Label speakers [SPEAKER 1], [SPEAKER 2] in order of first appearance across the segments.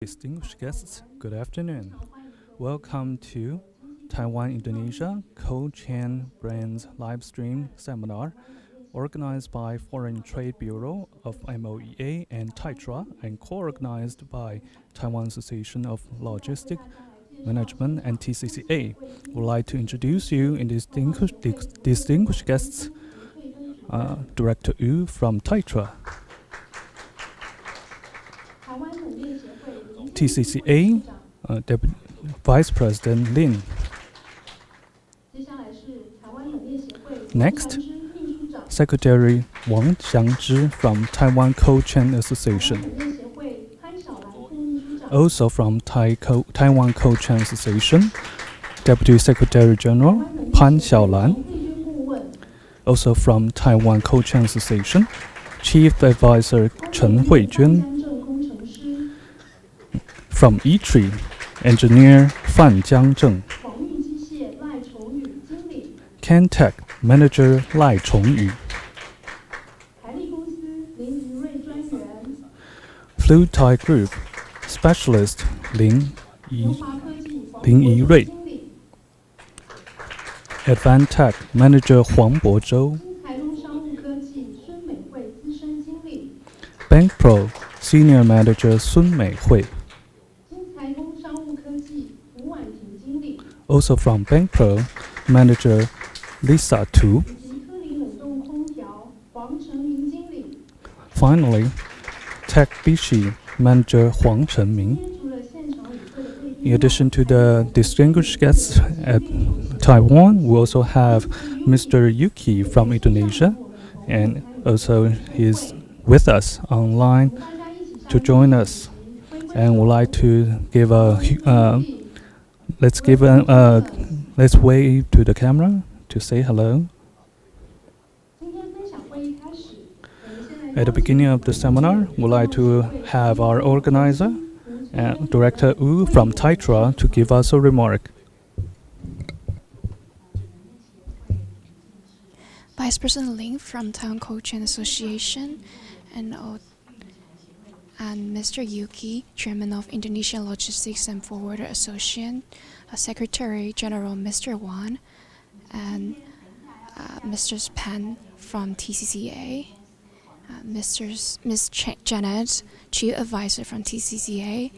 [SPEAKER 1] distinguished guests, good afternoon. Welcome to Taiwan Indonesia Co-Chain Brands Livestream Seminar, organized by Foreign Trade Bureau of MOEA and TITRA, and co-organized by Taiwan Association of Logistics Management and TCCA. Would like to introduce you in distinguished guests, Director Yu from TITRA, TCCA, Deputy Vice President Lin. Next, Secretary Wang Xiangzhi from Taiwan Co-Chain Association. Also from Taiwan Co-Chain Association, Deputy Secretary General Pan Xiaolan. Also from Taiwan Co-Chain Association, Chief Advisor Chen Huijuan. From E-Tree, Engineer Fan Jiangzheng. Cantech Manager Lai Chongyu. Fluid Tie Group Specialist Lin Yirui. Advantech Manager Huang Bozhou. Bank Pro Senior Manager Sun Meihui. Also from Bank Pro, Manager Lisa Tu. Finally, Tech Bishi Manager Huang Chenming. In addition to the distinguished guests at Taiwan, we also have Mr. Yuki from Indonesia, and also he is with us online to join us. And would like to give let's wave to the camera to say hello. At the beginning of the seminar, we'd like to have our organizer, Director Wu from TITRA, to give us a remark.
[SPEAKER 2] Vice President Lin from Taiwan Co-Chain Association, and Mr. Yuki, Chairman of Indonesian Logistics and Forwarder Association, Secretary General Mr. Wan, and Mr. Pan from TCCA, Ms. Janet, Chief Advisor from TCCA,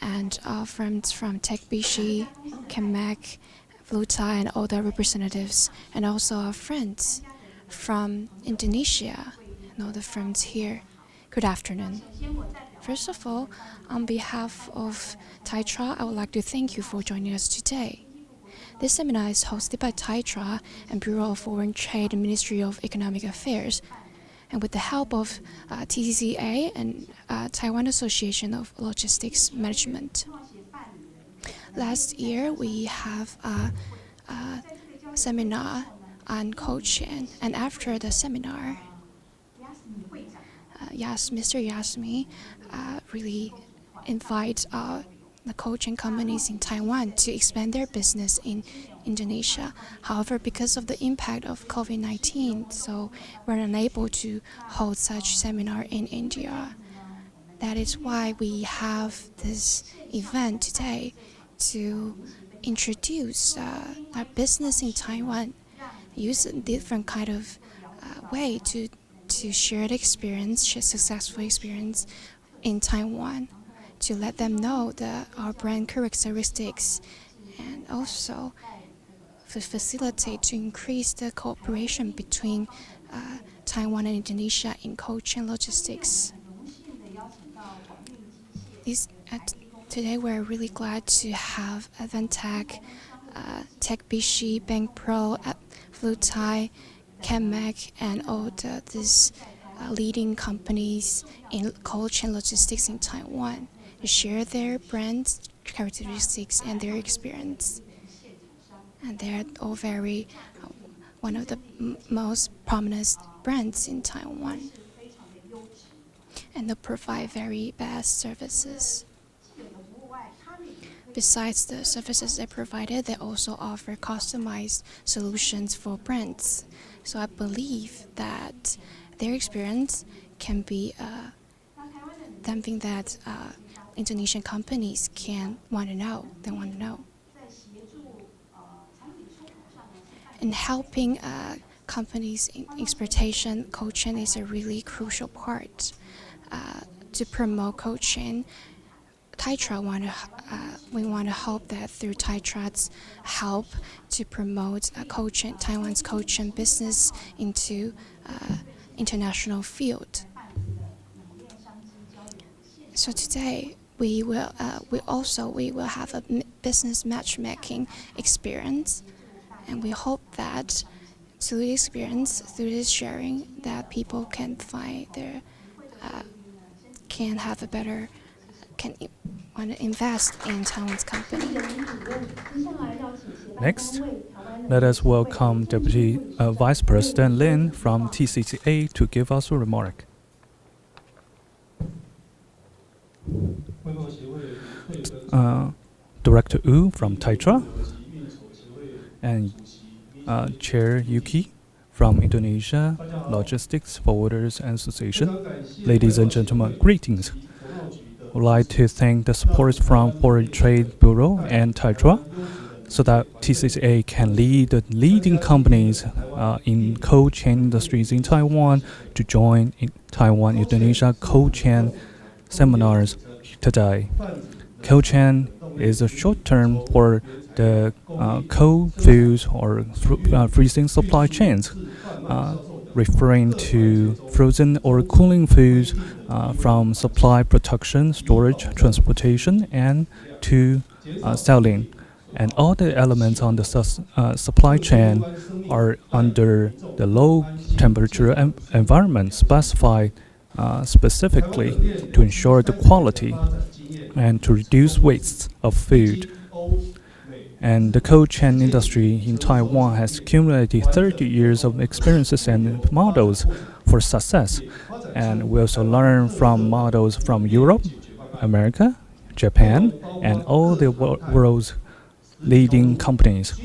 [SPEAKER 2] and our friends from Tech Bishi, Kemek, Flutai, and all the representatives, and also our friends from Indonesia, and all the friends here. Good afternoon. First of all, on behalf of TITRA, I would like to thank you for joining us today. This seminar is hosted by TITRA and Bureau of Foreign Trade and Ministry of Economic Affairs, and with the help of TCCA and Taiwan Association of Logistics Management. Last year, we have a seminar on Co-Chain, and after the seminar, Mr. Yasmi really invite the Co-Chain companies in Taiwan to expand their business in Indonesia. However, because of the impact of COVID-19, so we're unable to hold such seminar in India. That is why we have this event today to introduce our business in Taiwan, use a different kind of way to share the experience, share successful experience in Taiwan, to let them know our brand characteristics, and also to facilitate to increase the cooperation between Taiwan and Indonesia in Co-Chain logistics. Today we're really glad to have Advantech, Tech Bishi, Bank Pro, Flutai, Kemek, and all these leading companies in cold chain logistics in Taiwan to share their brand characteristics and their experience. And they're all very one of the most prominent brands in Taiwan. And they provide very best services. Besides the services they provided, they also offer customized solutions for brands. So I believe that their experience can be them think that Indonesian companies want to know. In helping companies in exportation, cold chain is a really crucial part. To promote cold chain, we want to hope that through Taitra's help to promote Taiwan's cold chain business into international field. So today we will have a business matchmaking experience, and we hope that through the experience, through this sharing, that people can find their want to invest in Taiwan's company.
[SPEAKER 1] Next, let us welcome Deputy Vice President Lin from TCCA to give us a remark. Director Wu from Taitra and Chair Yuki from Indonesia Logistics Forwarders Association. Ladies and gentlemen, greetings. I would like to thank the support from Foreign Trade Bureau and Taitra so that TCCA can lead the leading companies in cold chain industries in Taiwan to join in Taiwan-Indonesia cold chain seminars today. Cold chain is a short term for the cold foods or freezing supply chains, referring to frozen or cooling foods from supply, production, storage, transportation, and to selling. And all the elements on the supply chain are under the low temperature environment specified specifically to ensure the quality and to reduce waste of food. And the cold chain industry in Taiwan has accumulated 30 years of experiences and models for success. And we also learn from models from Europe, America, Japan, and all the world's leading companies.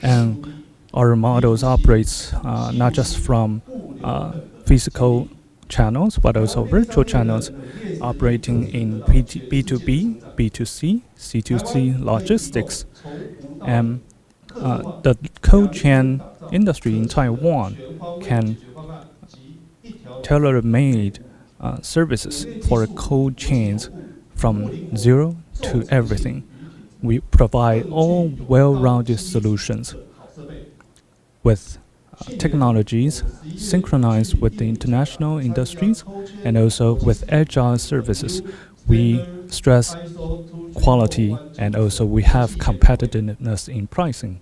[SPEAKER 1] And our models operates not just from physical channels, but also virtual channels operating in B2B, B2C, C2C logistics. And the cold chain industry in Taiwan can tailor-made services for cold chains from zero to everything. We provide all well-rounded solutions with technologies synchronized with the international industries and also with agile services. We stress quality and also we have competitiveness in pricing.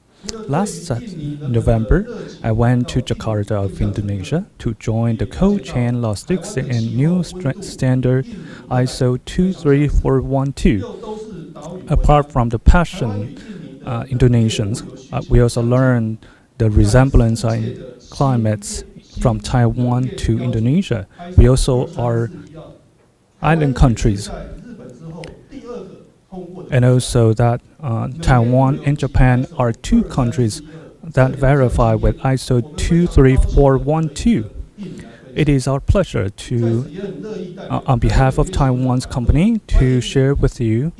[SPEAKER 1] Last November, I went to Jakarta of Indonesia to join the cold chain logistics and new standard ISO 23412. Apart from the passion Indonesians, we also learned the resemblance in climates from Taiwan to Indonesia. We also are island countries. And also that Taiwan and Japan are two countries that verify with ISO 23412. It is our pleasure to, on behalf of Taiwan's company, to share with you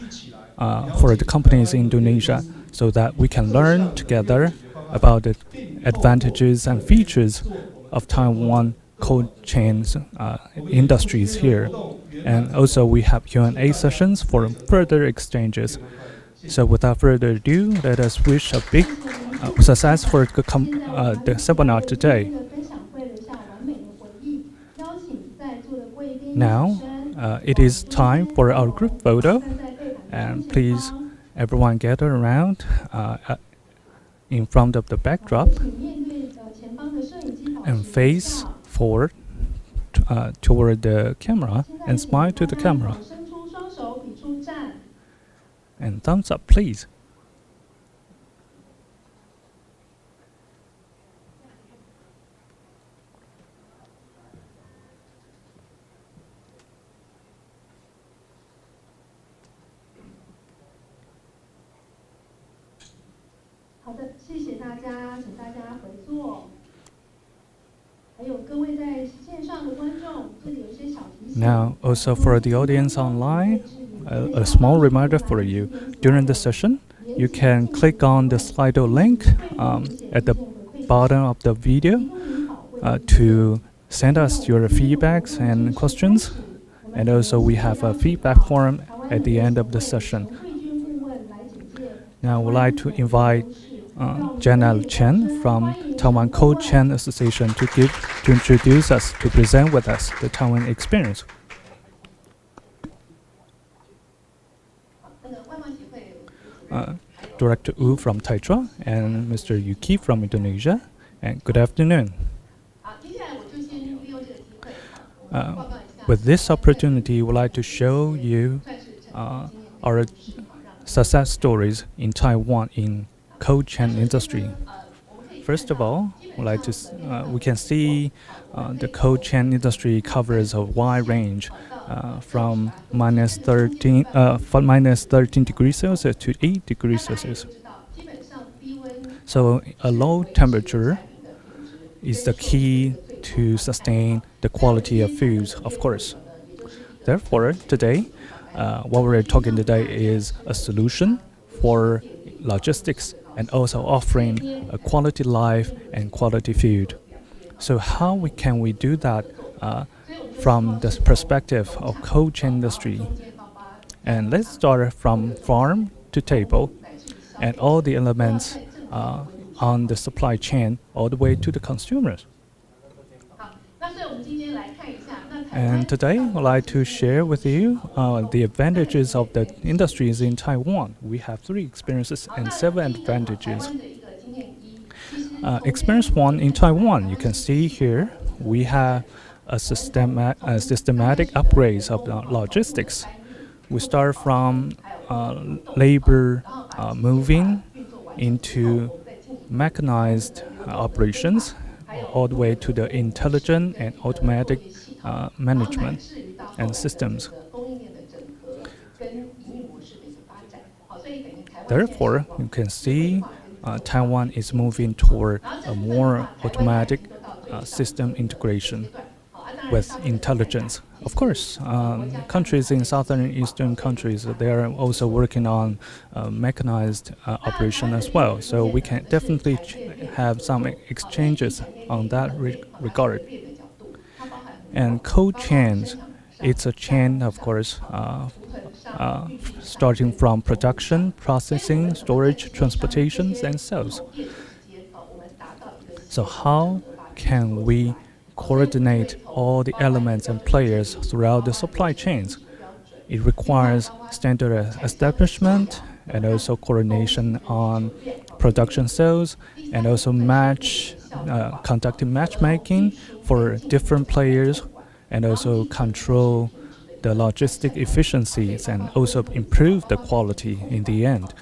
[SPEAKER 1] for the companies in Indonesia so that we can learn together about the advantages and features of Taiwan cold chains industries here. And also we have Q&A sessions for further exchanges. So without further ado, let us wish a big success for the seminar today. Now, it is time for our group photo. And please, everyone gather around in front of the backdrop and face forward toward the camera and smile to the camera. And thumbs up, please. Now, also for the audience online, a small reminder for you. During the session, you can click on the Slido link at the bottom of the video to send us your feedbacks and questions. And also we have a feedback form at the end of the session. Now I would like to invite Jenna Chen from Taiwan Cold Chain Association to introduce us, to present with us the Taiwan experience. Director Wu from Taitra and Mr. Yuki from Indonesia. And good afternoon. With this opportunity, we'd like to show you our success stories in Taiwan in cold chain industry. First of all, we can see the cold chain industry covers a wide range from minus 13 degrees Celsius to 8 degrees Celsius. So a low temperature is the key to sustain the quality of foods, of course. Therefore, today, what we're talking today is a solution for logistics and also offering a quality life and quality food. So how can we do that from the perspective of cold chain industry? And let's start from farm to table and all the elements on the supply chain all the way to the consumers. And today, I'd like to share with you the advantages of the industries in Taiwan. We have 3 experiences and 7 advantages. Experience 1 in Taiwan, you can see here, we have a systematic upgrades of the logistics. We start from labor moving into mechanized operations, all the way to the intelligent and automatic management and systems. Therefore, you can see Taiwan is moving toward a more automatic system integration with intelligence. Of course, countries in southern and eastern countries, they are also working on mechanized operation as well. So we can definitely have some exchanges on that regard. And cold chains, it's a chain, of course, starting from production, processing, storage, transportation, and sales. So how can we coordinate all the elements and players throughout the supply chains? It requires standard establishment and also coordination on production sales and also conducting matchmaking for different players and also control the logistic efficiencies and also improve the quality in the end.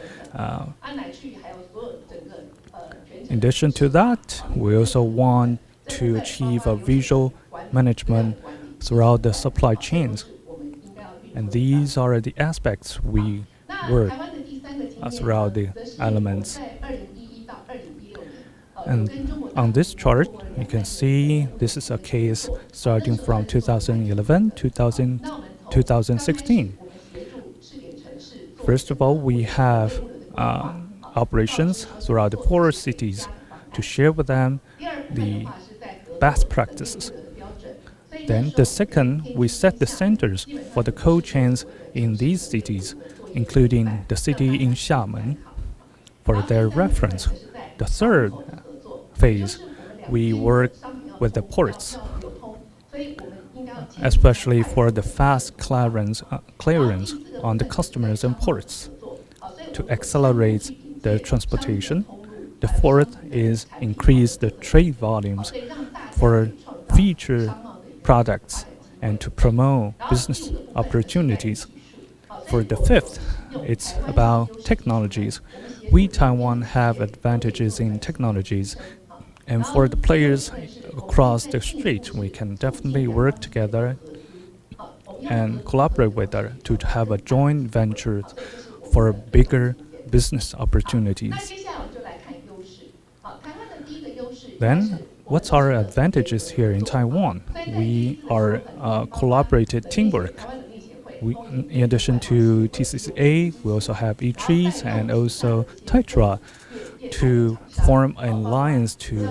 [SPEAKER 1] In addition to that, we also want to achieve a visual management throughout the supply chains. And these are the aspects we work throughout the elements. And on this chart, you can see this is a case starting from 2011 to 2016. First of all, we have operations throughout the 4 cities to share with them the best practices. Then the second, we set the centers for the cold chains in these cities, including the city in Xiamen, for their reference. The third phase, we work with the ports, especially for the fast clearance on the customers and ports to accelerate the transportation. The fourth is increase the trade volumes for future products and to promote business opportunities. For the fifth, it's about technologies. We, Taiwan, have advantages in technologies. And for the players across the street, we can definitely work together and collaborate with them to have a joint venture for bigger business opportunities. Then what's our advantages here in Taiwan? We are collaborated teamwork. In addition to TCCA, we also have E3s and also Tetra to form an alliance to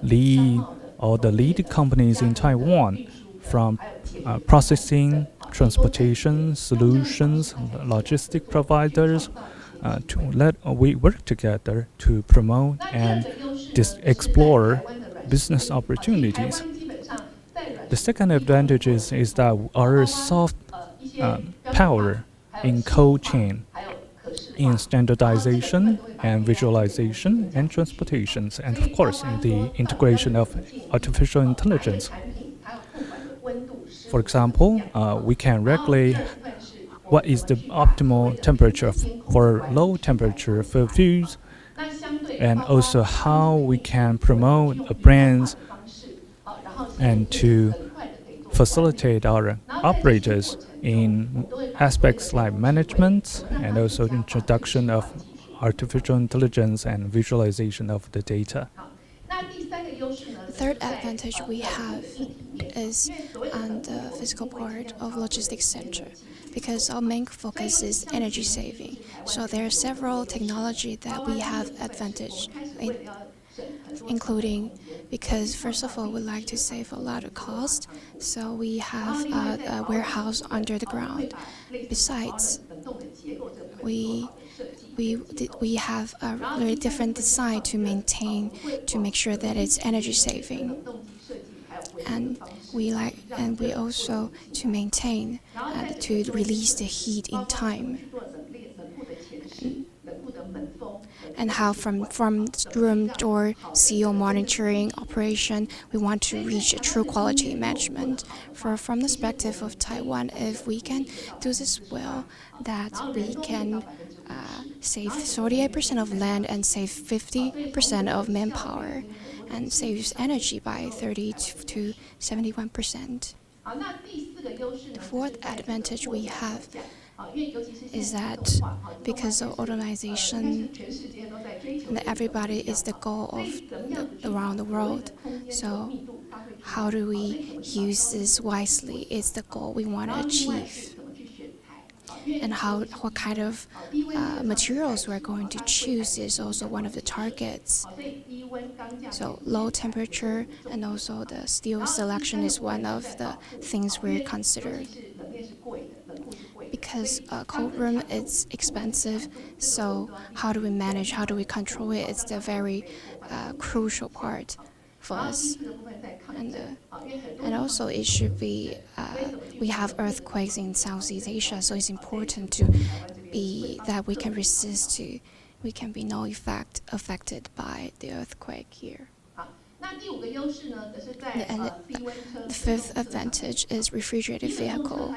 [SPEAKER 1] lead all the lead companies in Taiwan from processing, transportation, solutions, logistic providers, we work together to promote and explore business opportunities. The second advantage is that our soft power in cold chain, in standardization and visualization and transportations, and of course in the integration of artificial intelligence. For example, we can regulate what is the optimal temperature for low temperature for foods, and also how we can promote brands and to facilitate our operators in aspects like management and also introduction of artificial intelligence and visualization of the data.
[SPEAKER 2] The third advantage we have is on the physical part of logistics center, because our main focus is energy saving. So there are several technology that we have advantage in, including because first of all we like to save a lot of cost, so we have a warehouse under the ground. Besides, we have a very different design to make sure that it's energy saving, and we also to maintain to release the heat in time, and how from room door CO monitoring operation, we want to reach a true quality management. From the perspective of Taiwan, if we can do this well, that we can save 48% of land and save 50% of manpower, and saves energy by 30 to 71%. The fourth advantage we have is that because of automation, and everybody is the goal of around the world. So how do we use this wisely is the goal we want to achieve. And what kind of materials we're going to choose is also one of the targets. So low temperature and also the steel selection is one of the things we're considering. Because cold room is expensive, so how do we manage, how do we control it? It's the very crucial part for us. And also it should be, we have earthquakes in Southeast Asia, so it's important to be that we can resist to, we can be no effect affected by the earthquake here. And the fifth advantage is refrigerated vehicle.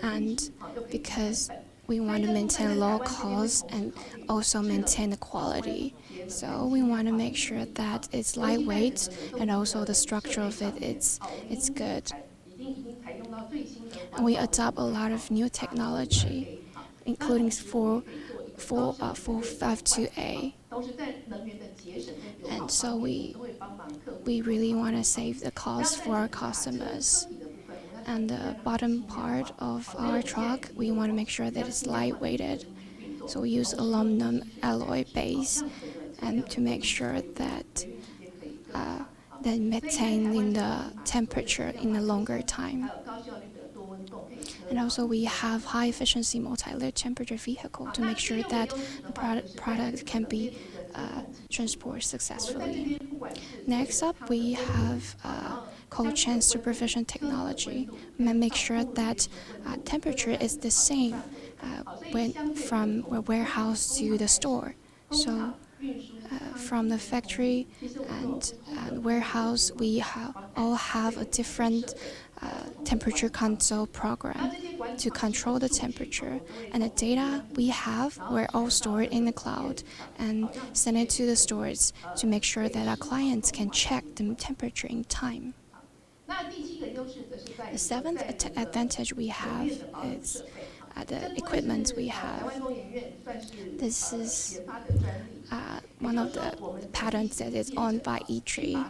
[SPEAKER 2] And because we want to maintain low cost and also maintain the quality, so we want to make sure that it's lightweight and also the structure of it's good. And we adopt a lot of new technology, including 452A. And so we really want to save the cost for our customers. And the bottom part of our truck, we want to make sure that it's lightweighted. So we use aluminum alloy base, and to make sure that maintaining the temperature in a longer time. And also we have high efficiency multi-layer temperature vehicle to make sure that the product can be transported successfully. Next up, we have cold chain supervision technology. We make sure that temperature is the same from a warehouse to the store. So from the factory and warehouse, we all have a different temperature console program to control the temperature, and the data we have were all stored in the cloud and sent it to the stores to make sure that our clients can check the temperature in time. The seventh advantage we have is the equipment we have. This is one of the patents that is owned by E3.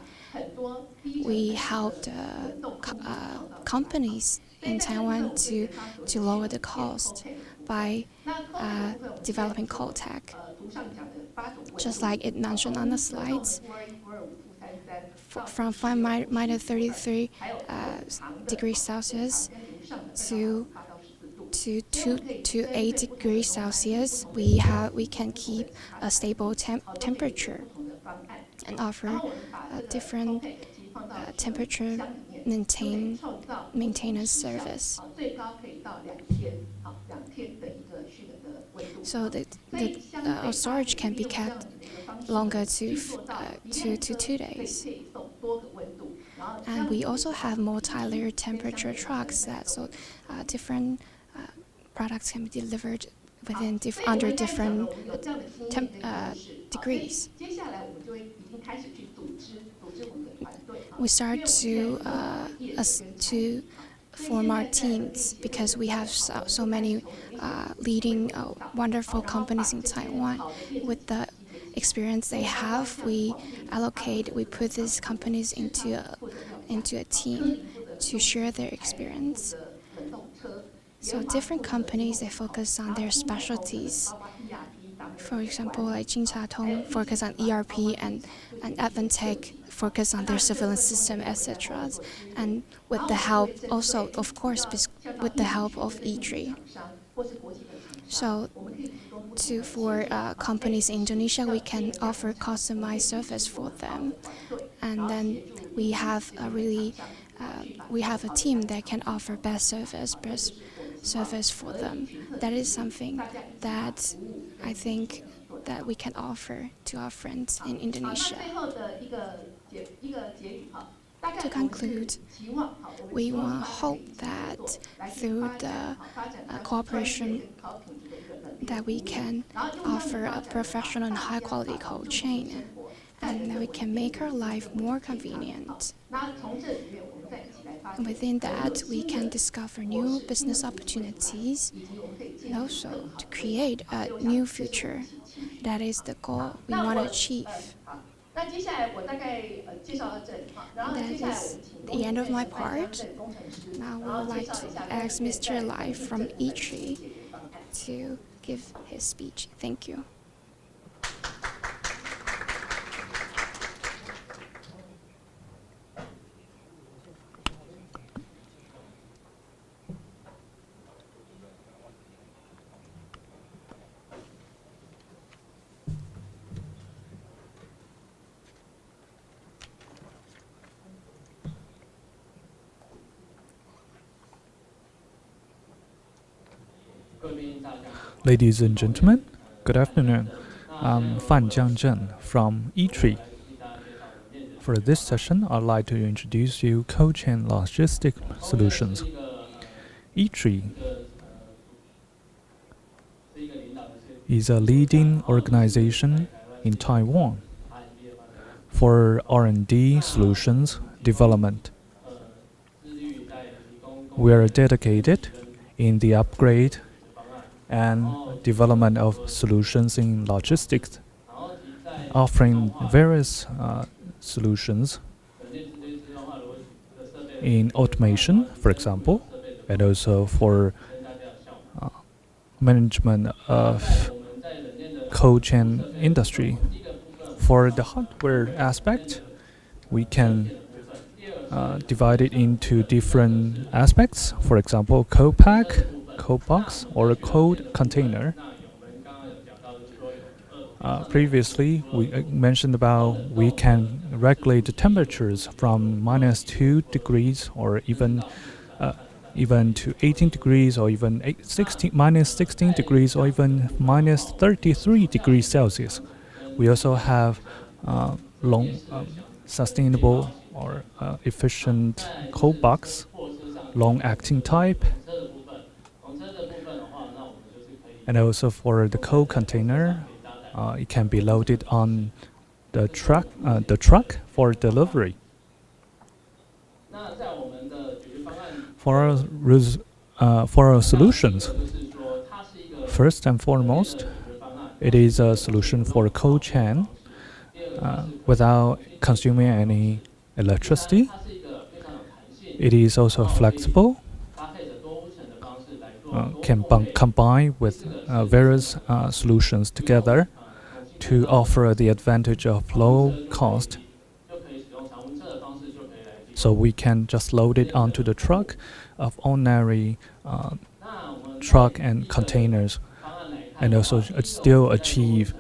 [SPEAKER 2] We helped companies in Taiwan to lower the cost by developing cold tech. Just like it mentioned on the slides, from minus 33 degrees Celsius to 8 degrees Celsius, we can keep a stable temperature and offer different temperature maintenance service. So our storage can be kept longer to 2 days. And we also have multi-layer temperature trucks so different products can be delivered within under different degrees. We start to form our teams because we have so many leading wonderful companies in Taiwan. With the experience they have, we put these companies into a team to share their experience. So different companies, they focus on their specialties. For example, like Jincha focus on ERP and Advantech focus on their surveillance system, etc. And with the help, also, of course, with the help of E3. So for companies in Indonesia, we can offer customized service for them. And then we have a team that can offer best service for them. That is something that I think that we can offer to our friends in Indonesia. To conclude, we hope that through the cooperation that we can offer a professional and high-quality cold chain, and that we can make our life more convenient. Within that, we can discover new business opportunities and also to create a new future. That is the goal we want to achieve. That is the end of my part. Now we would like to ask Mr. Lai from E3 to give his speech. Thank you.
[SPEAKER 1] Ladies and gentlemen, good afternoon. I'm Fan Jiangzhen from E3. For this session, I'd like to introduce you cold chain logistic solutions. E3 is a leading organization in Taiwan for R&D solutions development. We are dedicated in the upgrade and development of solutions in logistics, offering various solutions in automation, for example, and also for management of cold chain industry. For the hardware aspect, we can divide it into different aspects. For example, cold pack, cold box, or a cold container. Previously, we mentioned about we can regulate the temperatures from -2 degrees or even to 18 degrees or even -16 degrees or even -33 degrees Celsius. We also have long, sustainable or efficient cold box, long-acting type. And also for the cold container, it can be loaded on the truck for delivery. For our solutions, first and foremost, it is a solution for cold chain without consuming any electricity. It is also flexible, can combine with various solutions together to offer the advantage of low cost. So we can just load it onto the truck of ordinary truck and containers, and also still achieve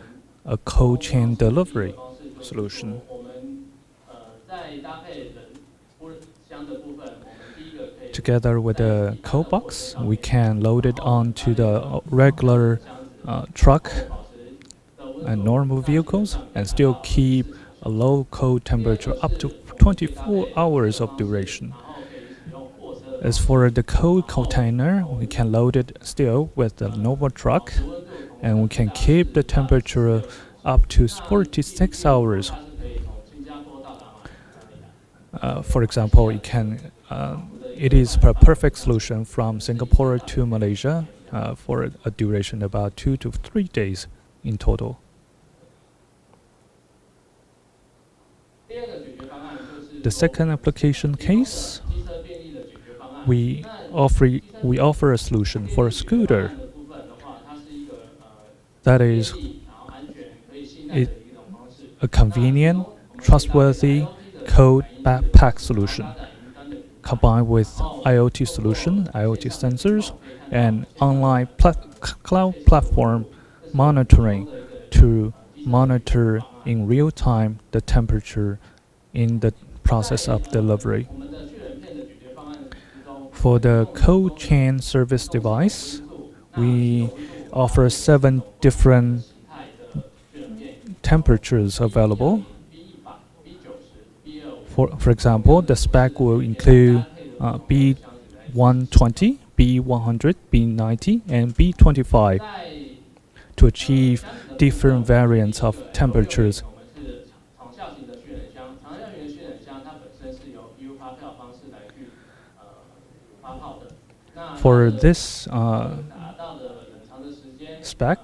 [SPEAKER 1] a cold chain delivery solution. Together with the cold box, we can load it onto the regular truck and normal vehicles and still keep a low cold temperature up to 24 hours of duration. As for the cold container, we can load it still with the normal truck, and we can keep the temperature up to 46 hours. For example, it is a perfect solution from Singapore to Malaysia for a duration about 2 to 3 days in total. The second application case, we offer a solution for a scooter. That is a convenient, trustworthy cold backpack solution, combined with IoT solution, IoT sensors, and online cloud platform monitoring to monitor in real time the temperature in the process of delivery. For the cold chain service device, we offer 7 different temperatures available. For example, the spec will include B120, B100, B90, and B25 to achieve different variants of temperatures. For this spec,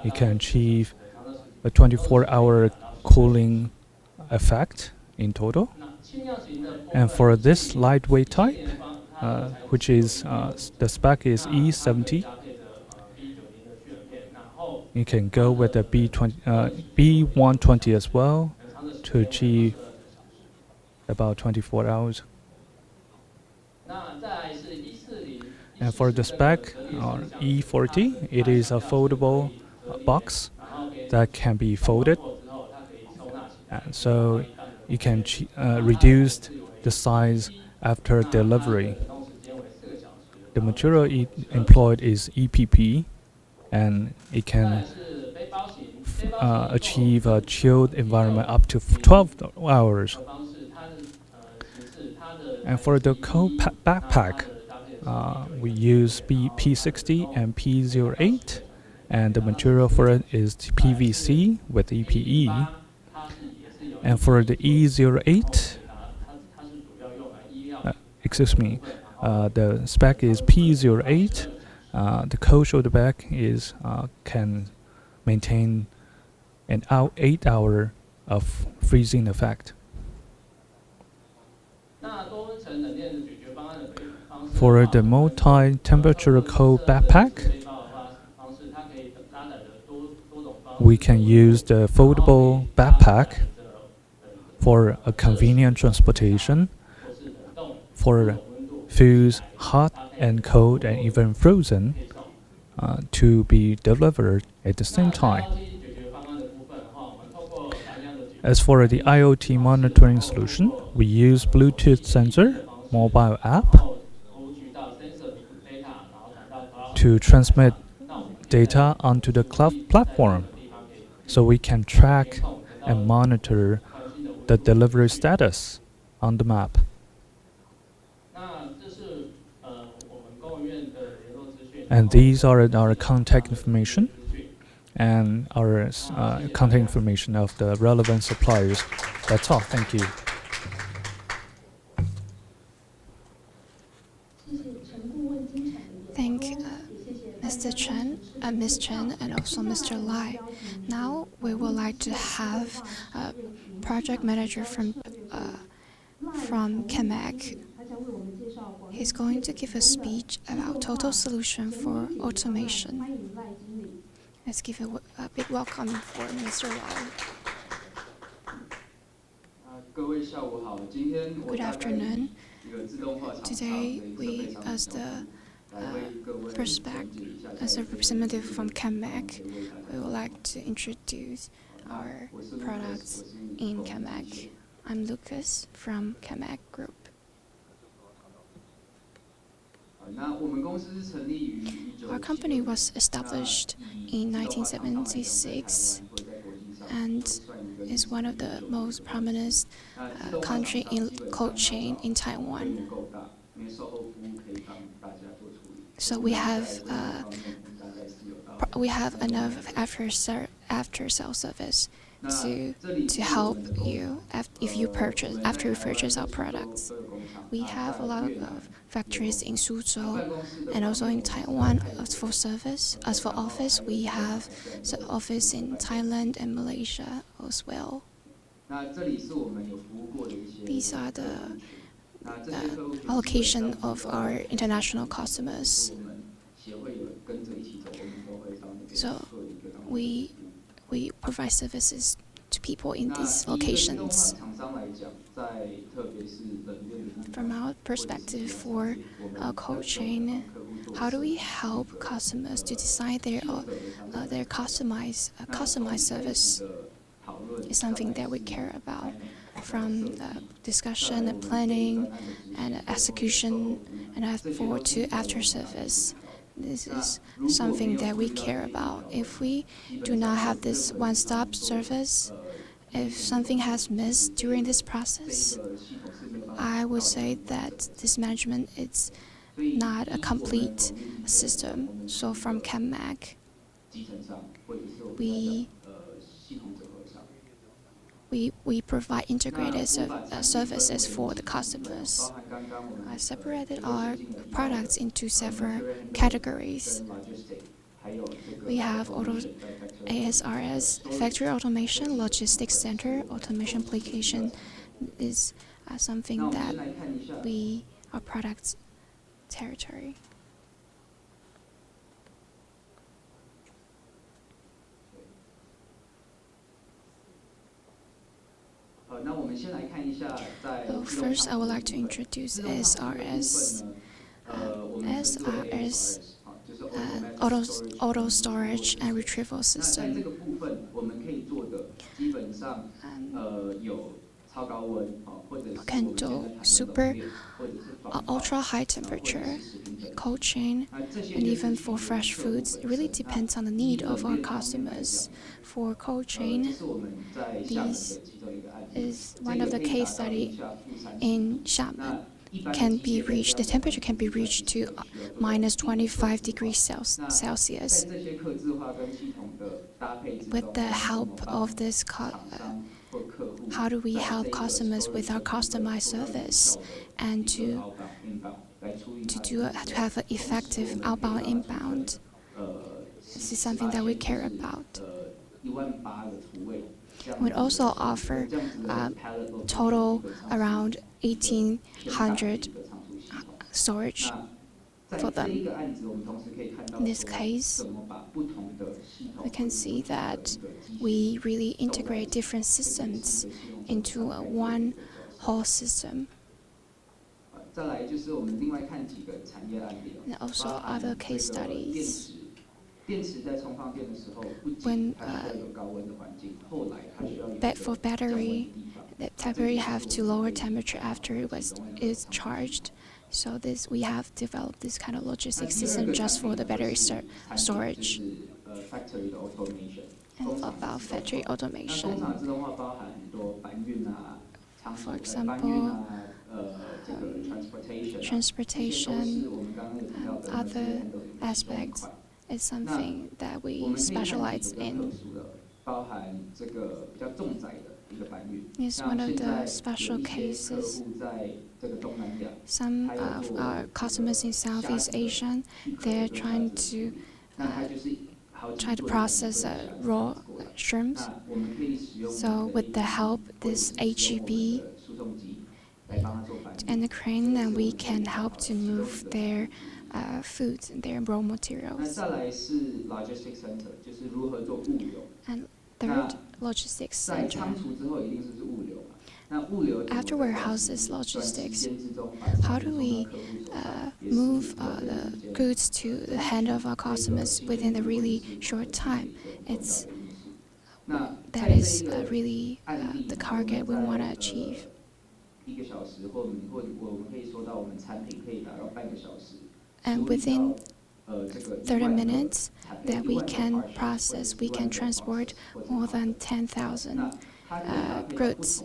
[SPEAKER 1] you can achieve a 24-hour cooling effect in total. And for this lightweight type, which is the spec is E70, you can go with the B120 as well to achieve about 24 hours. And for the spec, E40, it is a foldable box that can be folded. So you can reduce the size after delivery. The material employed is EPP, and it can achieve a chilled environment up to 12 hours. And for the cold backpack, we use P60 and P08, and the material for it is PVC with EPE. And for the E08, the spec is P08. The cold shoulder bag can maintain an 8 hour of freezing effect. For the multi-temperature cold backpack, we can use the foldable backpack for a convenient transportation for foods hot and cold and even frozen to be delivered at the same time. As for the IoT monitoring solution, we use Bluetooth sensor, mobile app to transmit data onto the cloud platform, so we can track and monitor the delivery status on the map. And these are our contact information and our contact information of the relevant suppliers. That's all. Thank you.
[SPEAKER 2] Thank Mr. Chen, Ms. Chen, and also Mr. Lai. Now we would like to have a project manager from CAMAC. He's going to give a speech about total solution for automation. Let's give a big welcome for Mr. Lai. Good afternoon. Today, we, as a representative from CAMAC, we would like to introduce our products in CAMAC. I'm Lucas from CAMAC Group. Our company was established in 1976 and is one of the most prominent country in cold chain in Taiwan. So we have enough after sales service to help you after you purchase our products. We have a lot of factories in Suzhou and also in Taiwan. As for office, we have the office in Thailand and Malaysia as well. These are the allocation of our international customers. So we provide services to people in these locations. From our perspective for cold chain, how do we help customers to design their customized service? Is something that we care about, from discussion and planning and execution and forward to after service. This is something that we care about. If we do not have this one-stop service, if something has missed during this process, I would say that this management is not a complete system. So from CAMAC, we provide integrated services for the customers. I separated our products into several categories. We have ASRS, Factory Automation, Logistics Center, Automation Application is something that our products territory. First, I would like to introduce SRS. SRS, auto storage and retrieval system. We can do ultra high temperature, cold chain, and even for fresh foods. It really depends on the need of our customers. For cold chain, this is one of the case study in Xiamen. The temperature can be reached to minus 25 degrees Celsius. With the help of this, how do we help customers with our customized service and to have an effective outbound inbound? This is something that we care about. We also offer total around 1,800 storage for them. In this case, we can see that we really integrate different systems into one whole system. And also other case studies. When for battery, the battery have to lower temperature after it's charged. So we have developed this kind of logistics system just for the battery storage. And about factory automation, for example, transportation, and other aspects is something that we specialize in. It's one of the special cases. Some of our customers in Southeast Asia, they're trying to try to process raw shrimps. So with the help this HEB and the crane, then we can help to move their foods and their raw materials. And third, logistics center. After warehouses logistics, how do we move the goods to the hand of our customers within a really short time? That is really the target we want to achieve. And within 30 minutes that we can process, we can transport more than 10,000 goods.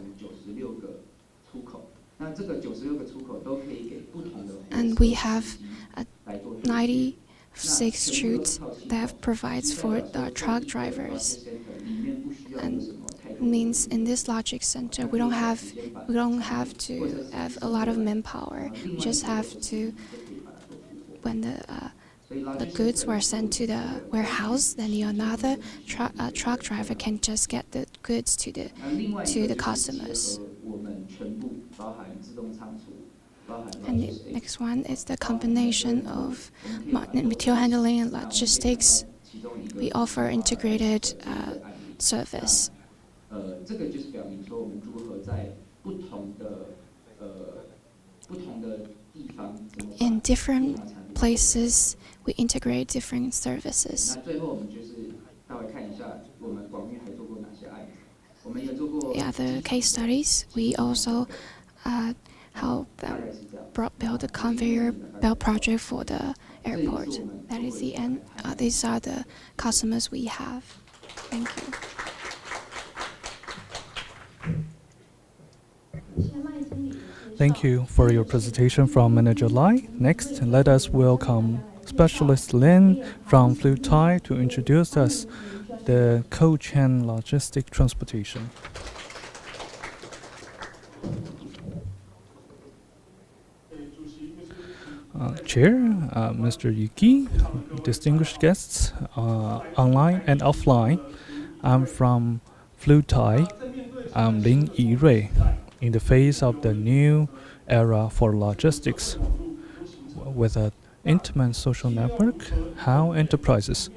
[SPEAKER 2] And we have 96 chutes that provides for the truck drivers. And means in this logistics center we don't have to have a lot of manpower. We just have to, when the goods were sent to the warehouse, then another truck driver can just get the goods to the customers. And the next one is the combination of material handling and logistics. We offer integrated service. In different places, we integrate different services. Yeah, the case studies, we also help build a conveyor belt project for the airport. That is the end. These are the customers we have. Thank you.
[SPEAKER 1] Thank you for your presentation from Manager Lai. Next, let us welcome Specialist Lin from Fluid Thai to introduce us the cold chain logistic transportation. Chair, Mr. Yuki, distinguished guests, online and offline, I'm from Fluid Thai. I'm Lin Yirui. In the face of the new era for logistics, with an intimate social network, how enterprises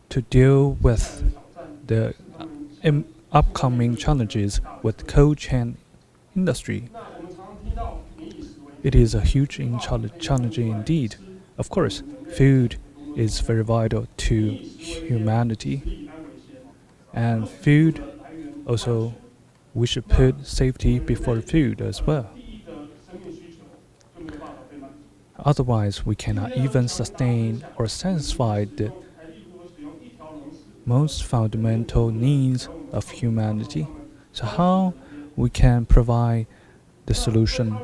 [SPEAKER 1] to deal with the upcoming challenges with cold chain industry. It is a huge challenge indeed. Of course, food is very vital to humanity, and food also, we should put safety before food as well. Otherwise, we cannot even sustain or satisfy the most fundamental needs of humanity. So how we can provide the solution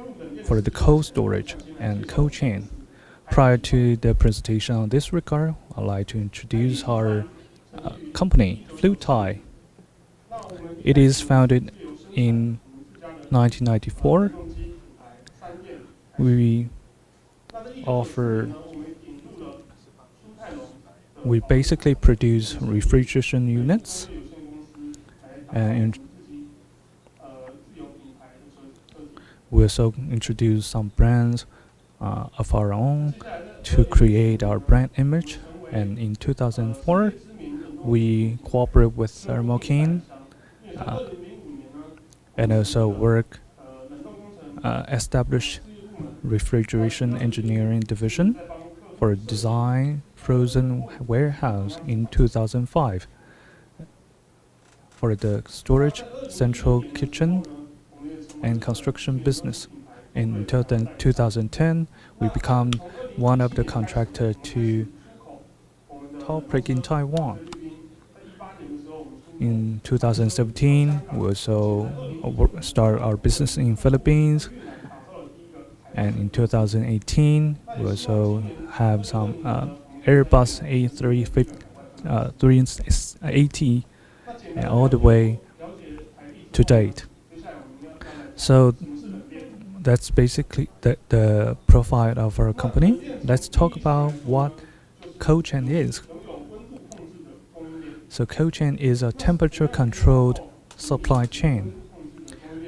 [SPEAKER 1] for the cold storage and cold chain? Prior to the presentation on this regard, I'd like to introduce our company, Fluid Thai. It is founded in 1994. We basically produce refrigeration units, and we also introduce some brands of our own to create our brand image. And in 2004, we cooperate with Thermo King and also establish refrigeration engineering division for design frozen warehouse in 2005 for the storage, central kitchen, and construction business. In 2010, we become one of the contractor to Toprig in Taiwan. In 2017, we also start our business in Philippines. And in 2018, we also have some Airbus A380 and all the way to date. So that's basically the profile of our company. Let's talk about what cold chain is. So cold chain is a temperature-controlled supply chain.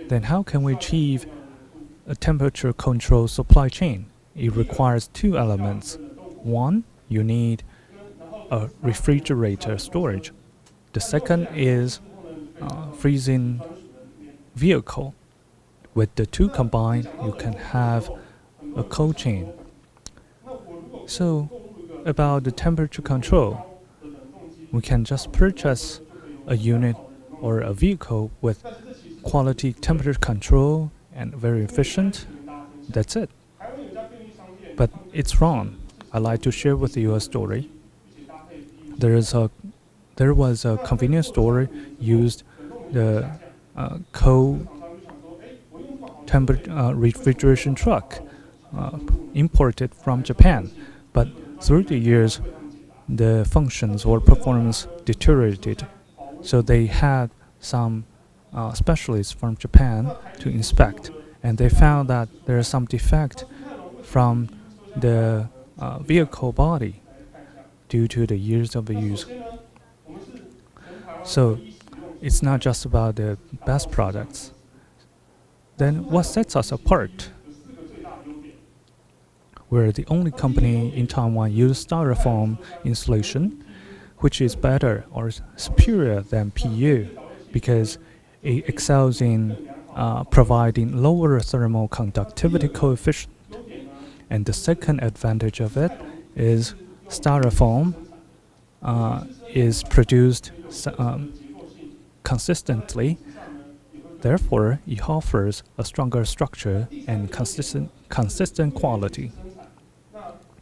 [SPEAKER 1] Then how can we achieve a temperature-controlled supply chain? It requires two elements. One, you need a refrigerator storage. The second is freezing vehicle. With the two combined, you can have a cold chain. So about the temperature control, we can just purchase a unit or a vehicle with quality temperature control and very efficient. That's it. But it's wrong. I'd like to share with you a story. There was a convenience store used the cold refrigeration truck imported from Japan, but through the years, the functions or performance deteriorated. So they had some specialists from Japan to inspect, and they found that there is some defect from the vehicle body due to the years of use. So it's not just about the best products. Then what sets us apart? We're the only company in Taiwan use styrofoam insulation, which is better or superior than PU because it excels in providing lower thermal conductivity coefficient. And the second advantage of it is styrofoam is produced consistently. Therefore, it offers a stronger structure and consistent quality.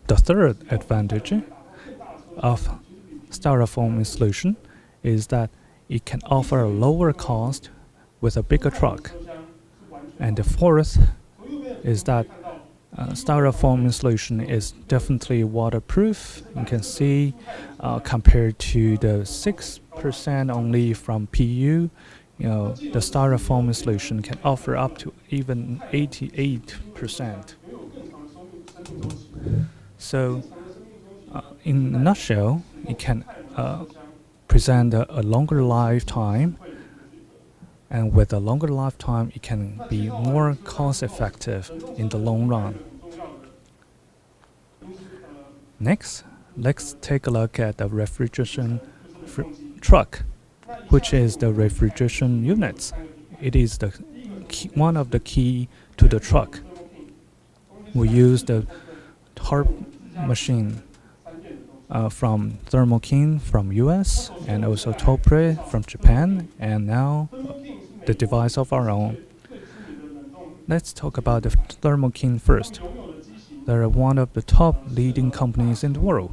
[SPEAKER 1] The third advantage of styrofoam insulation is that it can offer a lower cost with a bigger truck. And the fourth is that styrofoam insulation is definitely waterproof. You can see compared to the 6% only from PU, the styrofoam insulation can offer up to even 88%. So, in a nutshell, it can present a longer lifetime, and with a longer lifetime, it can be more cost-effective in the long run. Next, let's take a look at the refrigeration truck, which is the refrigeration units. It is one of the key to the truck. We use the TARP machine from Thermo King from US and also Topre from Japan, and now the device of our own. Let's talk about the Thermo King first. They're one of the top leading companies in the world.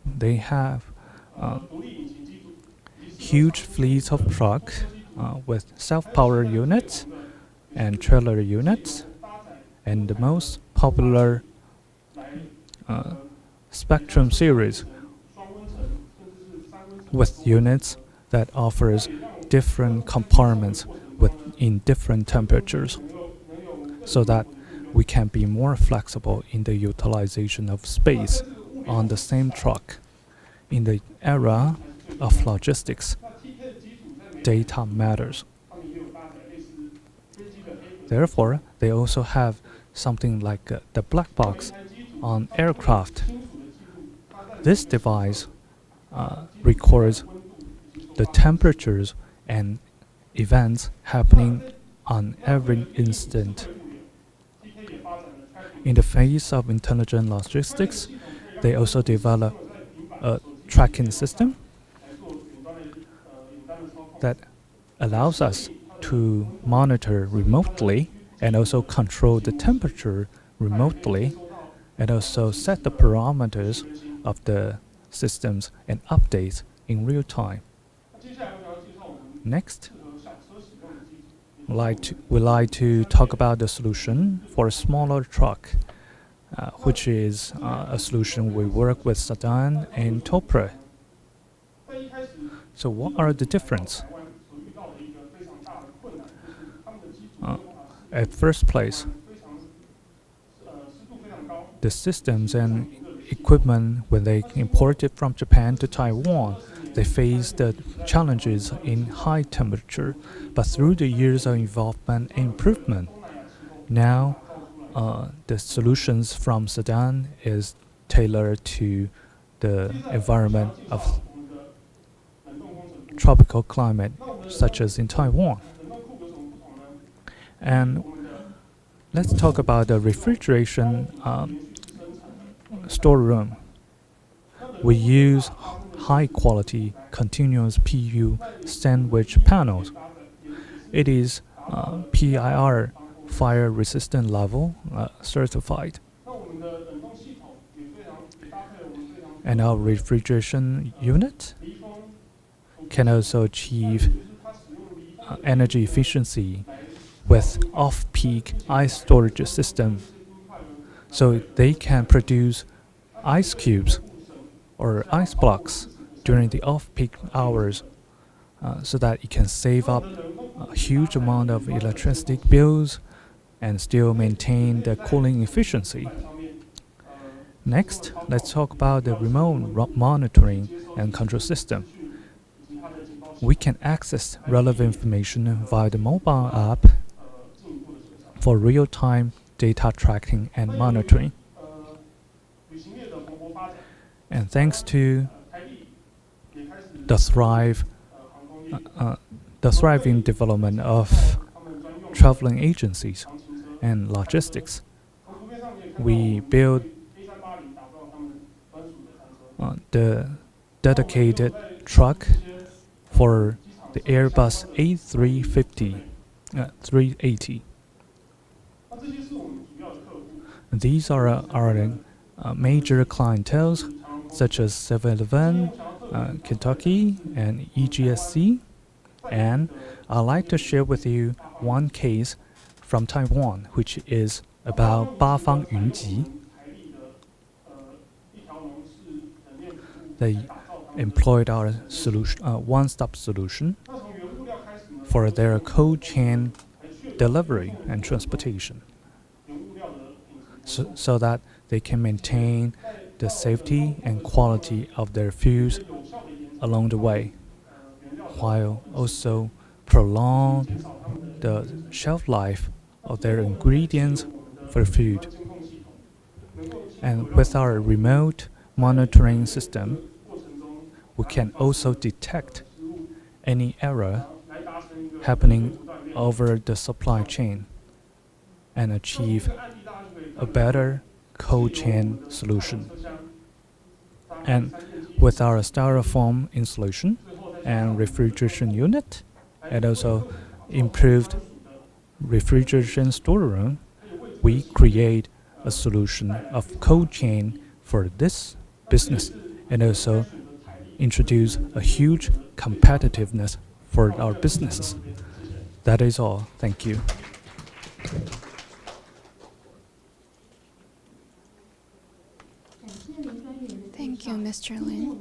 [SPEAKER 1] They have huge fleets of trucks with self-power units and trailer units, and the most popular Spectrum series with units that offers different compartments in different temperatures, so that we can be more flexible in the utilization of space on the same truck. In the era of logistics, data matters. Therefore, they also have something like the black box on aircraft. This device records the temperatures and events happening on every instant. In the face of intelligent logistics, they also develop a tracking system that allows us to monitor remotely and also control the temperature remotely, and also set the parameters of the systems and updates in real time. Next, we like to talk about the solution for a smaller truck, which is a solution we work with Sadan and Topre. So what are the differences? At first place, the systems and equipment when they imported from Japan to Taiwan. They faced the challenges in high temperature, but through the years of involvement and improvement, now the solutions from Sudan is tailored to the environment of tropical climate, such as in Taiwan. And let's talk about the refrigeration storeroom. We use high-quality continuous PU sandwich panels. It is PIR fire-resistant level certified. And our refrigeration unit can also achieve energy efficiency with off-peak ice storage system, so they can produce ice cubes or ice blocks during the off-peak hours, so that it can save up a huge amount of electricity bills and still maintain the cooling efficiency. Next, let's talk about the remote monitoring and control system. We can access relevant information via the mobile app for real-time data tracking and monitoring. And thanks to the thriving development of traveling agencies and logistics, we build the dedicated truck for the Airbus A350, 380. These are our major clienteles, such as 7-Eleven, Kentucky, and EGSC. And I'd like to share with you one case from Taiwan, which is about Bafang Yunji. They employed our solution, one-stop solution for their cold chain delivery and transportation, so that they can maintain the safety and quality of their foods along the way, while also prolong the shelf life of their ingredients for food. And with our remote monitoring system, we can also detect any error happening over the supply chain and achieve a better cold chain solution. And with our styrofoam insulation and refrigeration unit, and also improved refrigeration storeroom, we create a solution of cold chain for this business, and also introduce a huge competitiveness for our businesses. That is all. Thank you.
[SPEAKER 2] Thank you, Mr. Lin.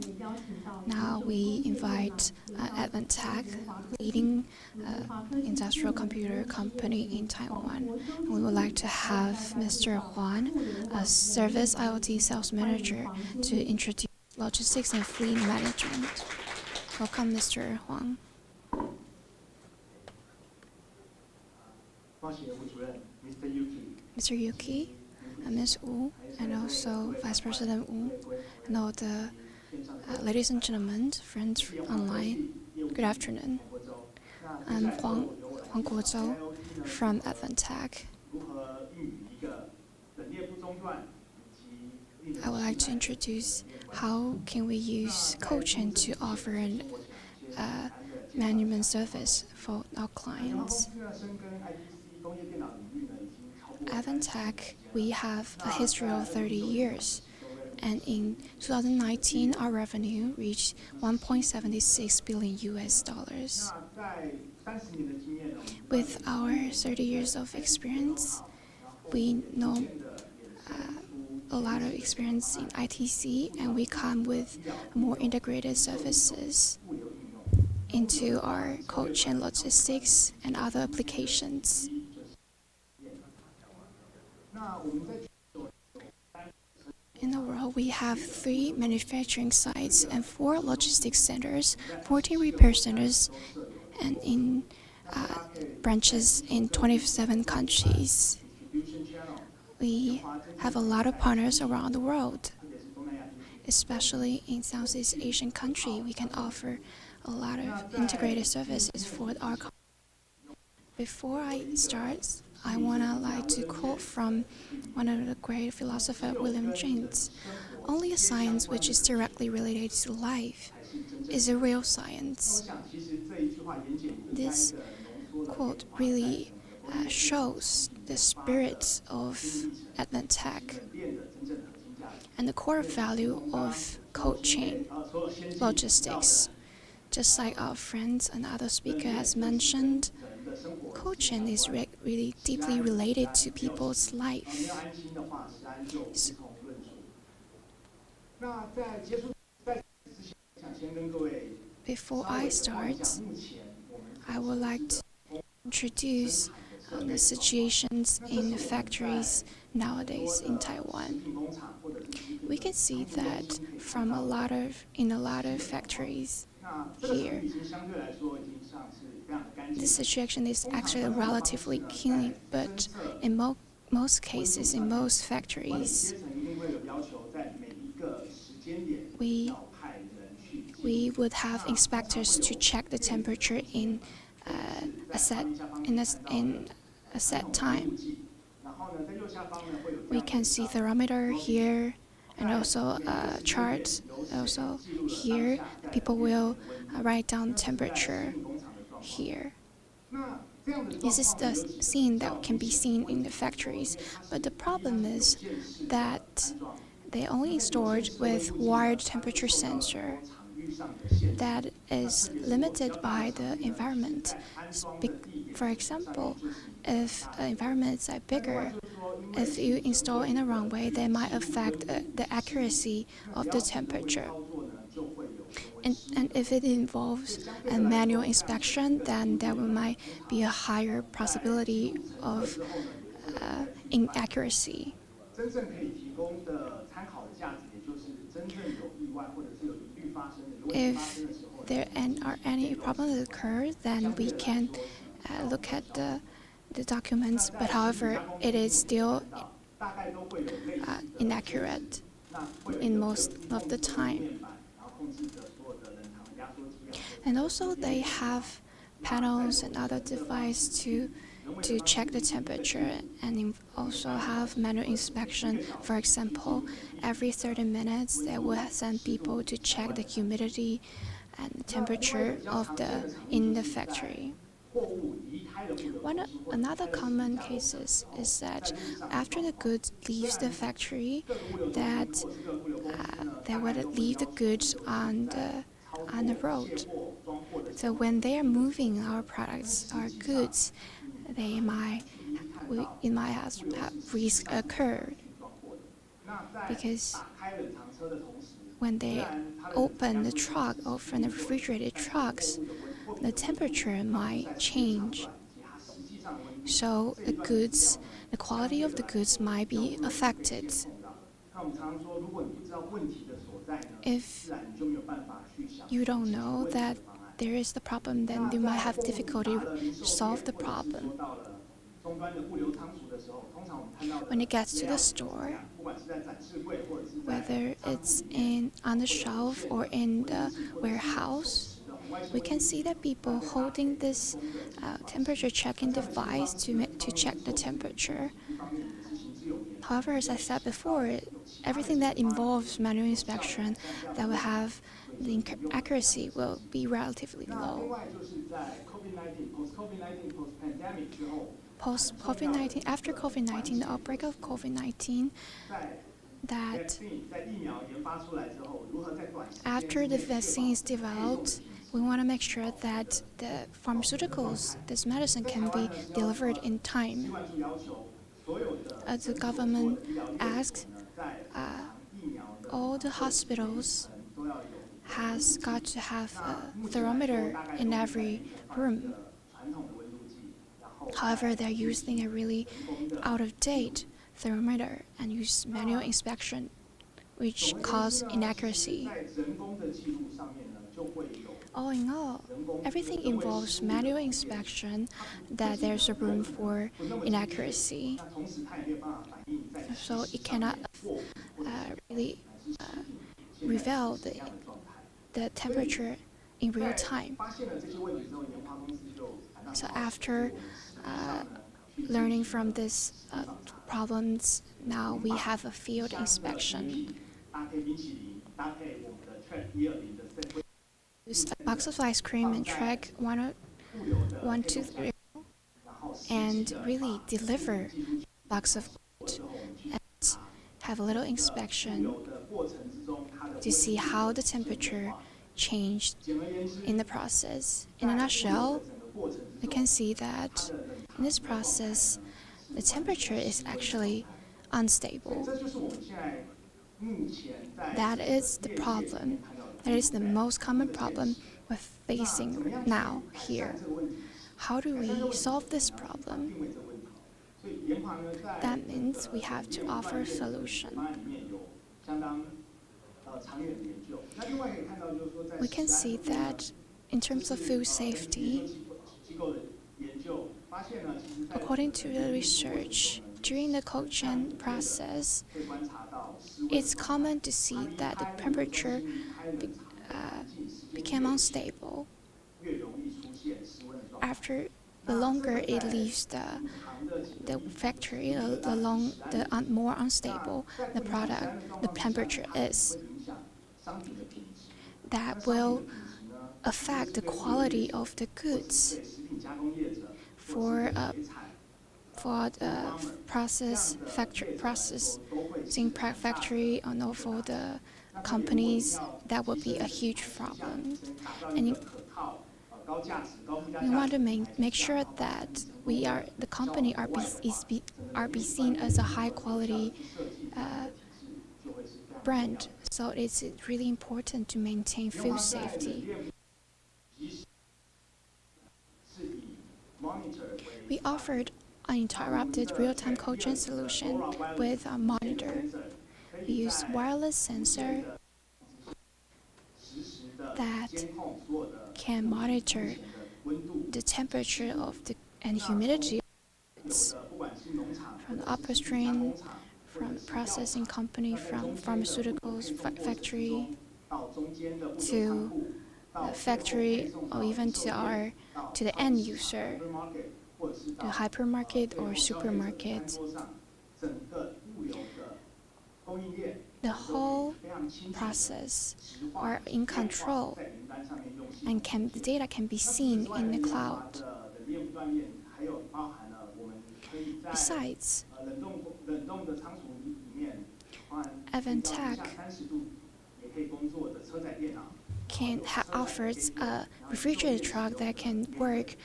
[SPEAKER 2] Now we invite Advantech, leading industrial computer company in Taiwan. We would like to have Mr. Huan, a service IoT sales manager, to introduce logistics and fleet management. Welcome, Mr. Huang. Mr. Yuki, Ms. Wu, and also Vice President Wu, and all the ladies and gentlemen, friends online, good afternoon. I'm Huang Guozhou from Advantech. I would like to introduce how can we use cold chain to offer an management service for our clients. Advantech, we have a history of 30 years, and in 2019, our revenue reached $1.76 billion. With our 30 years of experience, we know a lot of experience in ITC, and we come with more integrated services into our cold chain logistics and other applications. In In the world, we have 3 manufacturing sites and 4 logistics centers, 14 repair centers, and in branches in 27 countries. We have a lot of partners around the world. Especially in Southeast Asian countries, we can offer a lot of integrated services for our company. Before I start, I like to quote from one of the great philosophers, William James. Only a science which is directly related to life is a real science. This quote really shows the spirit of Advantech and the core value of cold chain logistics. Just like our friends and other speaker has mentioned, cold chain is really deeply related to people's life. Before I start, I would like to introduce the situations in factories nowadays in Taiwan. We can see that from in a lot of factories here, the situation is actually relatively clean, but in most cases, in most factories, we would have inspectors to check the temperature in a set time. We can see thermometer here and also a chart. Also here, people will write down temperature here. This is the scene that can be seen in the factories, but the problem is that they only stored with wired temperature sensor that is limited by the environment. For example, if the environments are bigger, if you install in the wrong way, they might affect the accuracy of the temperature. And if it involves a manual inspection, then there might be a higher possibility of inaccuracy. If there are any problems occur, then we can look at the documents, but however, it is still inaccurate in most of the time. And also they have panels and other devices to check the temperature, and also have manual inspection. For example, every 30 minutes they will send people to check the humidity and the temperature in the factory. Another common cases is that after the goods leaves the factory, that they would leave the goods on the road. So when they are moving our products, our goods, it might have risk occurred, because when they open the truck, open the refrigerated trucks, the temperature might change. So the quality of the goods might be affected. If you don't know that there is the problem, then you might have difficulty to solve the problem. When it gets to the store, whether it's on the shelf or in the warehouse, we can see that people holding this temperature checking device to check the temperature. However, as I said before, everything that involves manual inspection that will have the accuracy will be relatively low. Post-COVID-19, after COVID-19, the outbreak of COVID-19, that after the vaccine is developed, we want to make sure that the pharmaceuticals, this medicine, can be delivered in time. As the government asked, all the hospitals has got to have a thermometer in every room. However, they're using a really out-of-date thermometer and use manual inspection which cause inaccuracy. All in all, everything involves manual inspection that there's a room for inaccuracy. So it cannot really reveal the temperature in real time. So after learning from these problems, now we have a field inspection. Use a box of ice cream and track 1, 2, 3, and really deliver a box of food and have a little inspection to see how the temperature changed in the process. In a nutshell, we can see that in this process, the temperature is actually unstable. That is the problem. That is the most common problem we're facing now here. How do we solve this problem? That means we have to offer a solution. We can see that in terms of food safety, according to the research, during the cold chain process, it's common to see that the temperature became unstable. After the longer it leaves the factory, the more unstable the product, the temperature is. That will affect the quality of the goods for the processing factory and for the companies. That would be a huge problem. And we want to make sure that the company are be seen as a high quality brand. So it's really important to maintain food safety. We offered uninterrupted real-time cold chain solution with a monitor. We use wireless sensor that can monitor the temperature and humidity from the upstream, from the processing company, from pharmaceuticals factory to the factory, or even to the end user, the hypermarket or supermarket. The whole process are in control, and the data can be seen in the cloud. Besides, Evantech offers a refrigerator truck that can work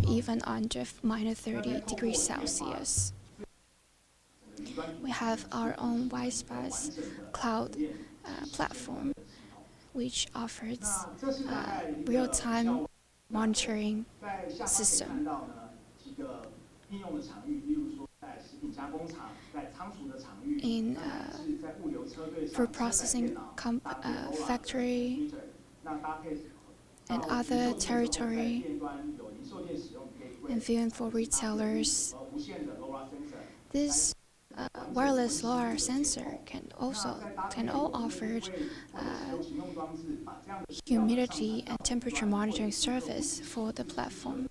[SPEAKER 2] even under -30 degrees Celsius. We have our own WiSpace cloud platform, which offers real-time monitoring system. In food processing factory and other territory, and even for retailers, this wireless LoRa sensor can all offer humidity and temperature monitoring service for the platform,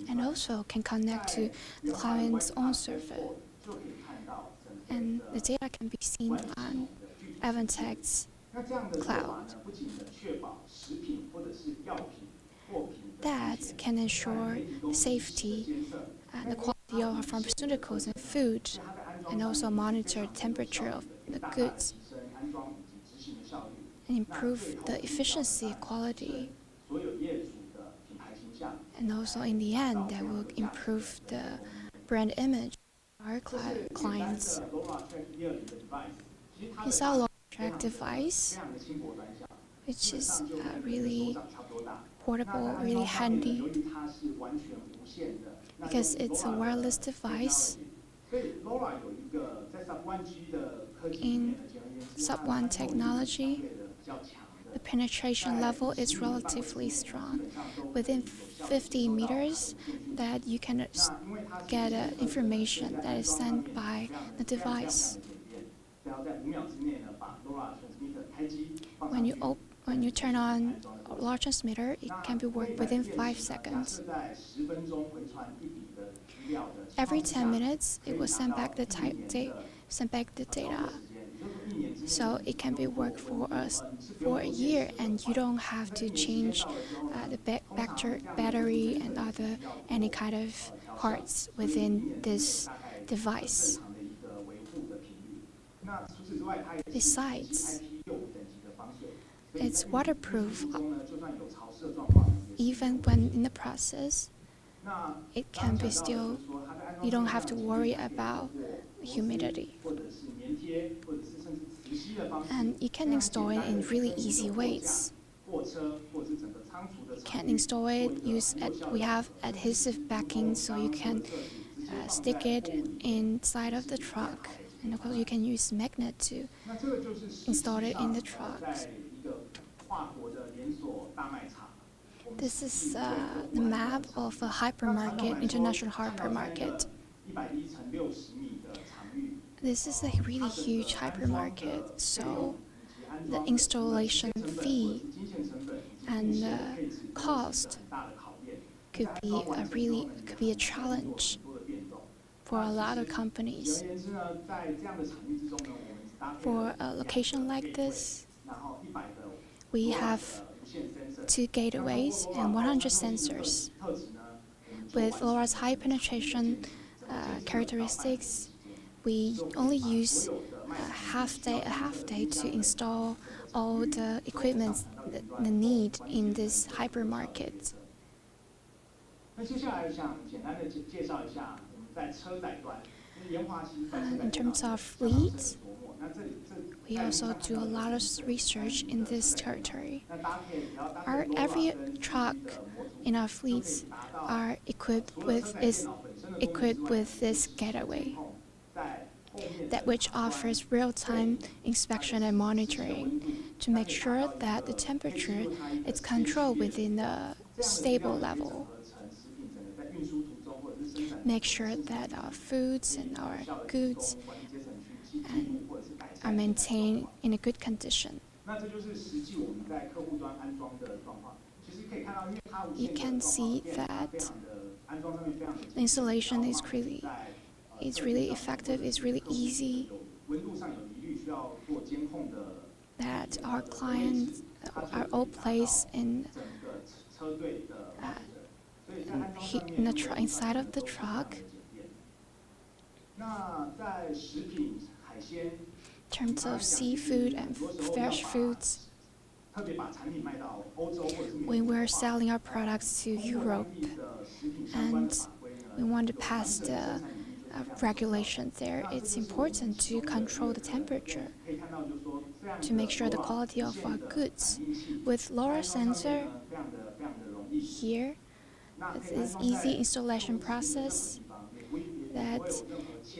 [SPEAKER 2] and also can connect to the client's own server, and the data can be seen on Evantech's cloud. That can ensure safety and the quality of our pharmaceuticals and food, and also monitor the temperature of the goods and improve the efficiency and quality. And also in the end, that will improve the brand image of our clients. It's our LoRa track device, which is really portable, really handy, because it's a wireless device In sub-1 technology, the penetration level is relatively strong. Within 50 meters, that you can get information that is sent by the device. When you turn on LoRa transmitter, it can be worked within 5 seconds. Every 10 minutes, it will send back the data. So it can be worked for us for a year, and you don't have to change the battery and any kind of parts within this device. Besides, it's waterproof. Even when in the process, it can be still, you don't have to worry about humidity. And you can install it in really easy ways. You can install it, we have adhesive backing, so you can stick it inside of the truck. And of course, you can use magnet to install it in the trucks. This is the map of a hypermarket, international hypermarket. This is a really huge hypermarket, so the installation fee and cost could be a challenge for a lot of companies. For a location like this, we have 2 gateways and 100 sensors. With LoRa's high penetration characteristics, we only use a half day to install all the equipment that they need in this hypermarket. In terms of fleet, we also do a lot of research in this territory. Every truck in our fleets are equipped with this gateway, that which offers real-time inspection and monitoring to make sure that the temperature is controlled within a stable level. Make sure that our foods and our goods are maintained in a good condition. You can see that the installation is really effective, it's really easy, that our clients are all placed inside of the truck. In terms of seafood and fresh foods, when we're selling our products to Europe and we want to pass the regulation there, it's important to control the temperature to make sure the quality of our goods. With LoRa sensor here, it's easy installation process that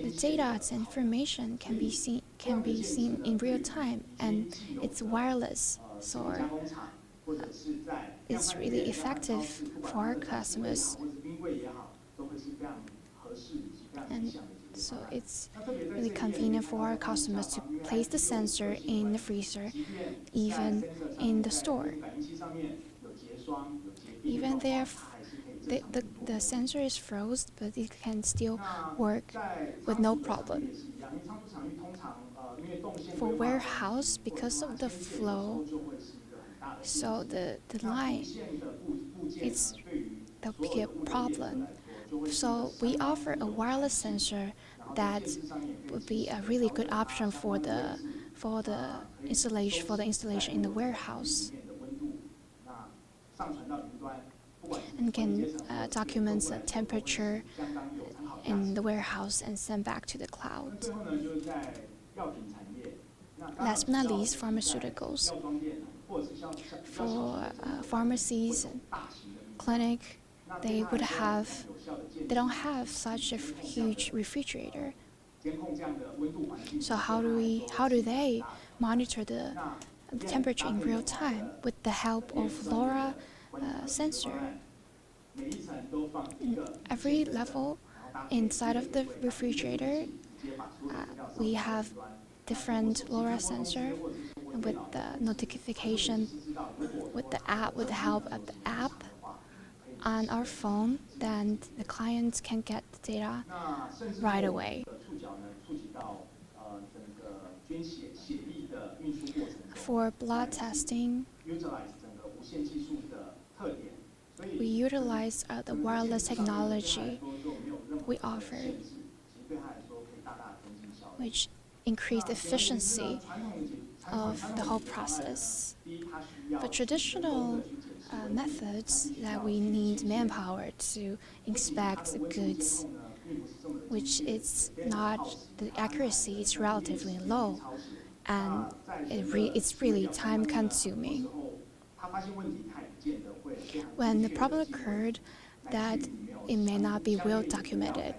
[SPEAKER 2] the data and information can be seen in real time, and it's wireless, so it's really effective for our customers. And so it's really convenient for our customers to place the sensor in the freezer, even in the store. Even there, the sensor is frozen, but it can still work with no problem. For warehouse, because of the flow, so the line, there'll be a problem. So we offer a wireless sensor that would be a really good option for the installation in the warehouse, and can document the temperature in the warehouse and send back to the cloud. Last but not least, pharmaceuticals. For pharmacies and clinic, they don't have such a huge refrigerator, So how do they monitor the temperature in real time with the help of LoRa sensor? In every level inside of the refrigerator, we have different LoRa sensor with the notification with the app, with the help of the app on our phone, then the client can get the data right away. For blood testing, we utilize the wireless technology we offer, which increase the efficiency of the whole process. For traditional methods that we need manpower to inspect the goods, which is not, the accuracy is relatively low, and it's really time consuming. When the problem occurred, that it may not be well documented.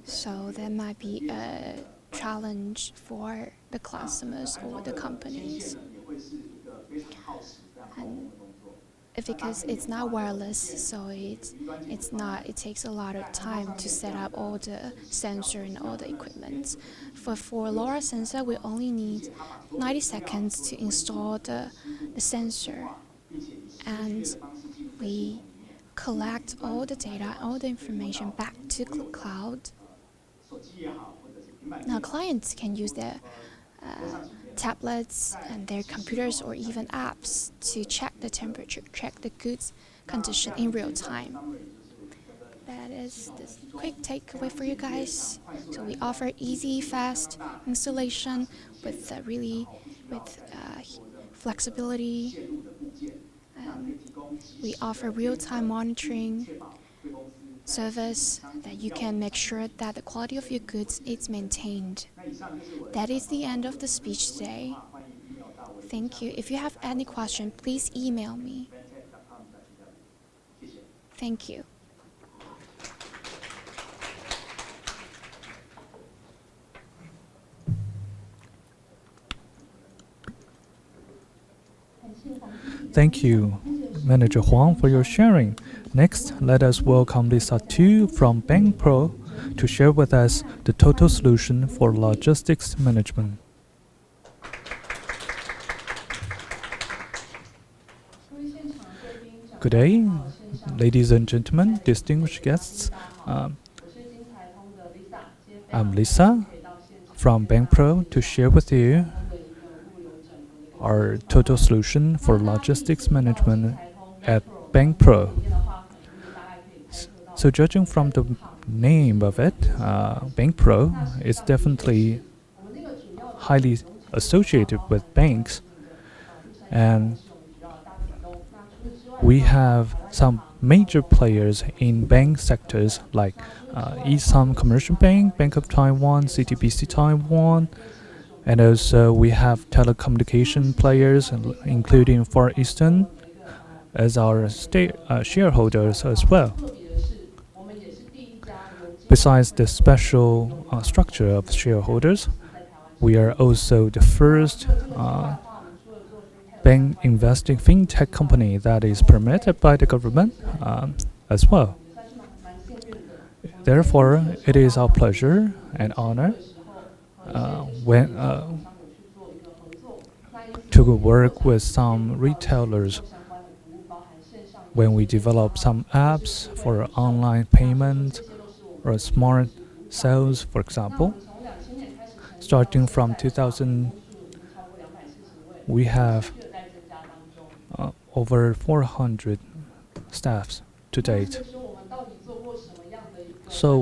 [SPEAKER 2] So there might be a challenge for the customers or the companies. And because it's not wireless, so it takes a lot of time to set up all the sensor and all the equipment. For LoRa sensor, we only need 90 seconds to install the sensor, and we collect all the data, all the information back to the cloud. Now clients can use their tablets and their computers or even apps to check the temperature, check the goods condition in real time. That is the quick takeaway for you guys. So we offer easy, fast installation with flexibility. We offer real-time monitoring service that you can make sure that the quality of your goods is maintained. That is the end of the speech today. Thank you. If you have any question, please email me. Thank you.
[SPEAKER 1] Thank you, Manager Huang, for your sharing. Next, let us welcome Lisa Tu from Bank Pro to share with us the total solution for logistics management. Good day, ladies and gentlemen, distinguished guests. I'm Lisa from Bank Pro to share with you our total solution for logistics management at Bank Pro. So judging from the name of it, Bank Pro is definitely highly associated with banks, and we have some major players in bank sectors like E-Sum Commercial Bank, Bank of Taiwan, CTBC Taiwan, and also we have telecommunication players including Far Eastern as our shareholders as well. Besides the special structure of shareholders, we are also the first bank investing fintech company that is permitted by the government as well. Therefore, it is our pleasure and honor to work with some retailers when we develop some apps for online payment or smart sales, for example. Starting from 2000, we have over 400 staffs to date. So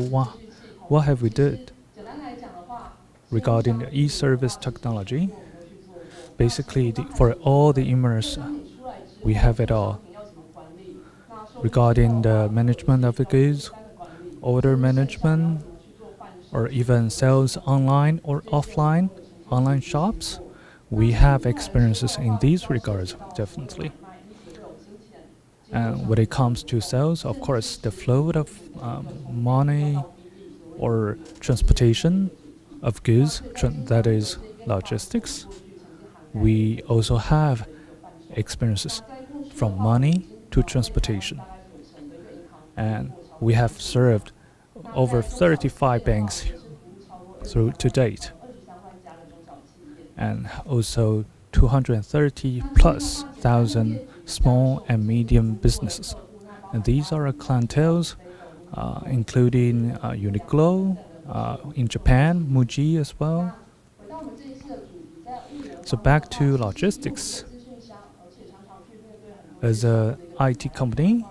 [SPEAKER 1] what have we did regarding the e-service technology? Basically, for all the e-commerce, we have it all. Regarding the management of the goods, order management, or even sales online or offline, online shops, we have experiences in these regards, definitely. And when it comes to sales, of course, the flow of money or transportation of goods, that is logistics. We also have experiences from money to transportation. And we have served over 35 banks through to date, and also 230 plus thousand small and medium businesses. And these are our clienteles, including Uniqlo, in Japan, Muji as well. So back to logistics. As a IT company,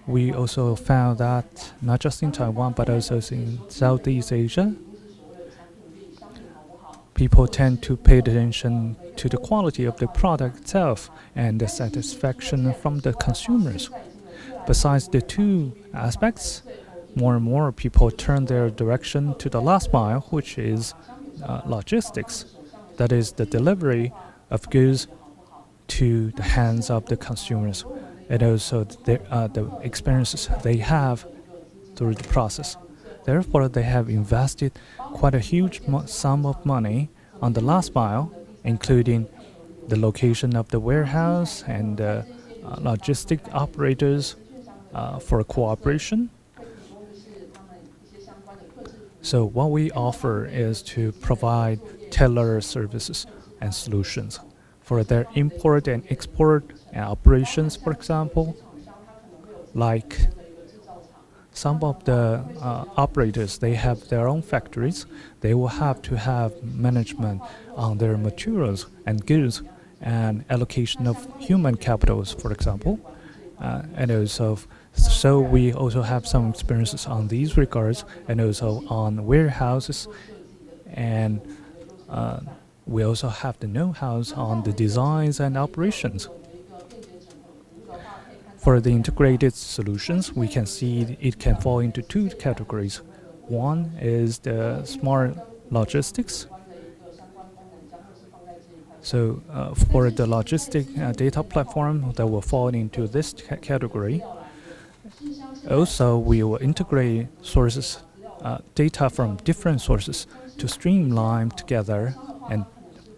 [SPEAKER 1] we also found that not just in Taiwan but also in Southeast Asia, people tend to pay attention to the quality of the product itself and the satisfaction from the consumers. Besides the two aspects, more and more people turn their direction to the last mile, which is logistics. That is the delivery of goods to the hands of the consumers, and also the experiences they have through the process. Therefore, they have invested quite a huge sum of money on the last mile, including the location of the warehouse and logistic operators for cooperation. So what we offer is to provide tailored services and solutions for their import and export operations, for example. Like some of the operators, they have their own factories. They will have to have management on their materials and goods and allocation of human capitals, for example. And also, so we also have some experiences on these regards, and also on warehouses, and we also have the know-hows on the designs and operations. For the integrated solutions, we can see it can fall into two categories. One is the smart logistics. So for the logistic data platform, that will fall into this category. Also, we will integrate sources, data from different sources to streamline together and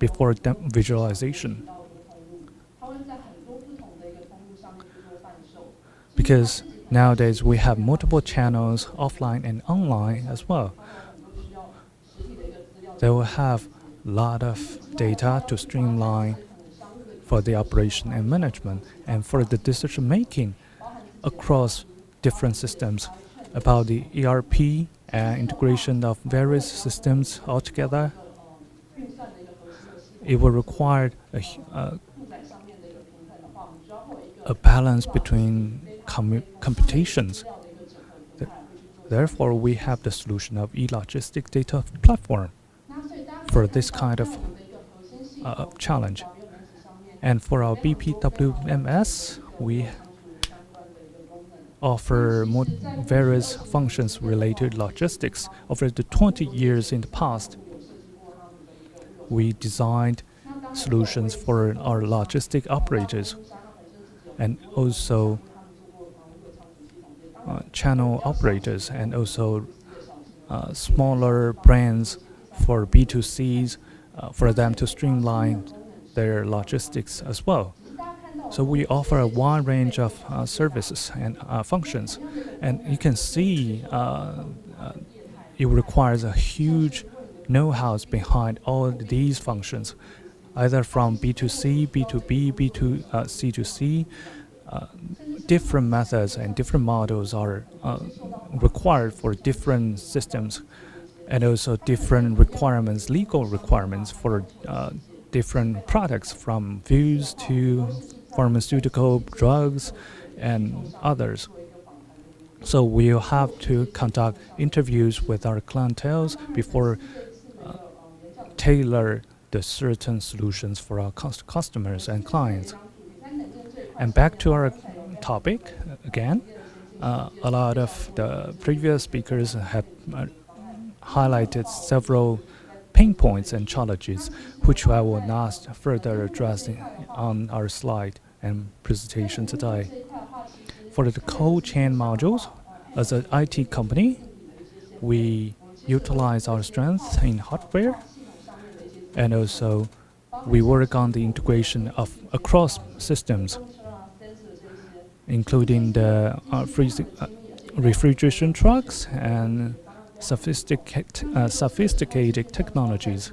[SPEAKER 1] before visualization. Because nowadays we have multiple channels, offline and online as well. They will have a lot of data to streamline for the operation and management and for the decision making across different systems about the ERP and integration of various systems altogether. It will require a balance between computations. Therefore, we have the solution of e-logistic data platform for this kind of challenge. And for our BPWMS, we offer various functions related to logistics. Over the 20 years in the past, we designed solutions for our logistic operators and also channel operators, and also smaller brands for B2Cs for them to streamline their logistics as well. So we offer a wide range of services and functions, and you can see it requires a huge know-how behind all these functions, either from B2C, B2B, C2C. Different methods and different models are required for different systems, and also different requirements, legal requirements for different products, from foods to pharmaceutical drugs and others. So we'll have to conduct interviews with our clienteles before tailor the certain solutions for our customers and clients. And back to our topic again, a lot of the previous speakers have highlighted several pain points and challenges, which I will not further address on our slide and presentation today. For the cold chain modules, as an IT company, we utilize our strength in hardware, and also we work on the integration of across systems, including the refrigeration trucks and sophisticated technologies.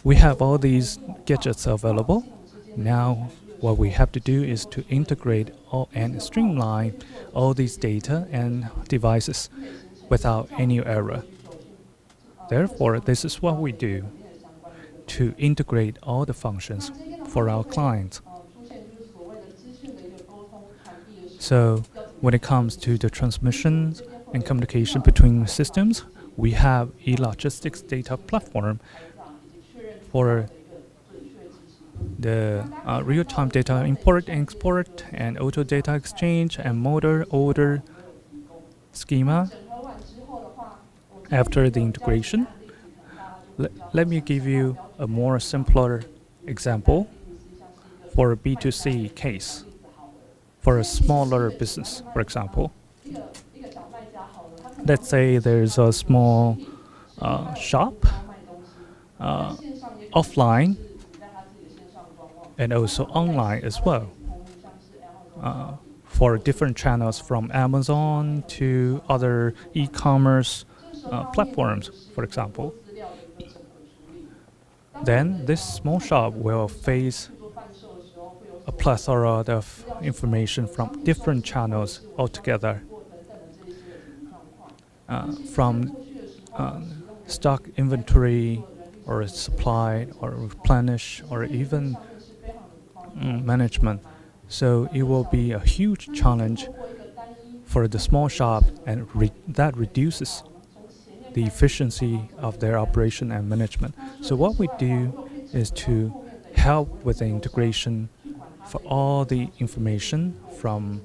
[SPEAKER 1] We have all these gadgets available. Now, what we have to do is to integrate and streamline all these data and devices without any error. Therefore, this is what we do to integrate all the functions for our clients. So, when it comes to the transmission and communication between systems, we have a logistics data platform for the real-time data import and export and auto data exchange and motor order schema. After the integration, let me give you a more simpler example for a B2C case. For a smaller business, for example, let's say there's a small shop, offline and also online as well, for different channels from Amazon to other e-commerce platforms, for example. Then this small shop will face a plethora of information from different channels altogether, from stock inventory or supply or replenish or even management. So it will be a huge challenge for the small shop, and that reduces the efficiency of their operation and management. So what we do is to help with the integration for all the information from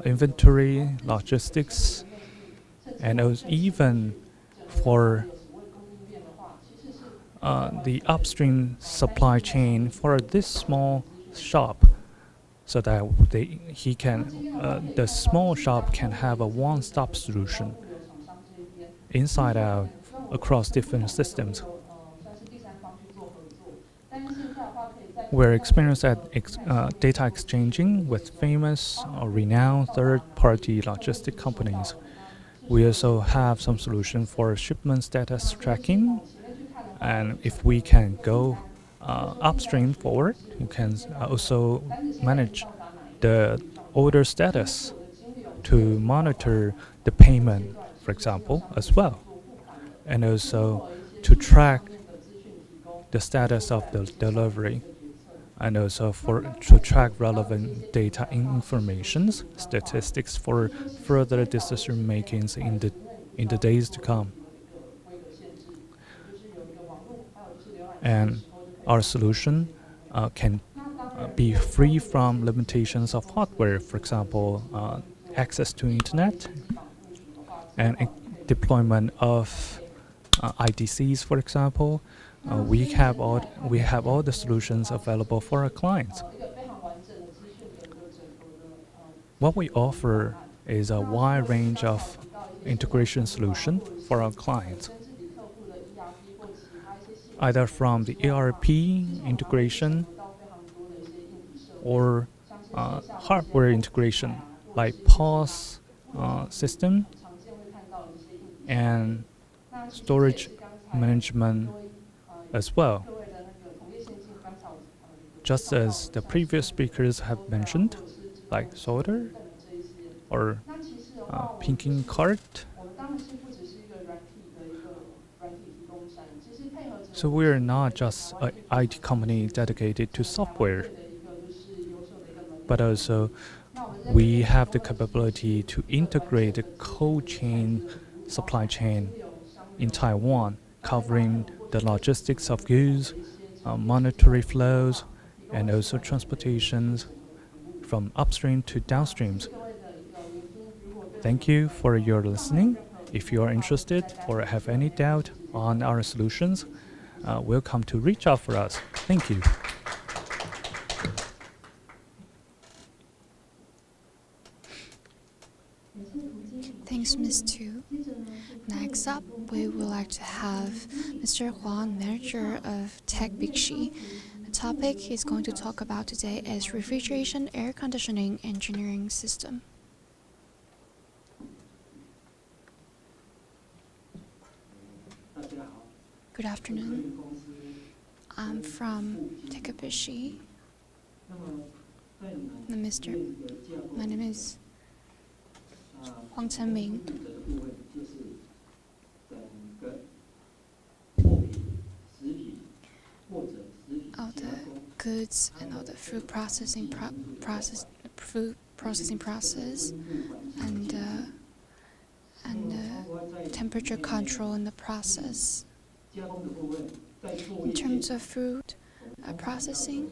[SPEAKER 1] inventory, logistics, and even for the upstream supply chain for this small shop, so that the small shop can have a one-stop solution inside out across different systems. We're experienced at data exchanging with famous or renowned third-party logistic companies. We also have some solution for shipment status tracking, and if we can go upstream forward, you can also manage the order status to monitor the payment, for example, as well, and also to track the status of the delivery, and also to track relevant data informations, statistics for further decision makings in the days to come. And our solution can be free from limitations of hardware, for example, access to internet and deployment of IDCs, for example. We have all the solutions available for our clients. What we offer is a wide range of integration solution for our clients, either from the ERP integration or hardware integration like POS system and storage management as well. Just as the previous speakers have mentioned, like sorter or picking cart. So we are not just an IT company dedicated to software, but also we have the capability to integrate the cold chain supply chain in Taiwan, covering the logistics of goods, monetary flows, and also transportations from upstream to downstreams. Thank you for your listening. If you are interested or have any doubt on our solutions, welcome to reach out for us. Thank you.
[SPEAKER 2] Thanks, Ms. Tu. Next up, we would like to have Mr. Huang, manager of Tech Bixi. The topic he's going to talk about today is refrigeration air conditioning engineering system. Good afternoon. I'm from Tech Bixi. My name is Huang Chenming. All the goods and all the food processing process and temperature control in the process. In terms of food processing,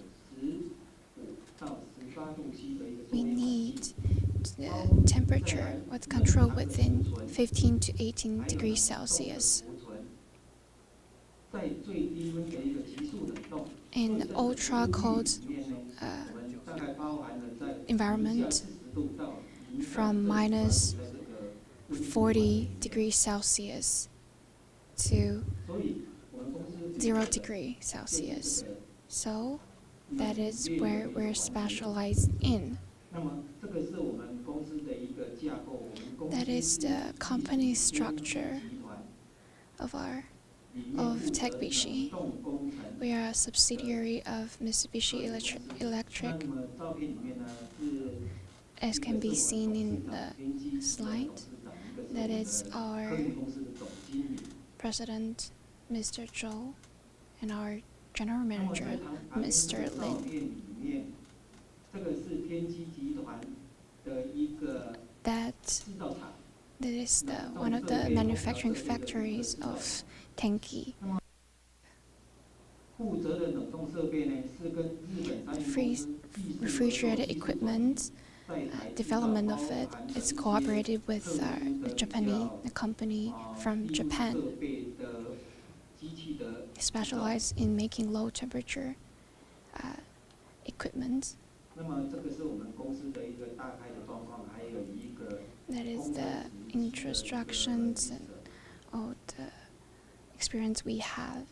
[SPEAKER 2] we need the temperature with control within 15 to 18 degrees Celsius. In ultra-cold environment, from minus 40 degrees Celsius to 0 degrees Celsius. So that is where we're specialized in. That is the company structure of Tech Bixi. We are a subsidiary of Mitsubishi Electric, as can be seen in the slide. That is our president, Mr. Zhou, and our general manager, Mr. Lin. That is one of the manufacturing factories of Tenki. Refrigerated equipment, development of it is cooperated with a company from Japan, specialized in making low temperature equipment. That is the introductions and all the experience we have.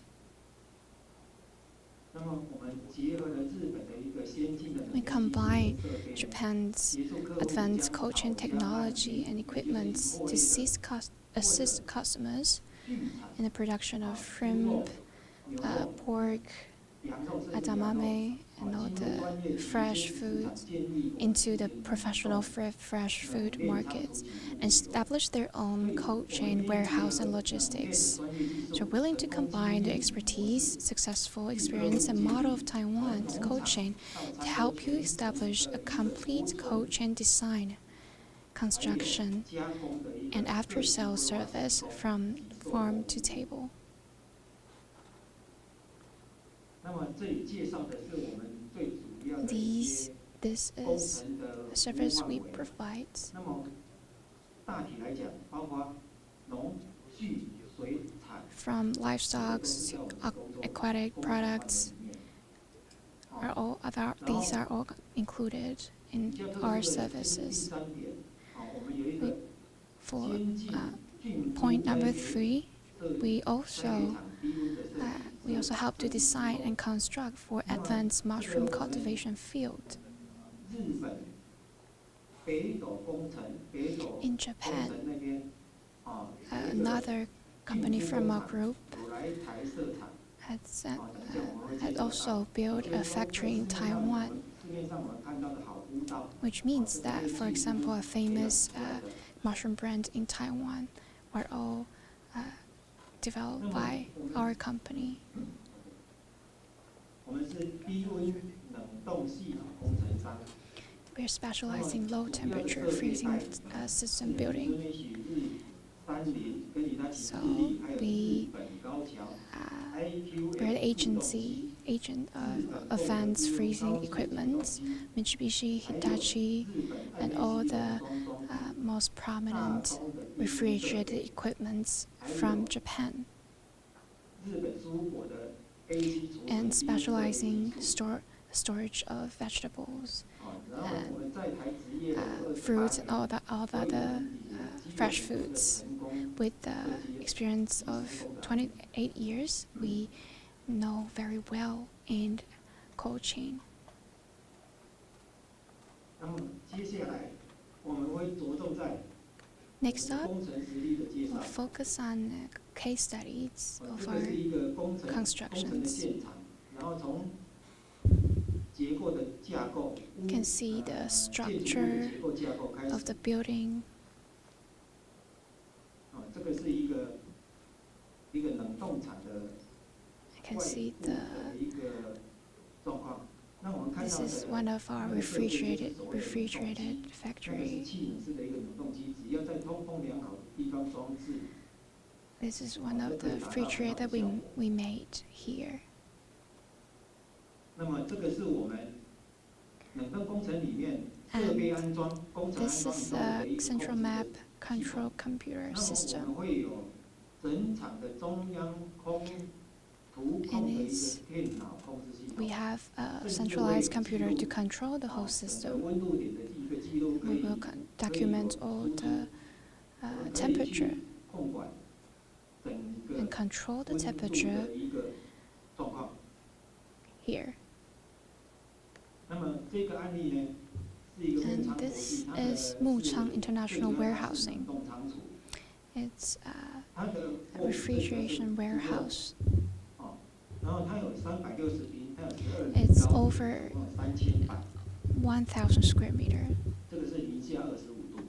[SPEAKER 2] We combine Japan's advanced cold chain technology and equipment to assist customers in the production of shrimp, pork, edamame, and all the fresh food into the professional fresh food markets and establish their own cold chain warehouse and logistics. So willing to combine the expertise, successful experience, and model of Taiwan's cold chain to help you establish a complete cold chain design, construction, and after-sales service from farm to table. This is the service we provide. From livestock to aquatic products, these are all included in our services. For point number 3, we also help to design and construct for advanced mushroom cultivation field. In Japan, another company from our group had also built a factory in Taiwan, which means that, for example, a famous mushroom brand in Taiwan were all developed by our company. We are specialized in low temperature freezing system building. So we're the agent of advanced freezing equipment, Mitsubishi, Hitachi, and all the most prominent refrigerated equipments from Japan, and specializing storage of vegetables, fruits, and all the other fresh foods. with the experience of 28 years, we know very well in cold chain.
[SPEAKER 3] 那么接下来我们会着重在
[SPEAKER 2] Next up,
[SPEAKER 3] 工程实力的介绍。
[SPEAKER 2] we'll focus on case studies
[SPEAKER 3] 这
[SPEAKER 2] of
[SPEAKER 3] 个
[SPEAKER 2] our
[SPEAKER 3] 是一个工程的
[SPEAKER 2] constructions.
[SPEAKER 3] 现场，然后从结构的架构，
[SPEAKER 2] You can see the
[SPEAKER 3] 建筑物的
[SPEAKER 2] structure
[SPEAKER 3] 结构架构开始
[SPEAKER 2] of。the building.
[SPEAKER 3] 这个是一个冷冻厂的
[SPEAKER 2] I can
[SPEAKER 3] 外
[SPEAKER 2] see
[SPEAKER 3] 部的一个状况。那我们看
[SPEAKER 2] this
[SPEAKER 3] 到
[SPEAKER 2] is
[SPEAKER 3] 的
[SPEAKER 2] one of our
[SPEAKER 3] 那个设备就是所谓的冷冻
[SPEAKER 2] refrigerated
[SPEAKER 3] 机，那个是
[SPEAKER 2] factory.
[SPEAKER 3] 气冷式的一个冷冻机，只要在通风良好的地方装置。
[SPEAKER 2] This is one of the refrigerator we made here.
[SPEAKER 3] 那么这个是我们冷冻工程里面设备安装、工程安
[SPEAKER 2] This
[SPEAKER 3] 装
[SPEAKER 2] is
[SPEAKER 3] 以后的
[SPEAKER 2] a
[SPEAKER 3] 一个
[SPEAKER 2] central
[SPEAKER 3] 控制
[SPEAKER 2] map
[SPEAKER 3] 的
[SPEAKER 2] control computer
[SPEAKER 3] 那么我
[SPEAKER 2] system.
[SPEAKER 3] 们会有整场的中央空图控的一个电脑控制系统。
[SPEAKER 2] We have a centralized computer to control the whole
[SPEAKER 3] 整个
[SPEAKER 2] system.
[SPEAKER 3] 温度点的一个记录可
[SPEAKER 2] We
[SPEAKER 3] 以
[SPEAKER 2] will document all the temperature
[SPEAKER 3] 控管整个
[SPEAKER 2] and control the
[SPEAKER 3] 温度
[SPEAKER 2] temperature
[SPEAKER 3] 的一个状况。
[SPEAKER 2] here.
[SPEAKER 3] 那么这个案例呢，是一个牧
[SPEAKER 2] And
[SPEAKER 3] 场国
[SPEAKER 2] this
[SPEAKER 3] 际，它的
[SPEAKER 2] is Muchang International
[SPEAKER 3] 最主要它是
[SPEAKER 2] Warehousing.
[SPEAKER 3] 冷冻仓储，
[SPEAKER 2] It's a
[SPEAKER 3] 它的
[SPEAKER 2] refrigeration warehouse.
[SPEAKER 3] 然后它有360平，它有12
[SPEAKER 2] It's
[SPEAKER 3] 层高，
[SPEAKER 2] over
[SPEAKER 3] 总共有3000板，
[SPEAKER 2] 1,000 square meter.
[SPEAKER 3] 这个是零下25度。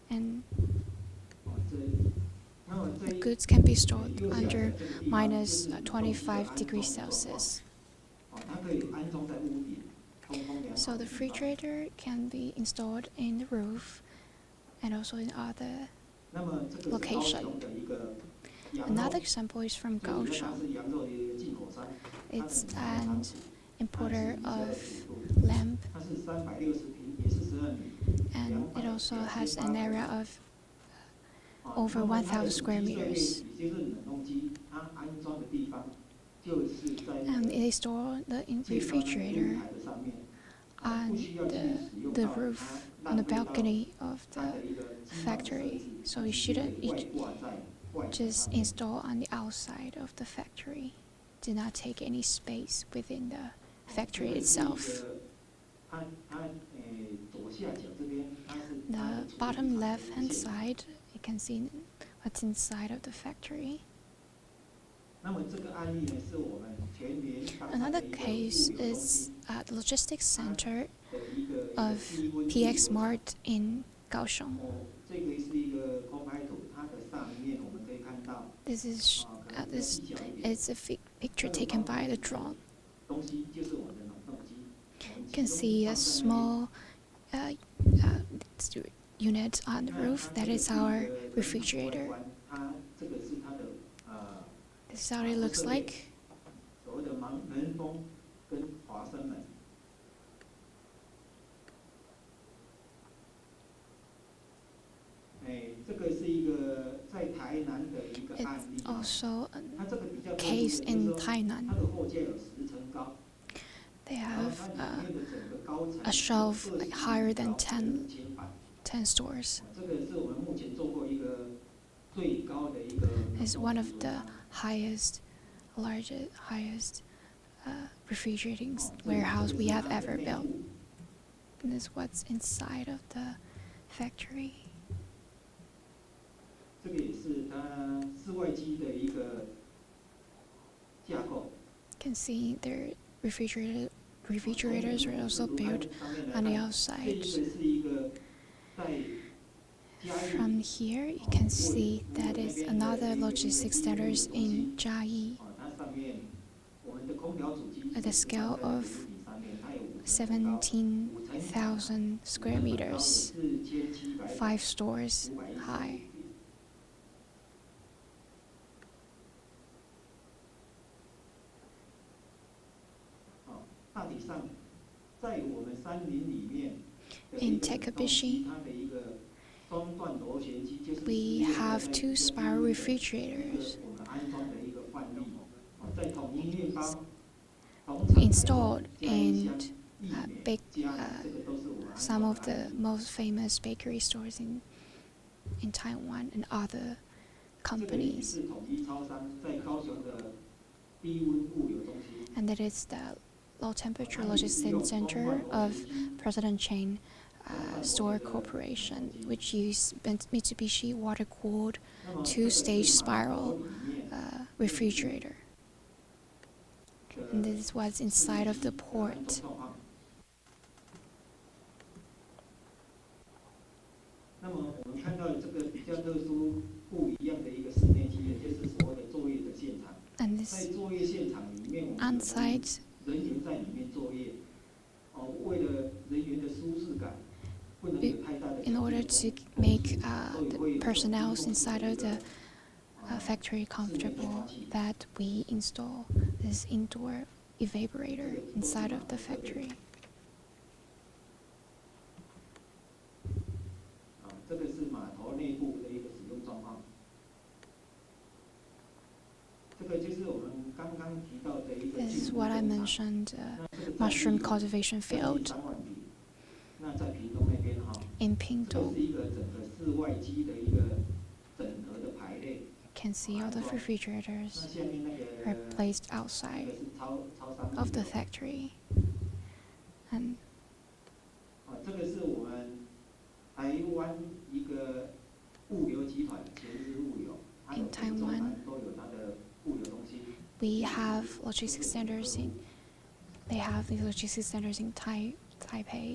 [SPEAKER 2] And
[SPEAKER 3] 那么这
[SPEAKER 2] the
[SPEAKER 3] 一
[SPEAKER 2] goods can be stored
[SPEAKER 3] 右下角
[SPEAKER 2] under
[SPEAKER 3] 这个地方
[SPEAKER 2] minus
[SPEAKER 3] 就是冷冻机的安
[SPEAKER 2] 25
[SPEAKER 3] 装
[SPEAKER 2] degrees
[SPEAKER 3] 状况
[SPEAKER 2] Celsius.
[SPEAKER 3] 它可以安装在屋顶，通风良好
[SPEAKER 2] So
[SPEAKER 3] 的
[SPEAKER 2] the
[SPEAKER 3] 地方。
[SPEAKER 2] refrigerator can be installed in the roof and also in other.
[SPEAKER 3] 那么这个是高
[SPEAKER 2] location.
[SPEAKER 3] 雄的一个羊肉，
[SPEAKER 2] Another example is from
[SPEAKER 3] 这个它
[SPEAKER 2] Kaohsiung.
[SPEAKER 3] 是羊肉的一个进口商，它的
[SPEAKER 2] It's
[SPEAKER 3] 冷冻仓
[SPEAKER 2] an
[SPEAKER 3] 储，
[SPEAKER 2] importer
[SPEAKER 3] 它是
[SPEAKER 2] of
[SPEAKER 3] 0.25度，
[SPEAKER 2] lamb,
[SPEAKER 3] 它是360平，也是12米。
[SPEAKER 2] and it also has an area of
[SPEAKER 3] 啊
[SPEAKER 2] over
[SPEAKER 3] 那么它的
[SPEAKER 2] 1,000 square
[SPEAKER 3] 主机设备
[SPEAKER 2] meters.
[SPEAKER 3] 也就是冷冻机，它安装的地方就是在
[SPEAKER 2] And it is stored in
[SPEAKER 3] 最高的露
[SPEAKER 2] refrigerator
[SPEAKER 3] 台的上面，
[SPEAKER 2] on
[SPEAKER 3] 不需要去使用
[SPEAKER 2] the
[SPEAKER 3] 到
[SPEAKER 2] roof
[SPEAKER 3] 它
[SPEAKER 2] on the
[SPEAKER 3] 浪费到
[SPEAKER 2] balcony of
[SPEAKER 3] 它
[SPEAKER 2] the
[SPEAKER 3] 的一个机房的设
[SPEAKER 2] factory.
[SPEAKER 3] 置，
[SPEAKER 2] So you
[SPEAKER 3] 它是可
[SPEAKER 2] shouldn't
[SPEAKER 3] 以外挂在外墙
[SPEAKER 2] just
[SPEAKER 3] 上面。
[SPEAKER 2] install on the outside of the factory. Do not take any space within the factory
[SPEAKER 3] 这个是一
[SPEAKER 2] itself.
[SPEAKER 3] 个它左下角这边它是它
[SPEAKER 2] The
[SPEAKER 3] 的处理
[SPEAKER 2] bottom
[SPEAKER 3] 厂的
[SPEAKER 2] left hand
[SPEAKER 3] 线。
[SPEAKER 2] side, you can see what's inside of the factory.
[SPEAKER 3] 那么这个案例呢，是我们全联当上
[SPEAKER 2] Another
[SPEAKER 3] 的一个
[SPEAKER 2] case
[SPEAKER 3] 物流中
[SPEAKER 2] is
[SPEAKER 3] 心
[SPEAKER 2] at the logistics center
[SPEAKER 3] 的一个
[SPEAKER 2] of
[SPEAKER 3] 低温
[SPEAKER 2] PX
[SPEAKER 3] 物流
[SPEAKER 2] Mart in Kaohsiung.
[SPEAKER 3] 这个是一个空拍图，它的上面我们可以看到，
[SPEAKER 2] This is
[SPEAKER 3] 可能比较
[SPEAKER 2] this
[SPEAKER 3] 细小一点，
[SPEAKER 2] it's a picture taken by the drone.
[SPEAKER 3] 东西就是我们的冷冻机。我们
[SPEAKER 2] You can
[SPEAKER 3] 集中
[SPEAKER 2] see a
[SPEAKER 3] 放在
[SPEAKER 2] small unit on the
[SPEAKER 3] 那
[SPEAKER 2] roof
[SPEAKER 3] 它
[SPEAKER 2] that
[SPEAKER 3] 这个
[SPEAKER 2] is
[SPEAKER 3] 是
[SPEAKER 2] our
[SPEAKER 3] 一个外
[SPEAKER 2] refrigerator.
[SPEAKER 3] 观它这个是它的
[SPEAKER 2] This is how it looks like.
[SPEAKER 3] 所谓的门封跟滑升门。这个是一个在台南的一个案例。
[SPEAKER 2] Also a
[SPEAKER 3] 它这个比较特殊
[SPEAKER 2] case
[SPEAKER 3] 的
[SPEAKER 2] in
[SPEAKER 3] 就是说，
[SPEAKER 2] Tainan.
[SPEAKER 3] 它的货架有10层高，
[SPEAKER 2] They
[SPEAKER 3] 然后
[SPEAKER 2] have
[SPEAKER 3] 它里面的整个高层
[SPEAKER 2] a shelf
[SPEAKER 3] 有
[SPEAKER 2] like
[SPEAKER 3] 20
[SPEAKER 2] higher than
[SPEAKER 3] 高
[SPEAKER 2] 10
[SPEAKER 3] 10板。
[SPEAKER 2] stores.
[SPEAKER 3] 这个是我们目前做过一个最高的一个。
[SPEAKER 2] It's one of the highest refrigerating warehouse we have ever built. And this is what's inside of the factory.
[SPEAKER 3] 这个也是它室外机的一个架构。
[SPEAKER 2] You can see their refrigerators are also built on the
[SPEAKER 3] 这
[SPEAKER 2] outside.
[SPEAKER 3] 一个是一个在嘉义
[SPEAKER 2] From here, you can see that is another logistics centers in Jiayi
[SPEAKER 3] 它上面我们的空调主机
[SPEAKER 2] at the scale of
[SPEAKER 3] 上面它有5层高
[SPEAKER 2] 17,000 square meters, 5 stores high.
[SPEAKER 3] 大体上，在我们山林里面的
[SPEAKER 2] In
[SPEAKER 3] 一个冷冻
[SPEAKER 2] Tekabishi,
[SPEAKER 3] 机它的一个双段螺旋机，就是
[SPEAKER 2] we have 2 spiral refrigerators
[SPEAKER 3] 我们安装的一个范例。在统一面包
[SPEAKER 2] installed in some of the most famous bakery stores in in Taiwan and other companies. And that is the Low Temperature Logistics Center of President Chain Store Corporation, which use Mitsubishi water-cooled 2-stage spiral refrigerator. And this is what's inside of the port.
[SPEAKER 3] 那么我们看到这个比较特殊不一样的一个室内机验，就是所谓的作业的现场。在作业现场里面，我们人员在里面作业，为了人员的舒适感，不能有太大的。
[SPEAKER 2] In order to make the personnel inside of the factory comfortable, that we install this indoor evaporator inside of the factory.
[SPEAKER 3] 这个是码头内部的一个使用状况。这个就是我们刚刚提到的一个。
[SPEAKER 2] This is what I mentioned, mushroom cultivation field.
[SPEAKER 3] 那在屏东那边哈。
[SPEAKER 2] In Pingtung.
[SPEAKER 3] 这是一个整个室外机的一个整合的排列。
[SPEAKER 2] Can see all the refrigerators are placed outside of the factory. And
[SPEAKER 3] 这个是我们台湾一个物流集团，前日物流，
[SPEAKER 2] in Taiwan,
[SPEAKER 3] 都有它的物流中心。
[SPEAKER 2] we have logistics centers in. They have these logistics centers in Taipei,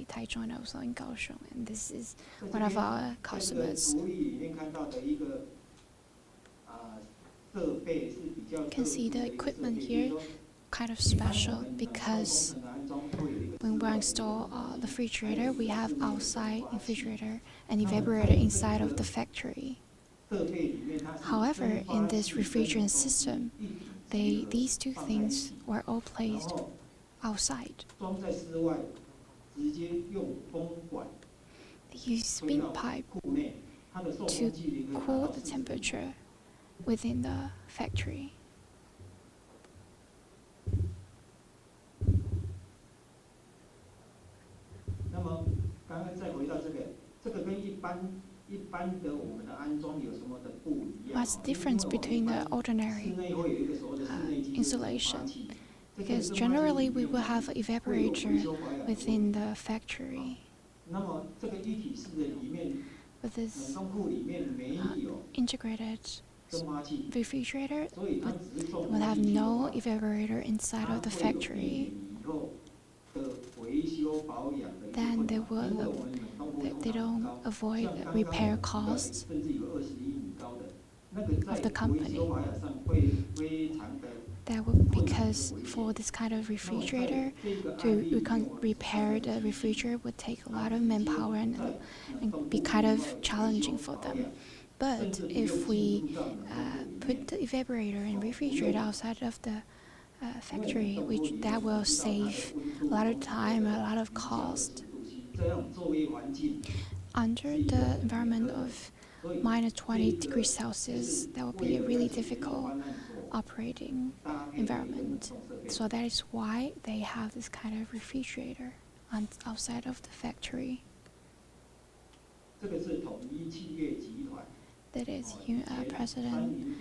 [SPEAKER 2] Taichung, and also in Kaohsiung, and this is one of our customers. You can see the equipment here, kind of special because when we install the refrigerator, we have outside refrigerator and evaporator inside of the factory. However, in this refrigerant system, these two things were all placed outside. They use spin pipe to cool the temperature within the factory.
[SPEAKER 3] 那么，刚刚再回到这个跟一般的我们的安装有什么的不一样？
[SPEAKER 2] What's the difference between the ordinary installation? Because generally we will have an evaporator within the factory.
[SPEAKER 3] 那么这个一体式的里面，
[SPEAKER 2] With this
[SPEAKER 3] 冷冻库里面没有
[SPEAKER 2] integrated
[SPEAKER 3] 蒸发器，
[SPEAKER 2] refrigerator,
[SPEAKER 3] 所以它只是做
[SPEAKER 2] will have no evaporator inside of the factory. Then they don't avoid the repair costs of the company. That would because for this kind of refrigerator, to repair the refrigerator would take a lot of manpower and be kind of challenging for them. But if we put the evaporator and refrigerator outside of the factory, that will save a lot of time, a lot of cost. Under the environment of minus 20 degrees Celsius, that would be a really difficult operating environment. So that is why they have this kind of refrigerator outside of the factory. That is President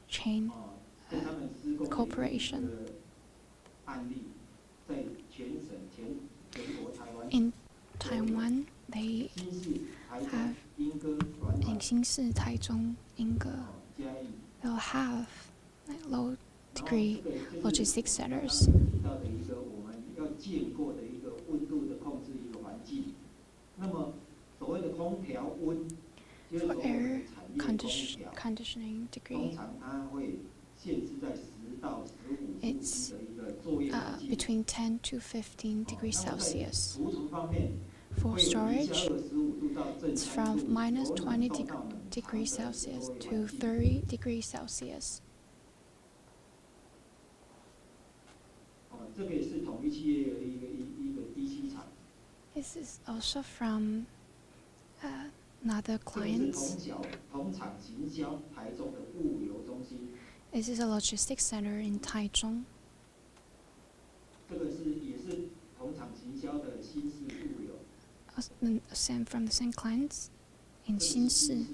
[SPEAKER 2] Chain Corporation. In Taiwan, they have in Xinshi, Taichung, Yingge, they'll have low degree logistics centers. For air conditioning degree, it's between 10 to 15 degrees Celsius. For storage, it's from minus 20 degrees Celsius to 30 degrees Celsius. This is also from another clients. This is a logistics center in Taichung. Same from the same clients. in 新市 in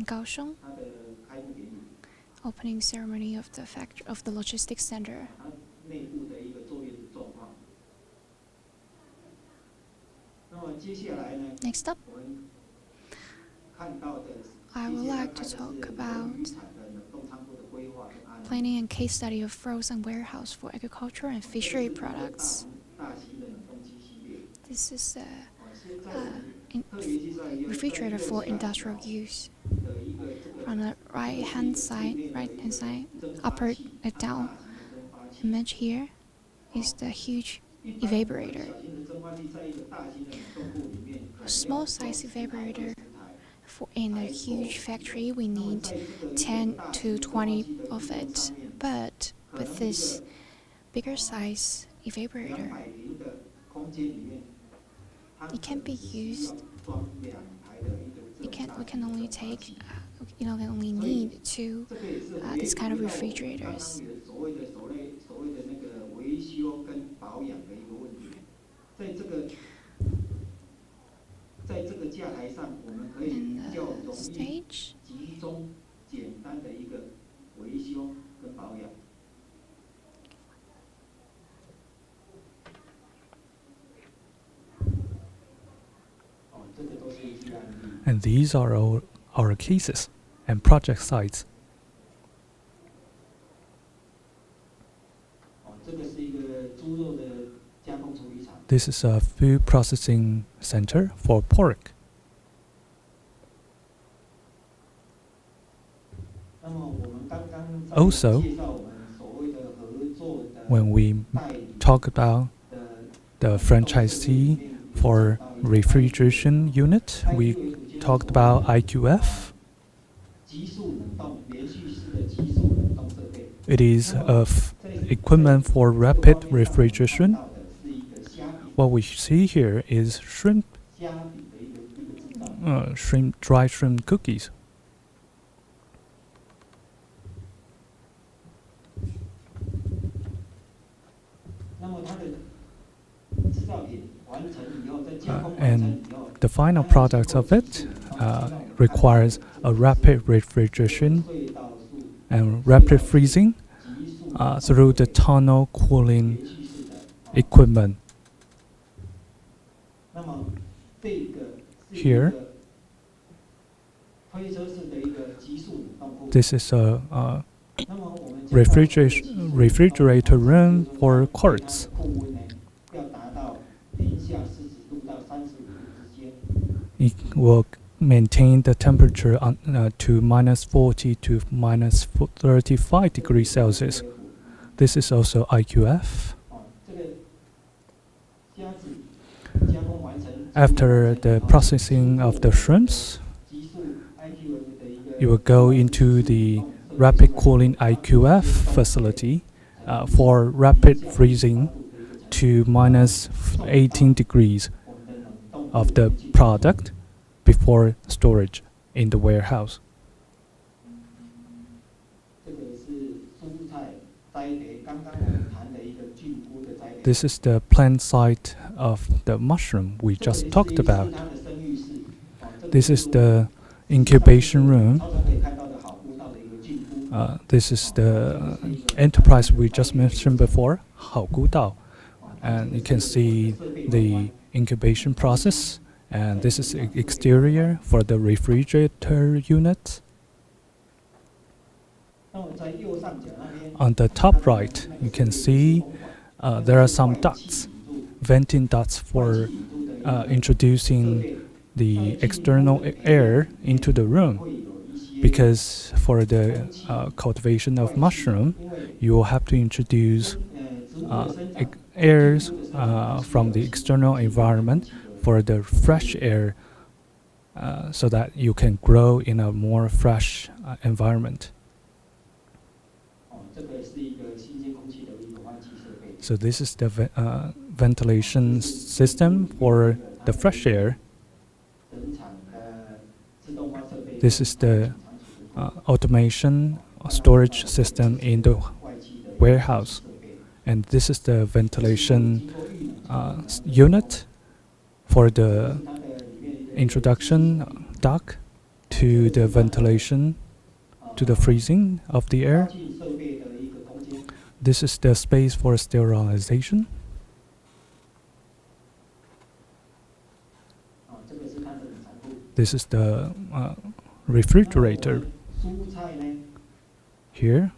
[SPEAKER 2] Kaohsiung,
[SPEAKER 3] 它的开幕典礼，
[SPEAKER 2] opening ceremony of the logistics center.
[SPEAKER 3] 它内部的一个作业的状况。那么接下来呢，
[SPEAKER 2] Next up,
[SPEAKER 3] 我们看到的
[SPEAKER 2] I would like to talk about
[SPEAKER 3] 渔产的冷冻仓库的规划跟安排。
[SPEAKER 2] planning and case study of frozen warehouse for agriculture and fishery products.
[SPEAKER 3] 大型的冷冻机系列。
[SPEAKER 2] This is a
[SPEAKER 3] 现在特别是在
[SPEAKER 2] refrigerator for industrial use.
[SPEAKER 3] 的一个这个
[SPEAKER 2] On the right-hand side, upper down image here is the huge evaporator.
[SPEAKER 3] 小型的蒸发机在一个大型的冷冻库里面，
[SPEAKER 2] A small size evaporator. In a huge factory, we need 10 to 20 of it. But with this bigger size evaporator,
[SPEAKER 3] 200平的空间里面，
[SPEAKER 2] it can be used.
[SPEAKER 3] 装2台的一个这种
[SPEAKER 2] We can only take, only need two this kind of refrigerators.
[SPEAKER 3] 所谓的那个维修跟保养的一个问题，在这个架台上，我们可以
[SPEAKER 2] In
[SPEAKER 3] 比较
[SPEAKER 2] the
[SPEAKER 3] 容易
[SPEAKER 2] stage,
[SPEAKER 3] 集中简单的一个维修跟保养。这个都是一些案例。
[SPEAKER 1] And these are all our cases and project sites.
[SPEAKER 3] 这个是一个猪肉的加工处理厂。
[SPEAKER 1] This is a food processing center for pork.
[SPEAKER 3] 那么我们刚刚在
[SPEAKER 1] Also,
[SPEAKER 3] 介绍我们所谓的合作的
[SPEAKER 1] when we
[SPEAKER 3] 代理
[SPEAKER 1] talk about
[SPEAKER 3] 的
[SPEAKER 1] the franchisee for refrigeration unit, we talked about IQF.
[SPEAKER 3] 急速冷冻连续式的急速冷冻设备。
[SPEAKER 1] It is equipment for rapid refrigeration.
[SPEAKER 3] 到的是一个虾饼
[SPEAKER 1] What we see here is shrimp,
[SPEAKER 3] 虾饼的一个制造。
[SPEAKER 1] dry shrimp cookies.
[SPEAKER 3] 那么它的制造品完成以后，在加工完成
[SPEAKER 1] And
[SPEAKER 3] 以后，
[SPEAKER 1] the final product of it requires a rapid refrigeration
[SPEAKER 3] 隧道数
[SPEAKER 1] and rapid freezing
[SPEAKER 3] 急速
[SPEAKER 1] through the tunnel cooling
[SPEAKER 3] 连续式的。
[SPEAKER 1] equipment.
[SPEAKER 3] 那么这个是一
[SPEAKER 1] Here
[SPEAKER 3] 个推车式的一个急速冷冻库。
[SPEAKER 1] This is a
[SPEAKER 3] 那么我们讲到
[SPEAKER 1] refrigerator room for quartz.
[SPEAKER 3] 库温呢，要达到零下40度到35度之间。
[SPEAKER 1] It will maintain the temperature to minus 40 to minus 35 degrees Celsius. This is also IQF.
[SPEAKER 3] 这个虾子加工完成
[SPEAKER 1] After the processing of the shrimps,
[SPEAKER 3] 急速 IQF 的一个
[SPEAKER 1] you will go into the rapid cooling IQF facility for rapid freezing to minus 18 degrees of the product before storage in the warehouse.
[SPEAKER 3] 这个是蔬菜栽培，刚刚我们谈的一个菌菇的栽培。
[SPEAKER 1] This is the plant site of the mushroom we just talked about.
[SPEAKER 3] 它的生育室。
[SPEAKER 1] This is the incubation room.
[SPEAKER 3] 常常可以看到的好菇道的一个菌菇。
[SPEAKER 1] This is the enterprise we just mentioned before, 好菇道. And you can see the incubation process. And this is the exterior for the refrigerator unit.
[SPEAKER 3] 那我在右上角那边。
[SPEAKER 1] On the top right, you can see there are some ducts, venting ducts for introducing the external air into the room. Because for the cultivation of mushroom, you will have to introduce airs from the external environment for the fresh air so that you can grow in a more fresh environment. So this is the ventilation system for the fresh air. This is the automation storage system in the warehouse. And this is the ventilation unit for the introduction duct to the ventilation, to the freezing of the air. This is the space for sterilization. This is the refrigerator. Here,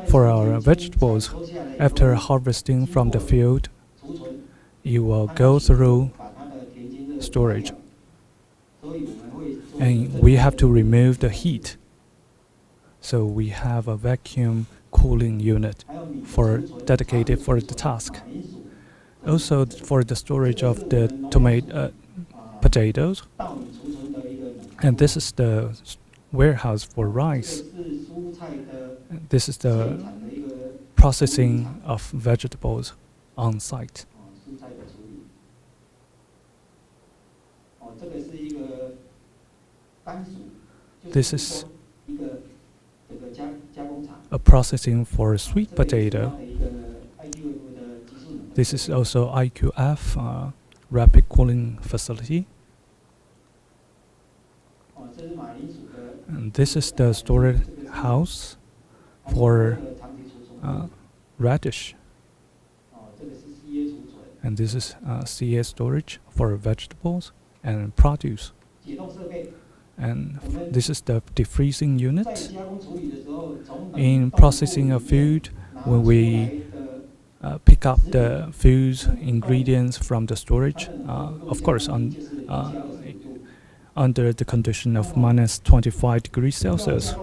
[SPEAKER 1] for our vegetables, after harvesting from the field, you will go through storage. And we have to remove the heat. So we have a vacuum cooling unit dedicated for the task. Also for the storage of the potatoes. And this is the warehouse for rice. This is the processing of vegetables on site. This is a processing for sweet potato. This is also IQF, rapid cooling facility. And this is the storage house for radish. And this is CA storage for vegetables and produce. And this is the defreezing unit. In processing of food, when we pick up the food ingredients from the storage, of course, under the condition of minus 25 degrees Celsius,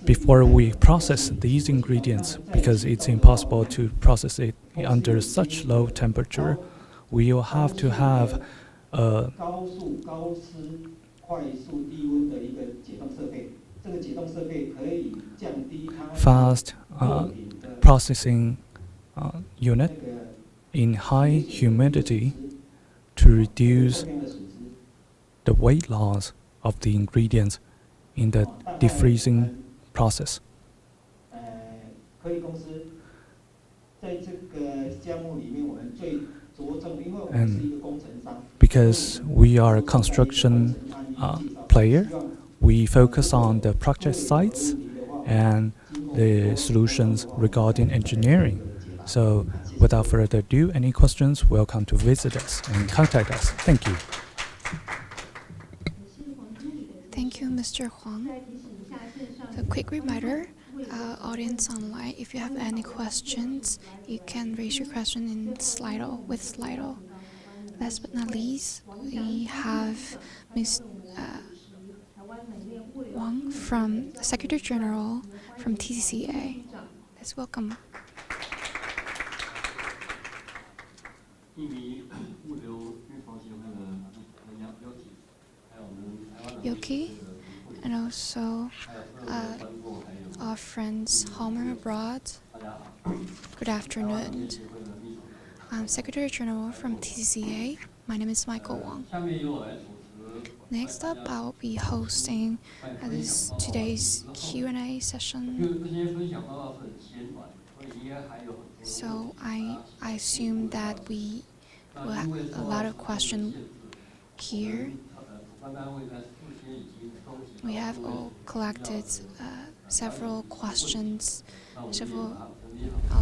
[SPEAKER 1] before we process these ingredients, because it's impossible to process it under such low temperature, we will have to have a fast processing unit in high humidity to reduce the weight loss of the ingredients in the defreezing process. And because we are a construction player, we focus on the project sites and the solutions regarding engineering. So without further ado, any questions, welcome to visit us and contact us. Thank you.
[SPEAKER 2] Thank you, Mr. Huang. A quick reminder, audience online, if you have any questions, you can raise your question in Slido with Slido. Last but not least, we have Ms. Wang from Secretary General from TCCA. Let's welcome. Yoki, and also our friends home and abroad. Good afternoon. I'm Secretary General from TCCA. My name is Michael Wang. Next up, I'll be hosting today's Q&A session. So I assume that we will have a lot of questions here. We have all collected several questions, all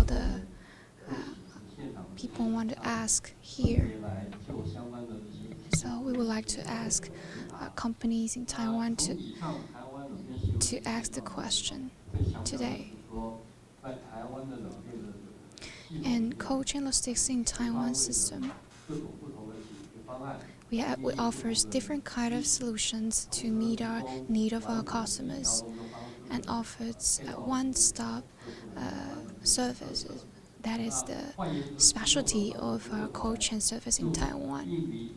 [SPEAKER 2] the people want to ask here. So we would like to ask companies in Taiwan to ask the question today. And cold chain logistics in Taiwan system, we offers different kind of solutions to meet our need of our customers, and offers one-stop services. That is the specialty of our cold chain service in Taiwan.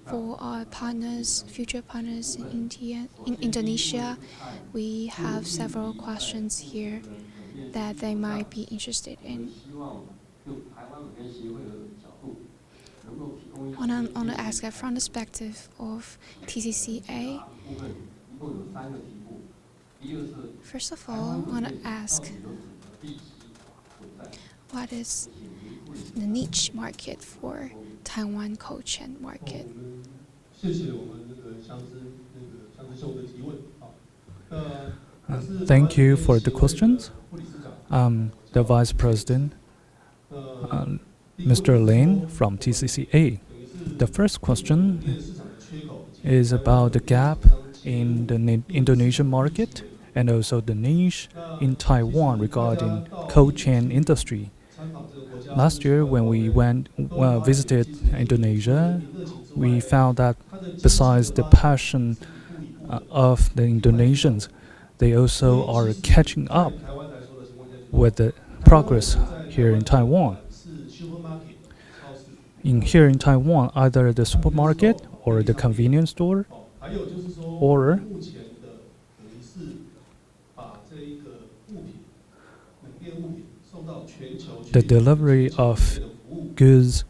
[SPEAKER 2] For our partners, future partners in India, in Indonesia, we have several questions here that they might be interested in. I want to ask that from the perspective of TCCA. First of all, I want to ask, what is the niche market for Taiwan cold chain market.
[SPEAKER 1] Thank you for the questions. The Vice President, Mr. Lin from TCCA. The first question is about the gap in the Indonesian market and also the niche in Taiwan regarding cold chain industry. Last year, when we visited Indonesia, we found that besides the passion of the Indonesians, they also are catching up with the progress here in Taiwan. Here in Taiwan, either the supermarket or the convenience store, or the delivery of goods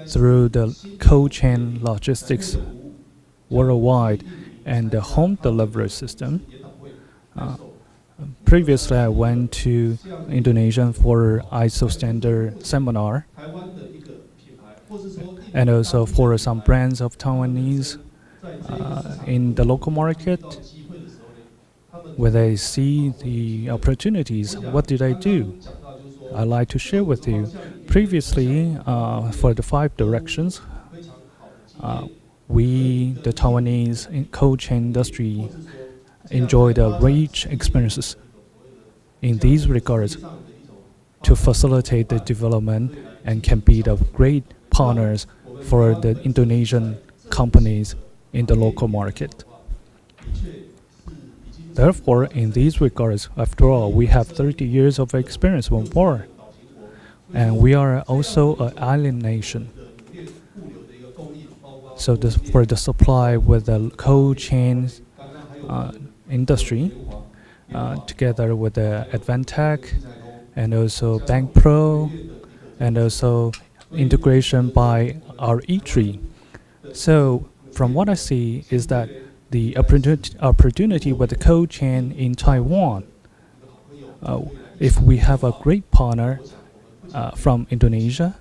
[SPEAKER 1] through the cold chain logistics worldwide and the home delivery system. Previously, I went to Indonesia for ISO standard seminar, and also for some brands of Taiwanese in the local market. When I see the opportunities, what did I do? I'd like to share with you. Previously, for the 5 directions, we, the Taiwanese cold chain industry, enjoyed rich experiences in these regards to facilitate the development and can be the great partners for the Indonesian companies in the local market. Therefore, in these regards, after all, we have 30 years of experience or more, and we are also an island nation. So for the supply with the cold chain industry, together with the Advantech and also Bank Pro, and also integration by our eatery. So from what I see is that the opportunity with the cold chain in Taiwan, if we have a great partner from Indonesia,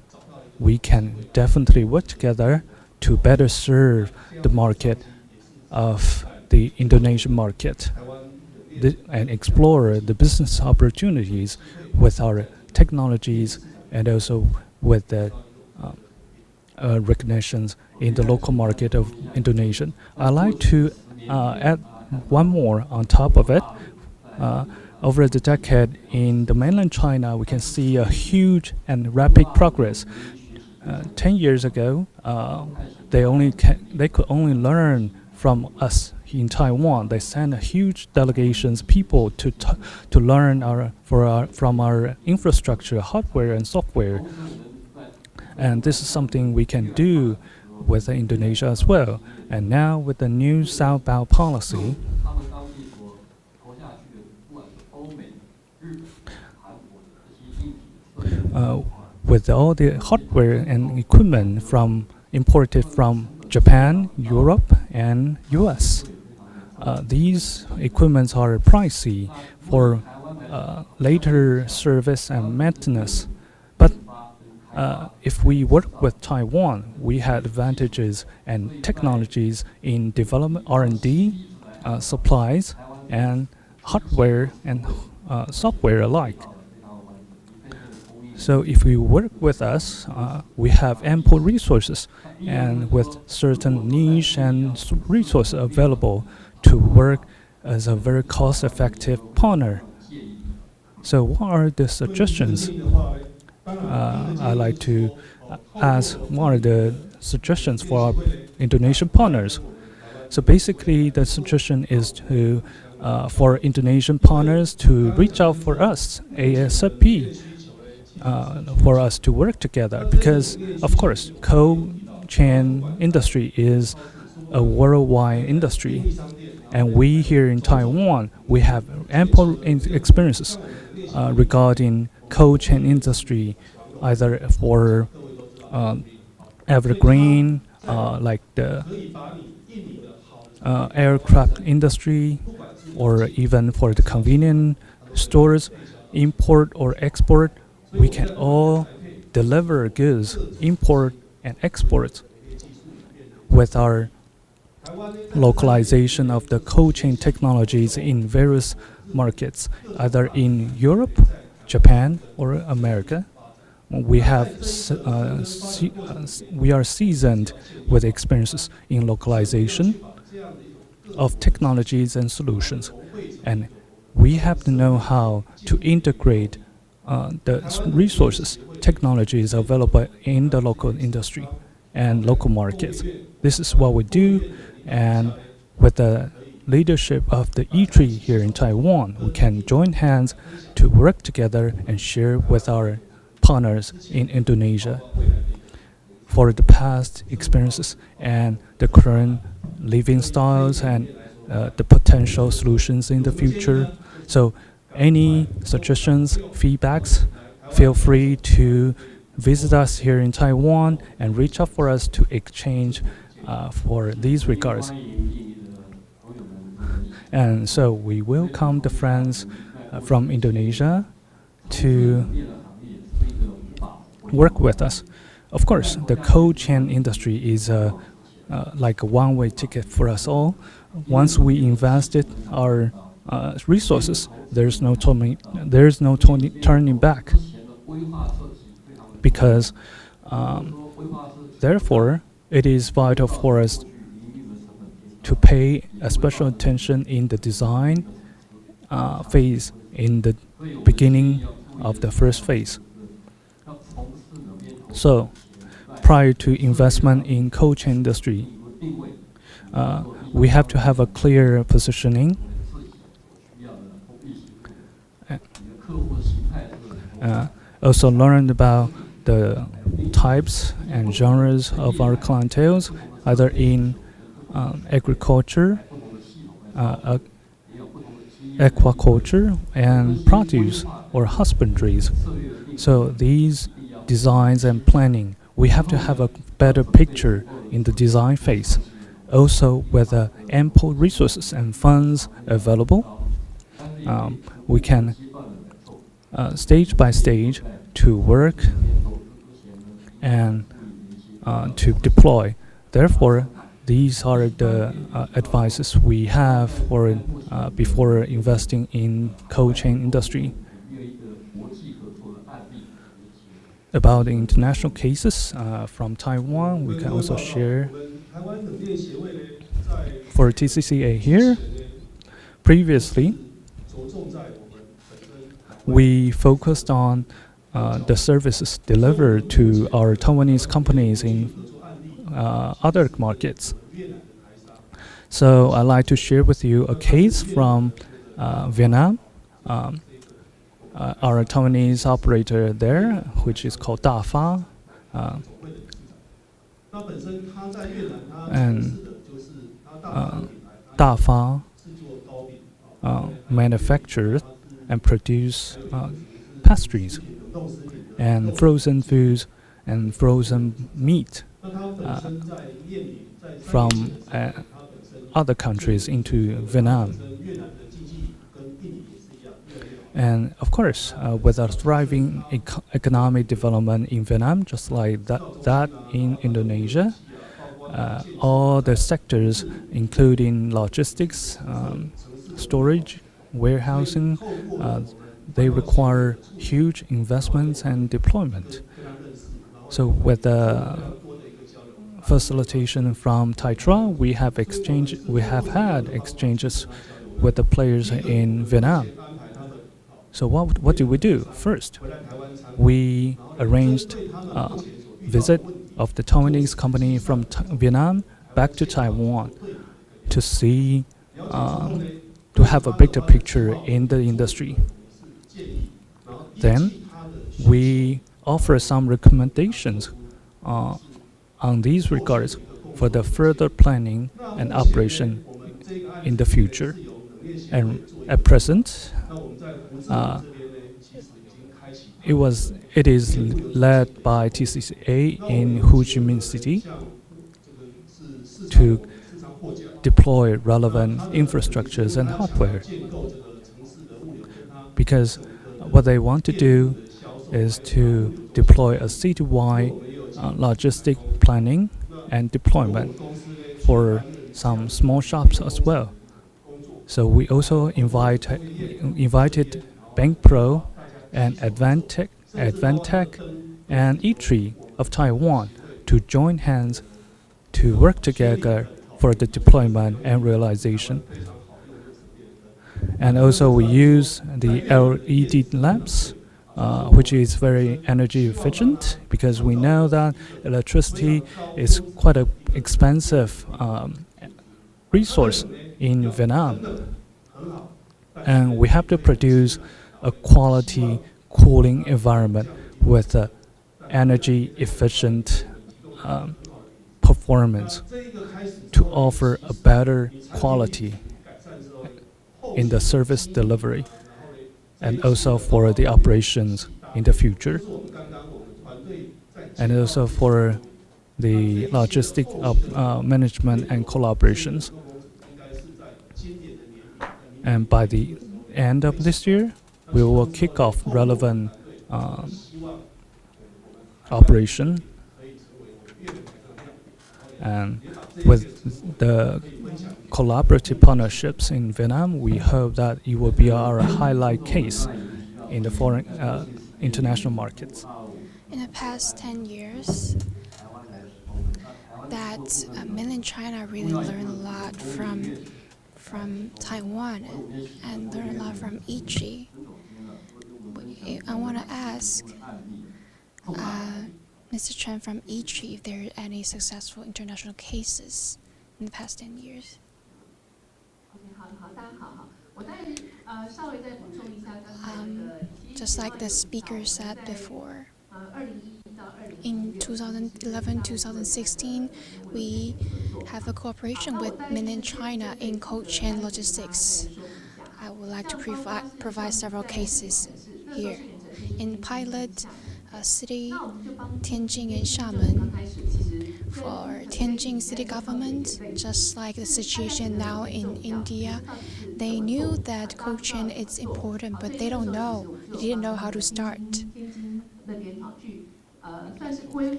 [SPEAKER 1] we can definitely work together to better serve the market of the Indonesian market and explore the business opportunities with our technologies and also with the recognitions in the local market of Indonesia. I'd like to add one more on top of it. Over the decade in the mainland China, we can see a huge and rapid progress. 10 years ago, they could only learn from us in Taiwan. They sent huge delegations, people to learn from our infrastructure, hardware and software. And this is something we can do with Indonesia as well. And now with the new southbound policy, with all the hardware and equipment imported from Japan, Europe, and US. These equipments are pricey for later service and maintenance. But if we work with Taiwan, we had advantages and technologies in development, R&D, supplies, and hardware and software alike. So if you work with us, we have ample resources and with certain niche and resources available to work as a very cost-effective partner. So what are the suggestions? I'd like to ask what are the suggestions for our Indonesian partners. So basically the suggestion is to for Indonesian partners to reach out for us ASAP. For us to work together, because of course cold chain industry is a worldwide industry, and we here in Taiwan, we have ample experiences regarding cold chain industry, either for evergreen like the aircraft industry, or even for the convenience stores, import or export. We can all deliver goods, import and exports. With our localization of the cold chain technologies in various markets, either in Europe, Japan, or America, we are seasoned with experiences in localization of technologies and solutions, and we have to know how to integrate the resources, technologies available in the local industry and local markets. This is what we do, and with the leadership of the E3 here in Taiwan, we can join hands to work together and share with our partners in Indonesia for the past experiences and the current living styles and the potential solutions in the future. So any suggestions, feedbacks, feel free to visit us here in Taiwan and reach out for us to exchange for these regards. And so we welcome the friends from Indonesia to work with us. Of course, the cold chain industry is like a one-way ticket for us all. Once we invested our resources, there's no turning back. Because therefore, it is vital for us to pay a special attention in the design phase, in the beginning of the first phase. So, prior to investment in cold chain industry, we have to have a clear positioning. Also learn about the types and genres of our clientele, either in agriculture, aquaculture, and produce or husbandries. So these designs and planning, we have to have a better picture in the design phase. Also, with ample resources and funds available, we can stage by stage to work and to deploy. Therefore, these are the advices we have for before investing in cold chain industry. About the international cases from Taiwan, we can also share. For TCCA here, previously, we focused on the services delivered to our Taiwanese companies in other markets. So I'd like to share with you a case from Vietnam. Our Taiwanese operator there, which is called Dafa, and Dafa manufactures and produce pastries and frozen foods and frozen meat from other countries into Vietnam. And of course, with a thriving economic development in Vietnam, just like that in Indonesia, all the sectors, including logistics, storage, warehousing, they require huge investments and deployment. So with the facilitation from Taitra, we have had exchanges with the players in Vietnam. So what did we do? First, we arranged a visit of the Taiwanese company from Vietnam back to Taiwan to see, to have a bigger picture in the industry. Then we offer some recommendations on these regards for the further planning and operation in the future. And at present, it is led by TCCA in Ho Chi Minh City to deploy relevant infrastructures and hardware. Because what they want to do is to deploy a citywide logistic planning and deployment for some small shops as well. So we also invited Bank Pro and Advantech and E3 of Taiwan to join hands to work together for the deployment and realization. And also we use the LED lamps, which is very energy efficient, because we know that electricity is quite an expensive resource in Vietnam. And we have to produce a quality cooling environment with energy efficient performance to offer a better quality in the service delivery and also for the operations in the future, and also for the logistic management and collaborations. And by the end of this year, we will kick off relevant operation. And with the collaborative partnerships in Vietnam, we hope that it will be our highlight case in the foreign international markets.
[SPEAKER 2] In the past 10 years, that mainland China really learned a lot from Taiwan and learned a lot from Iot. I want to ask Mr. Chen from Iot if there are any successful international cases in the past 10 years. Just like the speaker said before, in 2011-2016, we have a cooperation with mainland China in cold chain logistics. I would like to provide several cases here. In pilot city, Tianjin and Xiamen, for Tianjin city government, just like the situation now in India, they knew that cold chain is important, but they didn't know how to start.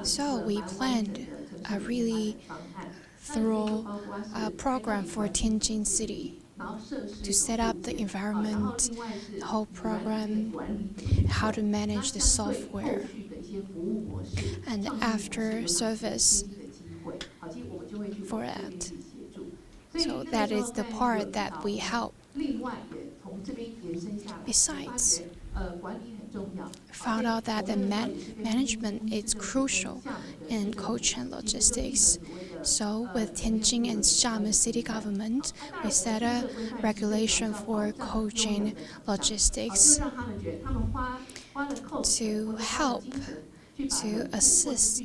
[SPEAKER 2] So we planned a really thorough program for Tianjin city to set up the environment, the whole program, how to manage the software, and after service for that. So that is the part that we help. Besides, found out that the management is crucial in cold chain logistics. So with Tianjin and Xiamen city government, we set a regulation for cold chain logistics to help to assist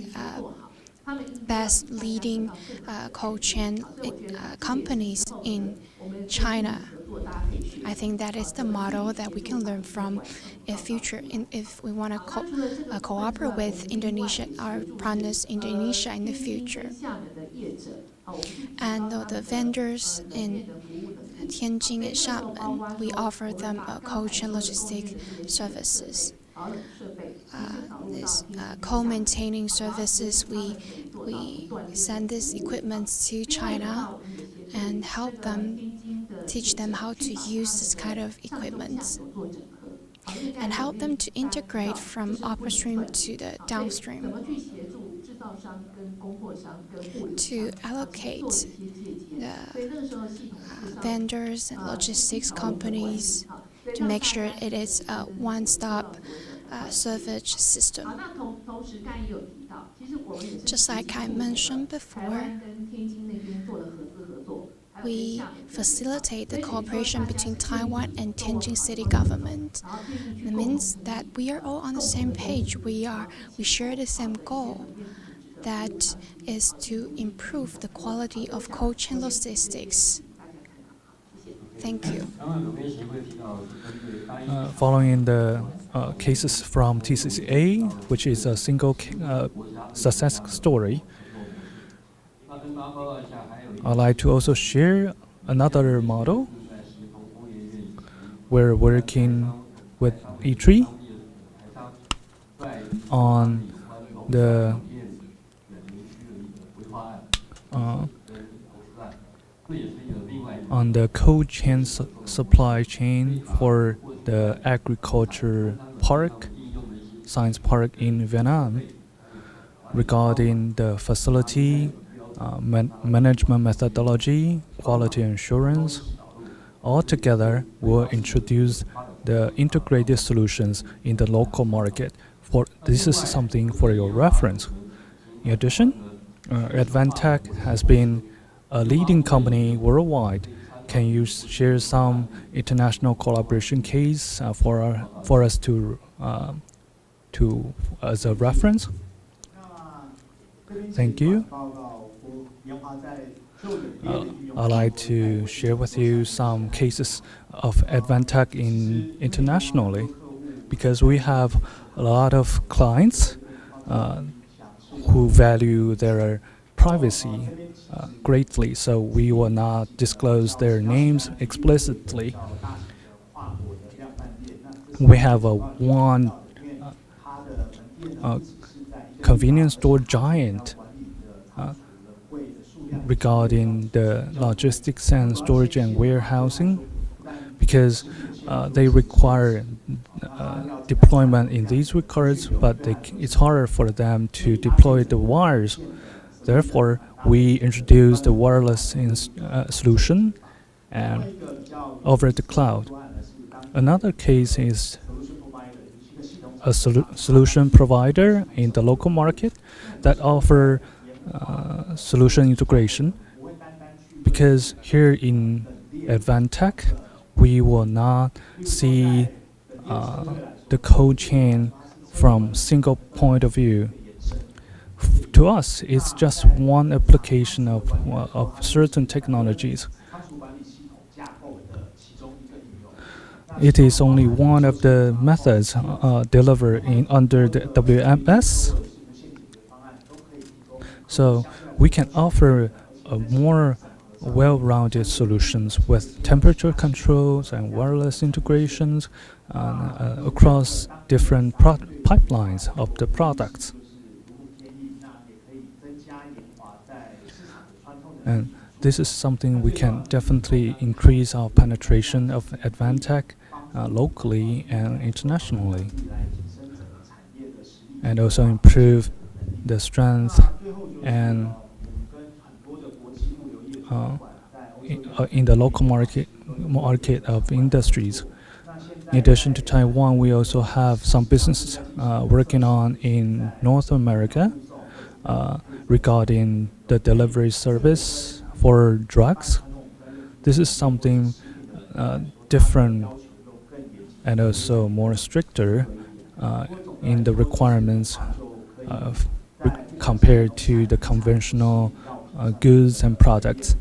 [SPEAKER 2] best leading cold chain companies in China. I think that is the model that we can learn from in future. If we want to cooperate with Indonesia, our partners Indonesia in the future, and the vendors in Tianjin and Xiamen, we offer them cold chain logistic services. This co-maintaining services, we send this equipment to China and help them, teach them how to use this kind of equipment, and help them to integrate from upstream to the downstream, to allocate the vendors and logistics companies to make sure it is a one-stop service system. Just like I mentioned before, we facilitate the cooperation between Taiwan and Tianjin city government. It means that we are all on the same page. We share the same goal, that is to improve the quality of cold chain logistics. Thank you.
[SPEAKER 1] Following the cases from TCCA, which is a single success story, I'd like to also share another model. We're working with E3 on the on the cold chain supply chain for the agriculture park, science park in Vietnam, regarding the facility, management methodology, quality assurance. Altogether, we'll introduce the integrated solutions in the local market. This is something for your reference. In addition, Advantech has been a leading company worldwide. Can you share some international collaboration case for us to as a reference? Thank you. I'd like to share with you some cases of Advantech internationally, because we have a lot of clients who value their privacy greatly, so we will not disclose their names explicitly. We have one convenience store giant regarding the logistics and storage and warehousing, because they require deployment in these records, but it's harder for them to deploy the wires. Therefore, we introduced the wireless solution and over the cloud. Another case is a solution provider in the local market that offer solution integration, because here in Advantech, we will not see the cold chain from single point of view. To us, it's just one application of certain technologies. It is only one of the methods delivered under the WMS. So we can offer a more well-rounded solutions with temperature controls and wireless integrations across different pipelines of the products. And this is something we can definitely increase our penetration of Advantech locally and internationally, and also improve the strength and in the local market of industries. In addition to Taiwan, we also have some businesses working on in North America regarding the delivery service for drugs. This is something different and also more stricter in the requirements compared to the conventional goods and products.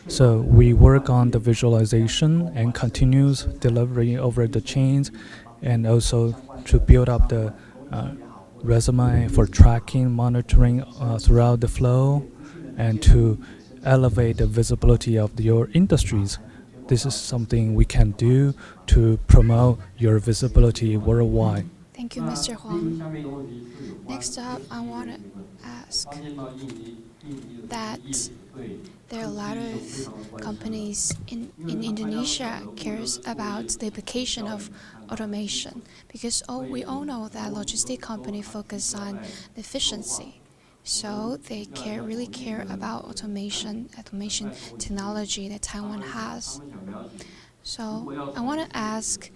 [SPEAKER 1] So we work on the visualization and continuous delivery over the chains, and also to build up the resume for tracking, monitoring throughout the flow, and to elevate the visibility of your industries. This is something we can do to promote your visibility worldwide.
[SPEAKER 2] Thank you, Mr. Huang. Next up, I want to ask that there are a lot of companies in Indonesia cares about the application of automation, because we all know that logistic companies focus on efficiency. So they really care about automation technology that Taiwan has. So I want to ask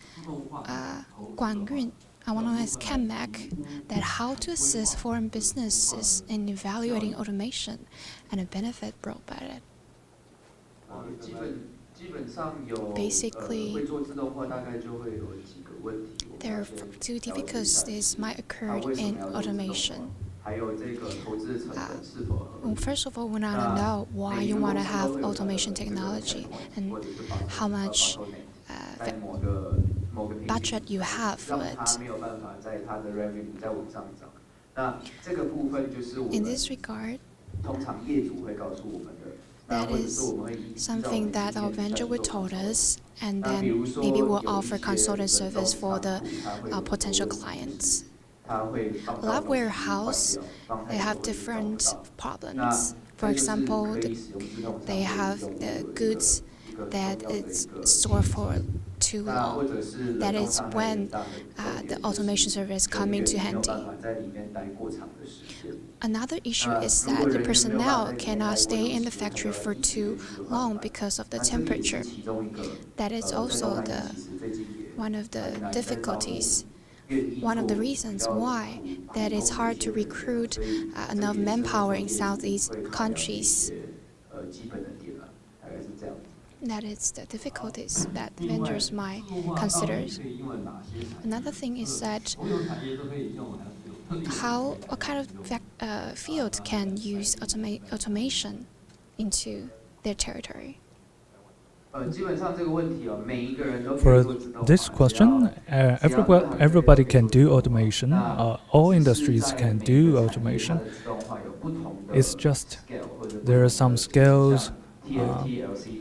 [SPEAKER 2] Guan Yun, I want to ask CanMac that how to assist foreign businesses in evaluating automation and the benefit brought by it. Basically, there are two difficulties might occur in automation. First of all, we want to know why you want to have automation technology and how much budget you have for it. In this regard, that is something that our vendor would told us, and then maybe we'll offer consultant service for the potential clients. A lot of warehouse, they have different problems. For example, they have the goods that it's stored for too long. That is when the automation service come into handy. Another issue is that the personnel cannot stay in the factory for too long because of the temperature. That is also one of the difficulties. One of the reasons why that it's hard to recruit enough manpower in Southeast countries. That is the difficulties that vendors might consider. Another thing is that what kind of field can use automation into their territory?
[SPEAKER 1] For this question, everybody can do automation. All industries can do automation. It's just there are some skills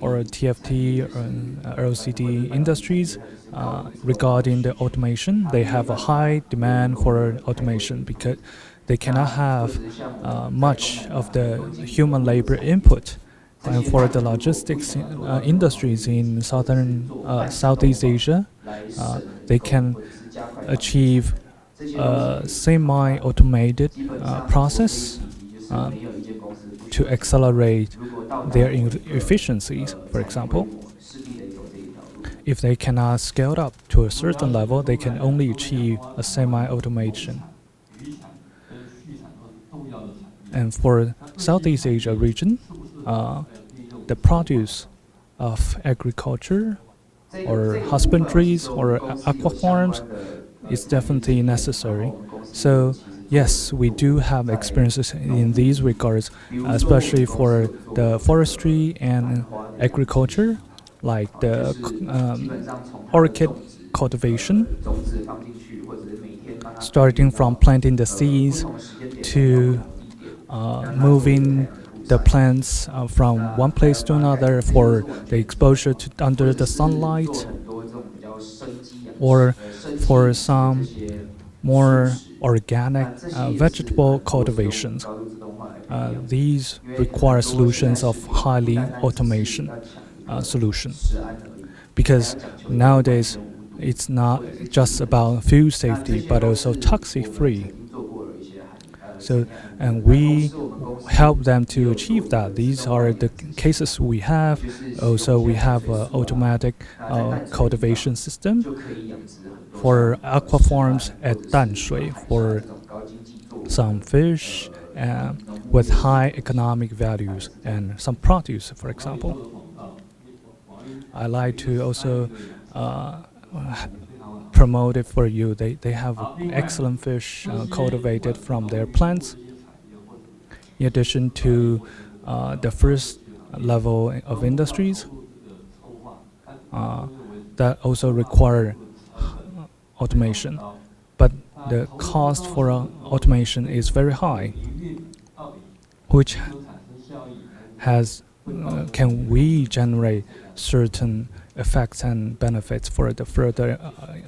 [SPEAKER 1] or TFT or LCD industries regarding the automation. They have a high demand for automation because they cannot have much of the human labor input. And for the logistics industries in Southeast Asia, they can achieve a semi-automated process to accelerate their efficiencies. For example, if they cannot scale up to a certain level, they can only achieve a semi-automation. And for Southeast Asia region, the produce of agriculture or husbandries or aqua farms is definitely necessary. So yes, we do have experiences in these regards, especially for the forestry and agriculture, like the orchid cultivation, starting from planting the seeds to moving the plants from one place to another for the exposure to under the sunlight, or for some more organic vegetable cultivations. These require solutions of highly automation solution, because nowadays it's not just about food safety but also toxic free. So, and we help them to achieve that. These are the cases we have. Also, we have an automatic cultivation system for aqua farms at Danshui for some fish with high economic values and some produce, for example. I like to also promote it for you. They have excellent fish cultivated from their plants. In addition to the first level of industries that also require automation, but the cost for automation is very high, which can we generate certain effects and benefits for the further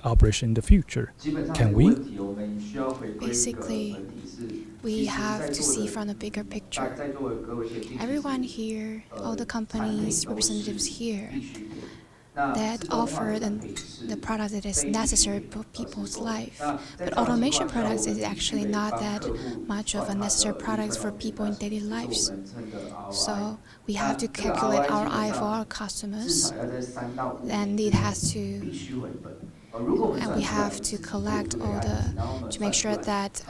[SPEAKER 1] operation in the future? Can we?
[SPEAKER 2] Basically, we have to see from the bigger picture. Everyone here, all the companies, representatives here, that offer the product that is necessary for people's life. But automation products is actually not that much of a necessary product for people in daily lives. So we have to calculate our eye for our customers, and we have to collect all to make sure that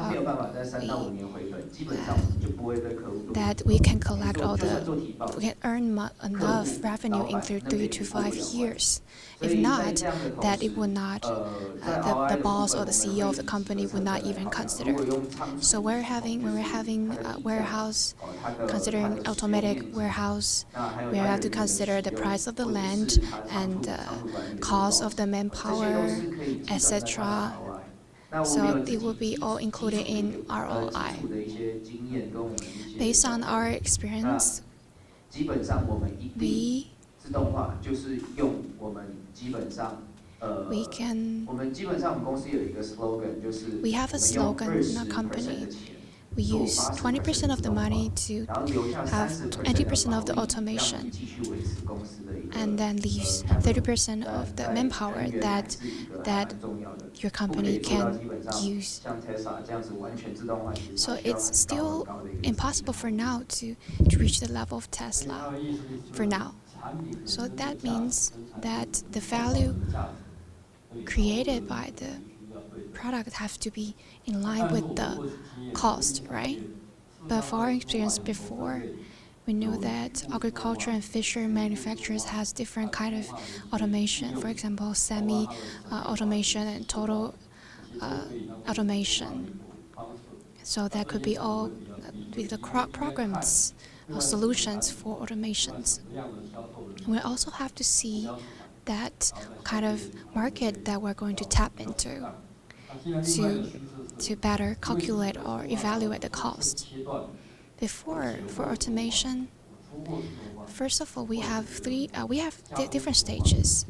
[SPEAKER 2] we can collect we can earn enough revenue in 3 to 5 years. If not, that it would not, the boss or the CEO of the company would not even consider. So when we're having a warehouse, considering automatic warehouse, we have to consider the price of the land and cost of the manpower, etc. So it will be all included in ROI. Based on our experience, we we can.
[SPEAKER 4] 我们基本上我们公司有一个 slogan， 就是
[SPEAKER 2] We have a slogan in our company. We use 20% of the money to have 80% of the automation, and then leaves 30% of the manpower that your company can use. So it's still impossible for now to reach the level of Tesla for now. So that means that the value created by the product have to be in line with the cost, right? But for our experience before, we know that agriculture and fishery manufacturers has different kind of automation. For example, semi-automation and total automation. So that could be all with the programs or solutions for automations. We also have to see that kind of market that we're going to tap into to better calculate or evaluate the cost. For automation, first of all, we have different stages,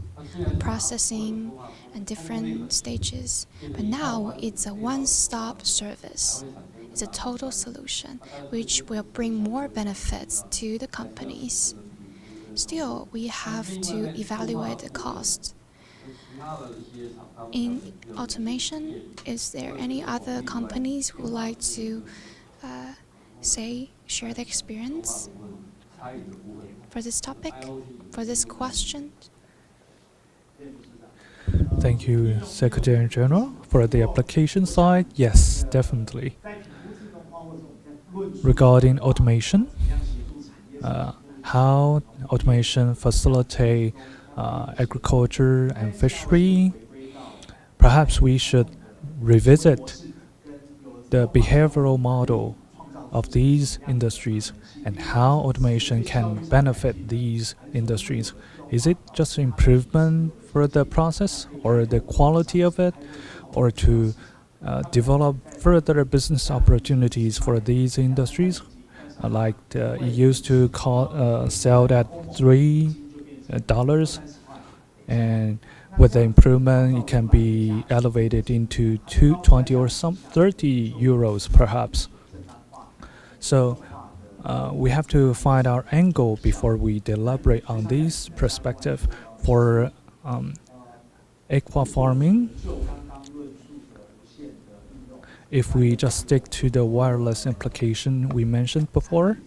[SPEAKER 2] processing and different stages. But now it's a one-stop service. It's a total solution, which will bring more benefits to the companies. Still, we have to evaluate the cost. In automation, is there any other companies who would like to share their experience for this topic, for this question?
[SPEAKER 1] Thank you, Secretary General. For the application side, yes, definitely. Regarding automation, how automation facilitate agriculture and fishery, perhaps we should revisit the behavioral model of these industries and how automation can benefit these industries. Is it just improvement for the process or the quality of it, or to develop further business opportunities for these industries? Like it used to sell at $3, and with the improvement, it can be elevated into 20 or some 30 euros perhaps. So we have to find our angle before we deliberate on this perspective. For aqua farming, if we just stick to the wireless application we mentioned before,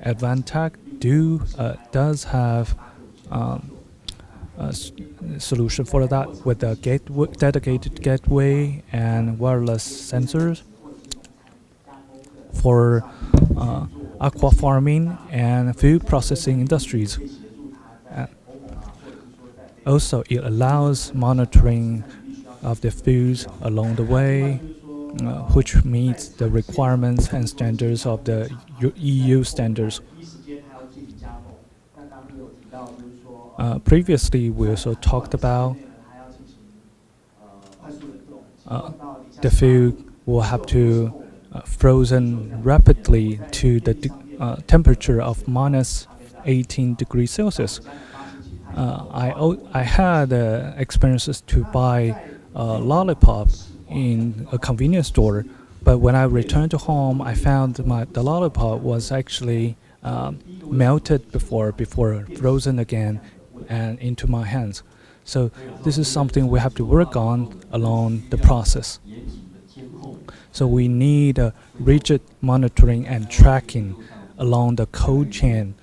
[SPEAKER 1] Advantech does have a solution for that with a dedicated gateway and wireless sensors for aqua farming and food processing industries. Also, it allows monitoring of the foods along the way, which meets the requirements and standards of the EU standards. Previously, we also talked about the food will have to frozen rapidly to the temperature of minus 18 degrees Celsius. I had experiences to buy a lollipop in a convenience store, but when I returned to home, I found the lollipop was actually melted before frozen again and into my hands. So this is something we have to work on along the process. So we need a rigid monitoring and tracking along the cold chain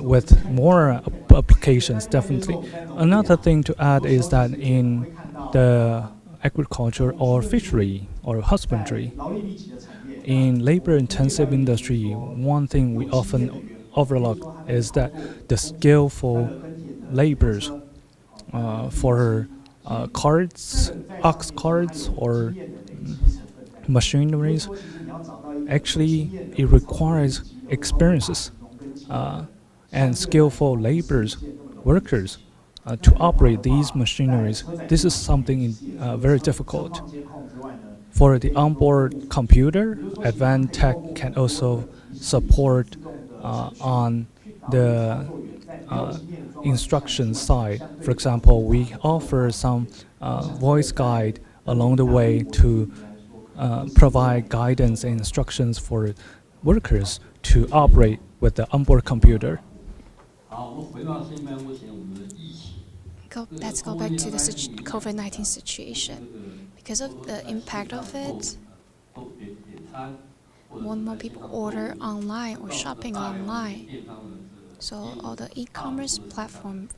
[SPEAKER 1] with more applications, definitely. Another thing to add is that in the agriculture or fishery or husbandry, in labor-intensive industry, one thing we often overlook is that the skillful laborers for carts, ox carts, or machineries, actually it requires experiences and skillful workers to operate these machineries. This is something very difficult. For the onboard computer, Advantech can also support on the instruction side. For example, we offer some voice guide along the way to provide guidance and instructions for workers to operate with the onboard computer.
[SPEAKER 2] Let's go back to the COVID-19 situation. Because of the impact of it, more and more people order online or shopping online. So all the e-commerce platform,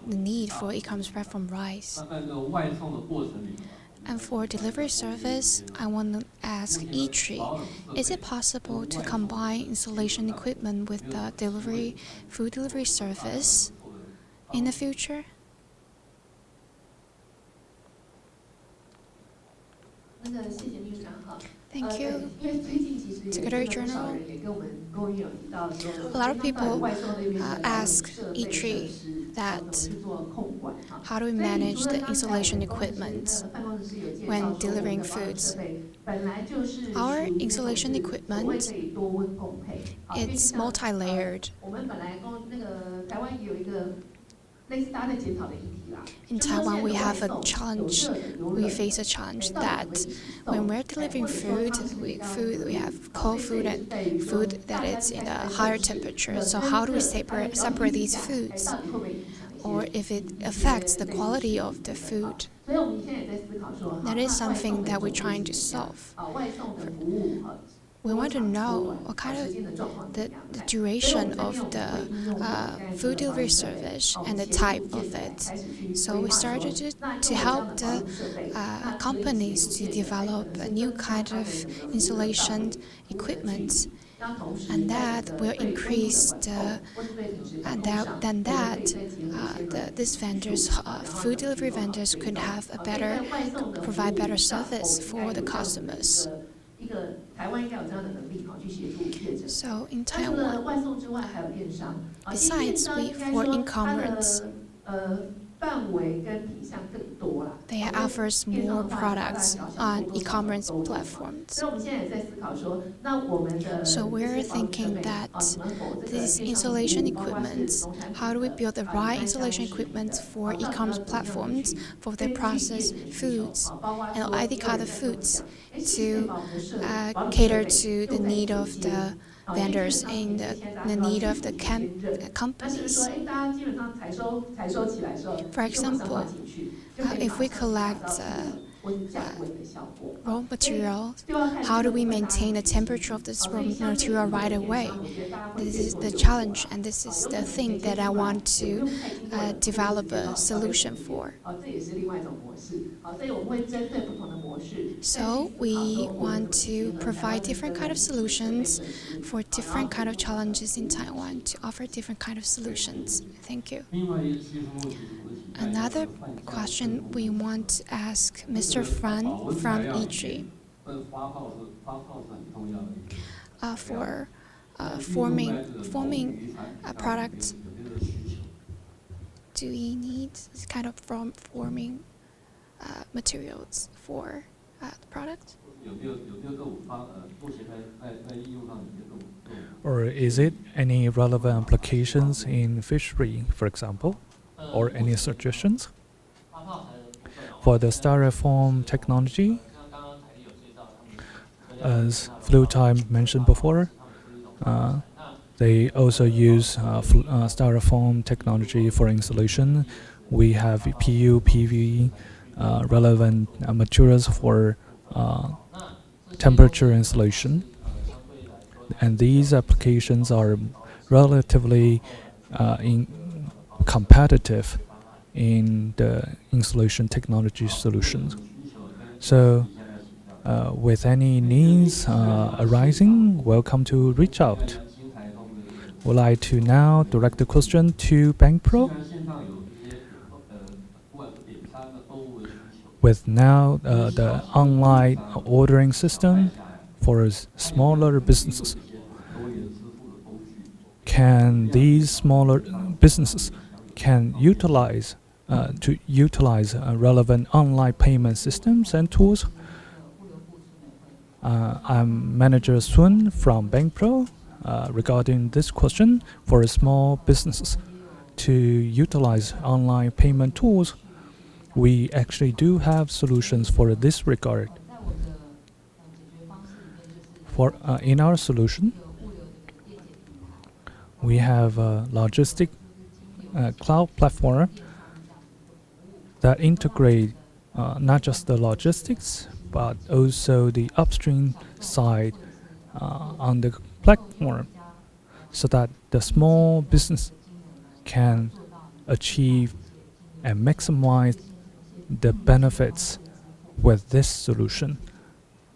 [SPEAKER 2] the need for e-commerce platform rise. And for delivery service, I want to ask Itree, is it possible to combine installation equipment with the food delivery service in the future? Thank you, Secretary General. A lot of people ask Itree that how do we manage the installation equipment when delivering foods? Our installation equipment, it's multi-layered. In Taiwan, we have a challenge. We face a challenge that when we're delivering food, we have cold food and food that is in a higher temperature. So how do we separate these foods? Or if it affects the quality of the food? That is something that we're trying to solve. We want to know what kind of the duration of the food delivery service and the type of it. So we started to help the companies to develop a new kind of installation equipment, and that will increase these vendors, food delivery vendors, could have provide better service for the customers. So in Taiwan, besides for e-commerce, they offer more products on e-commerce platforms. So we're thinking that these installation equipments, how do we build the right installation equipment for e-commerce platforms for their processed foods and any kind of foods to cater to the need of the vendors and the need of the companies. For example, if we collect raw material, how do we maintain the temperature of this raw material right away? This is the challenge, and this is the thing that I want to develop a solution for. So we want to provide different kind of solutions for different kind of challenges in Taiwan, to offer different kind of solutions. Thank you. Another question we want to ask Mr. Fan from Itree. For forming a product, do we need this kind of forming materials for the product?
[SPEAKER 1] Or is it any relevant applications in fishery, for example? Or any suggestions? For the styrofoam technology, as Fluetime mentioned before, they also use styrofoam technology for installation. We have PU, PV, relevant materials for temperature installation. And these applications are relatively competitive in the installation technology solutions. So with any needs arising, welcome to reach out. Would like to now direct the question to BankPro. With now the online ordering system for smaller businesses, can these smaller businesses utilize relevant online payment systems and tools? I'm Manager Sun from BankPro. regarding this question for small businesses to utilize online payment tools. We actually do have solutions for this regard. In our solution, we have a logistic cloud platform that integrate not just the logistics but also the upstream side on the platform, so that the small business can achieve and maximize the benefits with this solution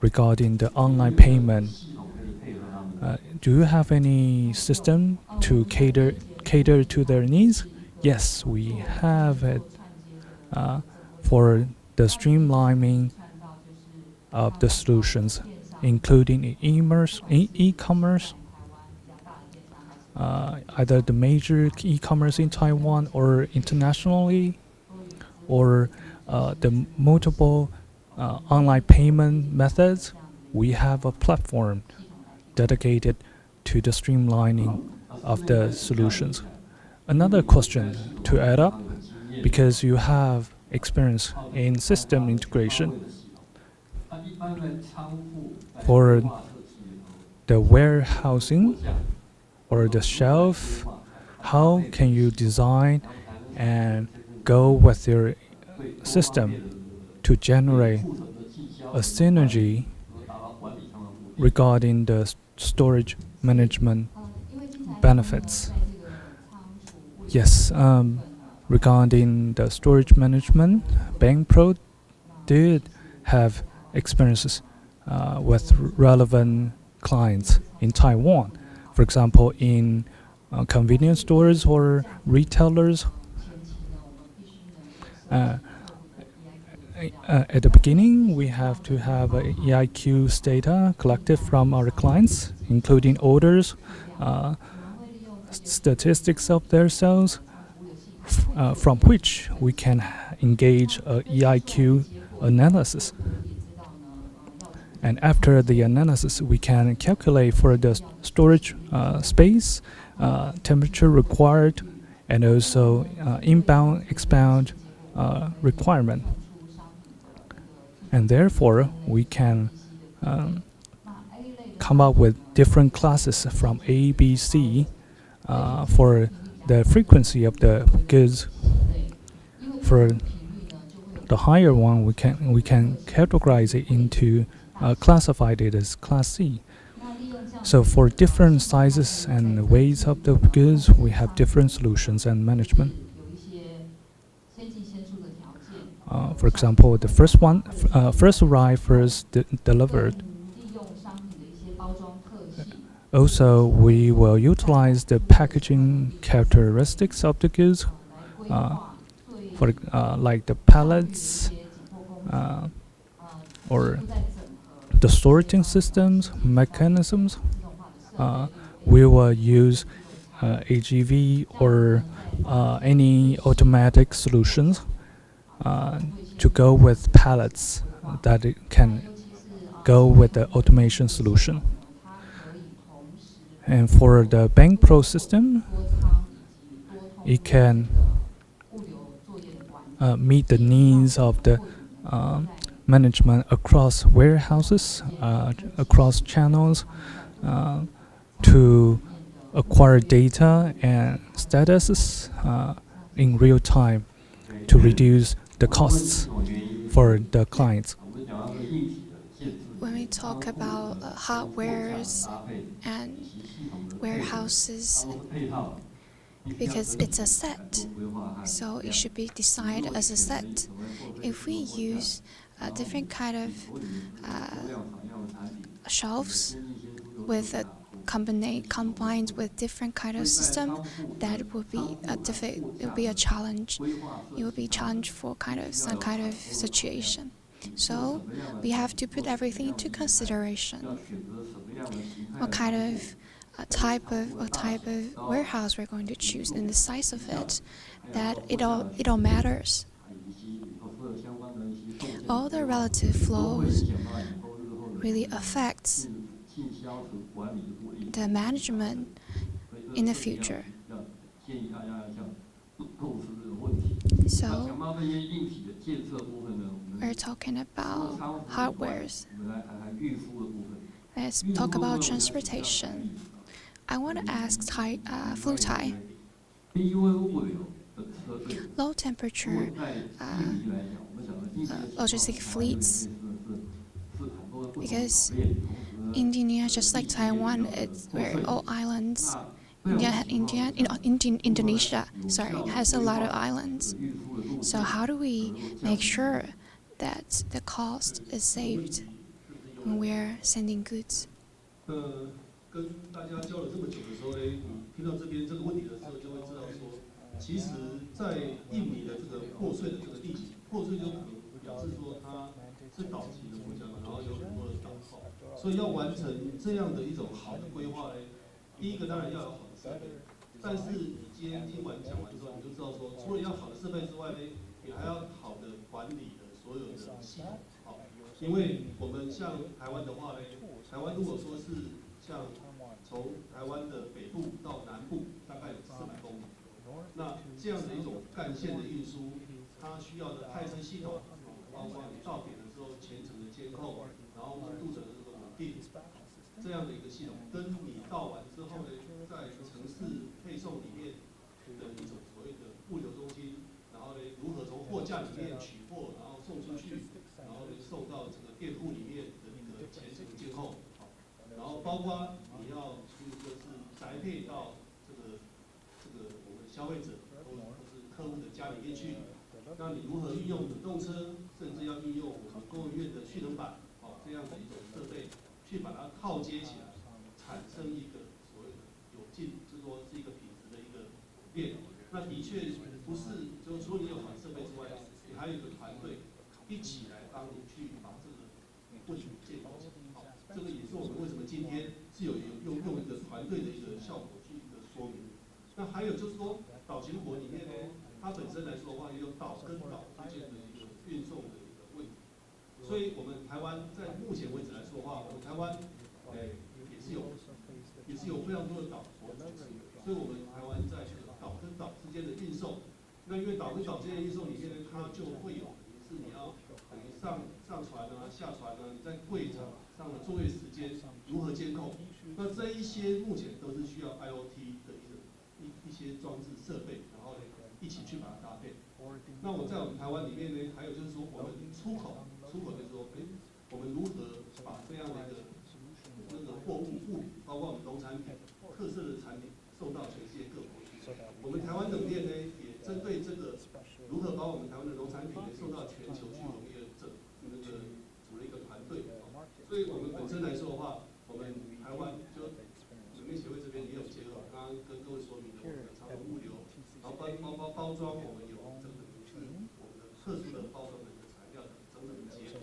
[SPEAKER 1] regarding the online payment. Do you have any system to cater to their needs? Yes, we have it for the streamlining of the solutions, including e-commerce, either the major e-commerce in Taiwan or internationally, or the multiple online payment methods. We have a platform dedicated to the streamlining of the solutions. Another question to add up, because you have experience in system integration. For the warehousing or the shelf, how can you design and go with your system to generate a synergy regarding the storage management benefits? Yes, regarding the storage management, BankPro did have experiences with relevant clients in Taiwan. For example, in convenience stores or retailers. At the beginning, we have to have EIQ data collected from our clients, including orders, statistics of their sales, from which we can engage a EIQ analysis. And after the analysis, we can calculate for the storage space, temperature required, and also inbound, expound requirement. And therefore, we can come up with different classes from A, B, C for the frequency of the goods. For the higher one, we can categorize it into classified it as Class C. So for different sizes and weights of the goods, we have different solutions and management. For example, the first one, first arrived, first delivered. Also, we will utilize the packaging characteristics of the goods, for like the pallets, or the sorting systems, mechanisms. We will use AGV or any automatic solutions to go with pallets that it can go with the automation solution. And for the BankPro system, it can meet the needs of the management across warehouses, across channels, to acquire data and statuses in real time to reduce the costs for the clients.
[SPEAKER 2] When we talk about hardwares and warehouses, because it's a set, so it should be decided as a set. If we use a different kind of shelves with a combined with different kind of system, that would be it will be a challenge. It will be a challenge for some kind of situation. So we have to put everything into consideration. What kind of type of warehouse we're going to choose and the size of it, that it all matters. All the relative flows really affects the management in the future. So we're talking about hardwares. Let's talk about transportation. I want to ask Flutai. Low temperature logistic fleets, because Indonesia, just like Taiwan, we're all islands. Indonesia, has a lot of islands. So how do we make sure that the cost is saved when we're sending goods?
[SPEAKER 5] 跟大家交流这么久的时候呢，你听到这边这个问题的时候，就会知道说，其实，在印尼的这个破碎的这个地形，破碎就可能表示说它是岛级的国家嘛，然后有很多的岛号，所以要完成这样的一种好的规划呢，第一个当然要有好的设备，但是你今天听完讲完之后，你就知道说，除了要好的设备之外呢，你还要好的管理的所有的系统，好，因为我们像台湾的话呢，台湾如果说是像从台湾的北部到南部大概有400公里，那这样的一种干线的运输，它需要的派车系统，包括你到点的时候全程的监控，然后温度的这个稳定，这样的一个系统，跟你到完之后呢，在城市配送里面的一种所谓的物流中心，然后呢如何从货架里面取货，然后送出去，然后呢送到这个店铺里面的一个全程监控。然后包括你要就是宅配到这个我们消费者或是客户的家里面去，那你如何运用冷冻车，甚至要运用我们供应链的蓄能板，这样的一种设备，去把它套接起来，产生一个所谓的有进，就是说是一个品质的一个链。那的确不是，就除了你有好的设备之外，你还有一个团队一起来帮你去把这个问题建构起来。这个也是我们为什么今天是用一个团队的一个效果去一个说明。那还有就是说，岛型国里面呢，它本身来说的话，也有岛跟岛之间的一个运送的一个问题。所以我们台湾在目前为止来说的话，我们台湾也是有非常多的岛国组成的。所以我们台湾在这个岛跟岛之间的运送，那因为岛跟岛之间的运送里面呢，它就会有是你要等于上船啊、下船啊，你在柜场上的作业时间如何监控？那这一些目前都是需要 IoT 的一些装置设备，然后呢一起去把它搭配。那我在我们台湾里面呢，还有就是说我们出口就是说，我们如何把这样的一个那个货物品，包括我们农产品、特色的产品送到全世界各国去。我们台湾冷链呢，也针对这个如何把我们台湾的农产品送到全球去，我们也组了一个团队。所以我们本身来说的话，我们台湾就冷链协会这边也有结合刚刚跟各位说明的我们的长途物流，然后包装，我们有整整是我们的特殊的包装的一个材料的整整的结合。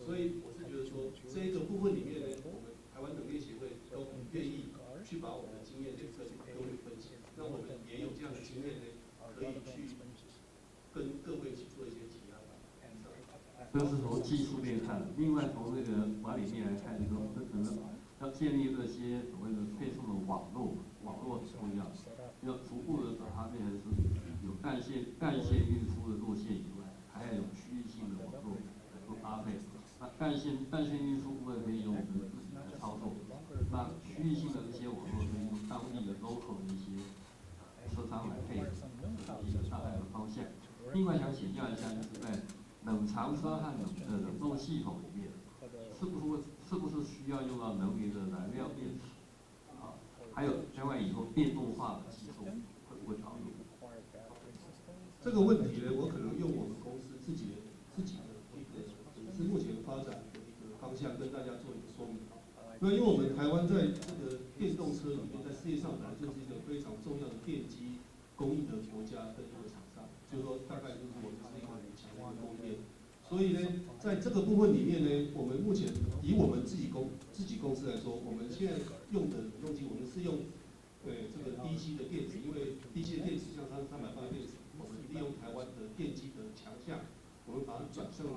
[SPEAKER 5] 所以我是觉得说，这一个部分里面呢，我们台湾冷链协会都很愿意去把我们的经验跟各位分享。那我们也有这样的经验呢，可以去跟各位去做一些提案。
[SPEAKER 6] 这是从技术面看，另外从那个管理面来看，这种可能要建立这些所谓的配送的网络很重要，要逐步的把它变成是有干线运输的路线以外，还要有区域性的网络来做搭配。那干线运输部分可以由我们自己来操作，那区域性的这些网络可以用当地的 local 的一些车商来配合，一个大概的方向。另外想请教一下，就是在冷藏车和冷冻系统里面，是不是需要用到能源的燃料电池？还有将来以后电动化的技术会不会考虑？
[SPEAKER 5] 这个问题呢，我可能用我们公司自己的一个是目前发展的一个方向跟大家做一个说明。那因为我们台湾在这个电动车里面，在世界上本来就是一个非常重要的电机工艺的国家跟一个厂商，就是说大概就是我们是一个很强的供应链。所以呢，在这个部分里面呢，我们目前以我们自己公司来说，我们现在用的冷冻机，我们是用这个 DC 的电池，因为 DC 的电池像300磅的电池，我们利用台湾的电机的强项，我们把它转向为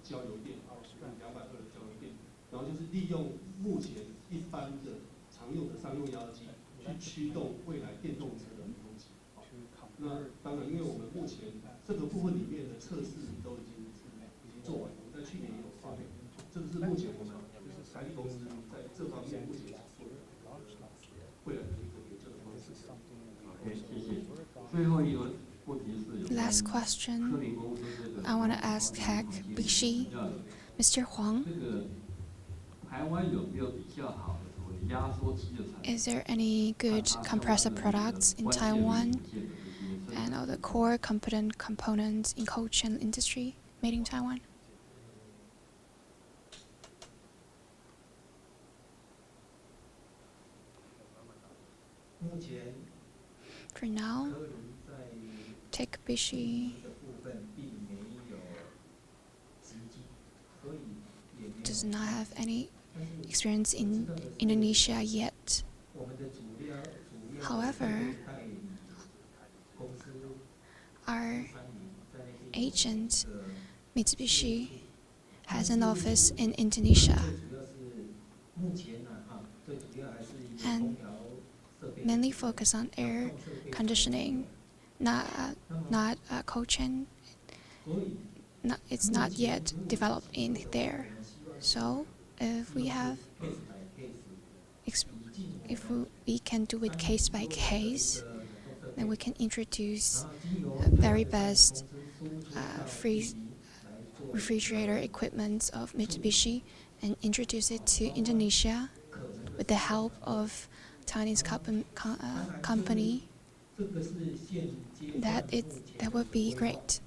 [SPEAKER 5] 交流电，用220的交流电，然后就是利用目前一般的常常用的商用压机去驱动未来电动车的普及。那当然，因为我们目前这个部分里面的测试都已经做完，我们在去年也有发表，这个是目前我们台力公司在这方面目前所做的未来的一个研究的方式。
[SPEAKER 6] OK， 谢谢。最后一个问题是
[SPEAKER 2] Last question I want to ask Hack Bishi, Mr. Huang.
[SPEAKER 6] 这个台湾有没有比较好的什么压缩机的产品？
[SPEAKER 2] Is there any good compressor products in Taiwan and other core competent components in cold chain industry made in Taiwan?
[SPEAKER 3] 目前
[SPEAKER 2] For now,
[SPEAKER 3] 科林在
[SPEAKER 2] Tech Bishi
[SPEAKER 3] 的部分并没有实际，所以也没有。
[SPEAKER 2] does not have any
[SPEAKER 3] 但是
[SPEAKER 2] experience in Indonesia yet.
[SPEAKER 3] 我们的主要
[SPEAKER 2] However,
[SPEAKER 3] 代理公司
[SPEAKER 2] our
[SPEAKER 3] 参与在那边
[SPEAKER 2] agent
[SPEAKER 3] 的
[SPEAKER 2] Mitsubishi has an office in Indonesia
[SPEAKER 3] 最主要是目前呢最主要还是以空
[SPEAKER 2] and
[SPEAKER 3] 调设备
[SPEAKER 2] mainly focus on air conditioning, not cold chain.
[SPEAKER 3] 所以
[SPEAKER 2] It's not yet developed in there. So if we have,
[SPEAKER 3] case by case
[SPEAKER 2] if we can do it case by case, then we can introduce
[SPEAKER 3] 经由
[SPEAKER 2] very best
[SPEAKER 3] 公司输出
[SPEAKER 2] free
[SPEAKER 3] 来做
[SPEAKER 2] refrigerator equipment of Mitsubishi and introduce it to Indonesia with the help of Chinese company.
[SPEAKER 3] 这个是现阶段
[SPEAKER 2] That would be great.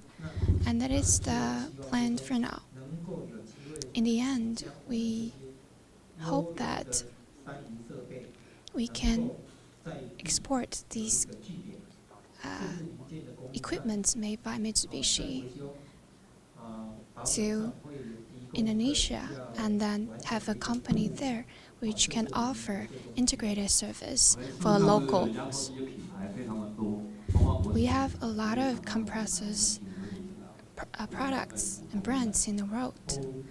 [SPEAKER 2] And that is the plan for now.
[SPEAKER 3] 能够有机会
[SPEAKER 2] In the end, we hope that
[SPEAKER 3] 三营设备
[SPEAKER 2] we can
[SPEAKER 3] 在
[SPEAKER 2] export these
[SPEAKER 3] 这个据点
[SPEAKER 2] uh, equipments made by Mitsubishi
[SPEAKER 3] 维修
[SPEAKER 2] to Indonesia and then have a company there which can offer integrated service for locals. We have a lot of compressors products and brands in the world.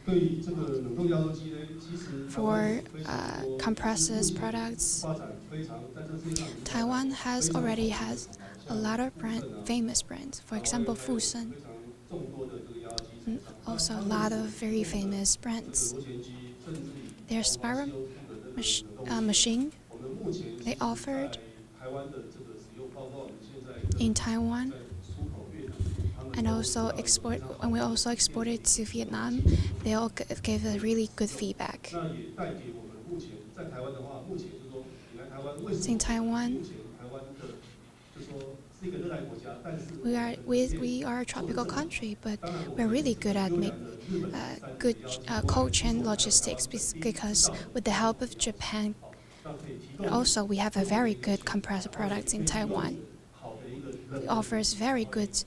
[SPEAKER 5] 对于这个冷冻压缩机呢，其实
[SPEAKER 2] For compressors products,
[SPEAKER 5] 发展非常在这世界上
[SPEAKER 2] Taiwan already has a lot of famous brands. For example, Fusen,
[SPEAKER 5] 非常众多的这个压缩机
[SPEAKER 2] and also a lot of very famous brands.
[SPEAKER 5] 螺旋机，甚至于
[SPEAKER 2] Their Spiral machine
[SPEAKER 5] 我们目前
[SPEAKER 2] they offered
[SPEAKER 5] 在台湾的这个使用，包括我们现在
[SPEAKER 2] in Taiwan
[SPEAKER 5] 在出口越南，他们
[SPEAKER 2] and also when we also exported to Vietnam, they all gave a really good feedback.
[SPEAKER 5] 那也带给我们目前在台湾的话，目前就是说你来台湾为什
[SPEAKER 2] In
[SPEAKER 5] 么
[SPEAKER 2] Taiwan,
[SPEAKER 5] 目前台湾的就说是一个热带国家，但是
[SPEAKER 2] we are a tropical country, but we're really good at good cold chain logistics because with the help of Japan, but also we have a very good compressor products in Taiwan. It offers very good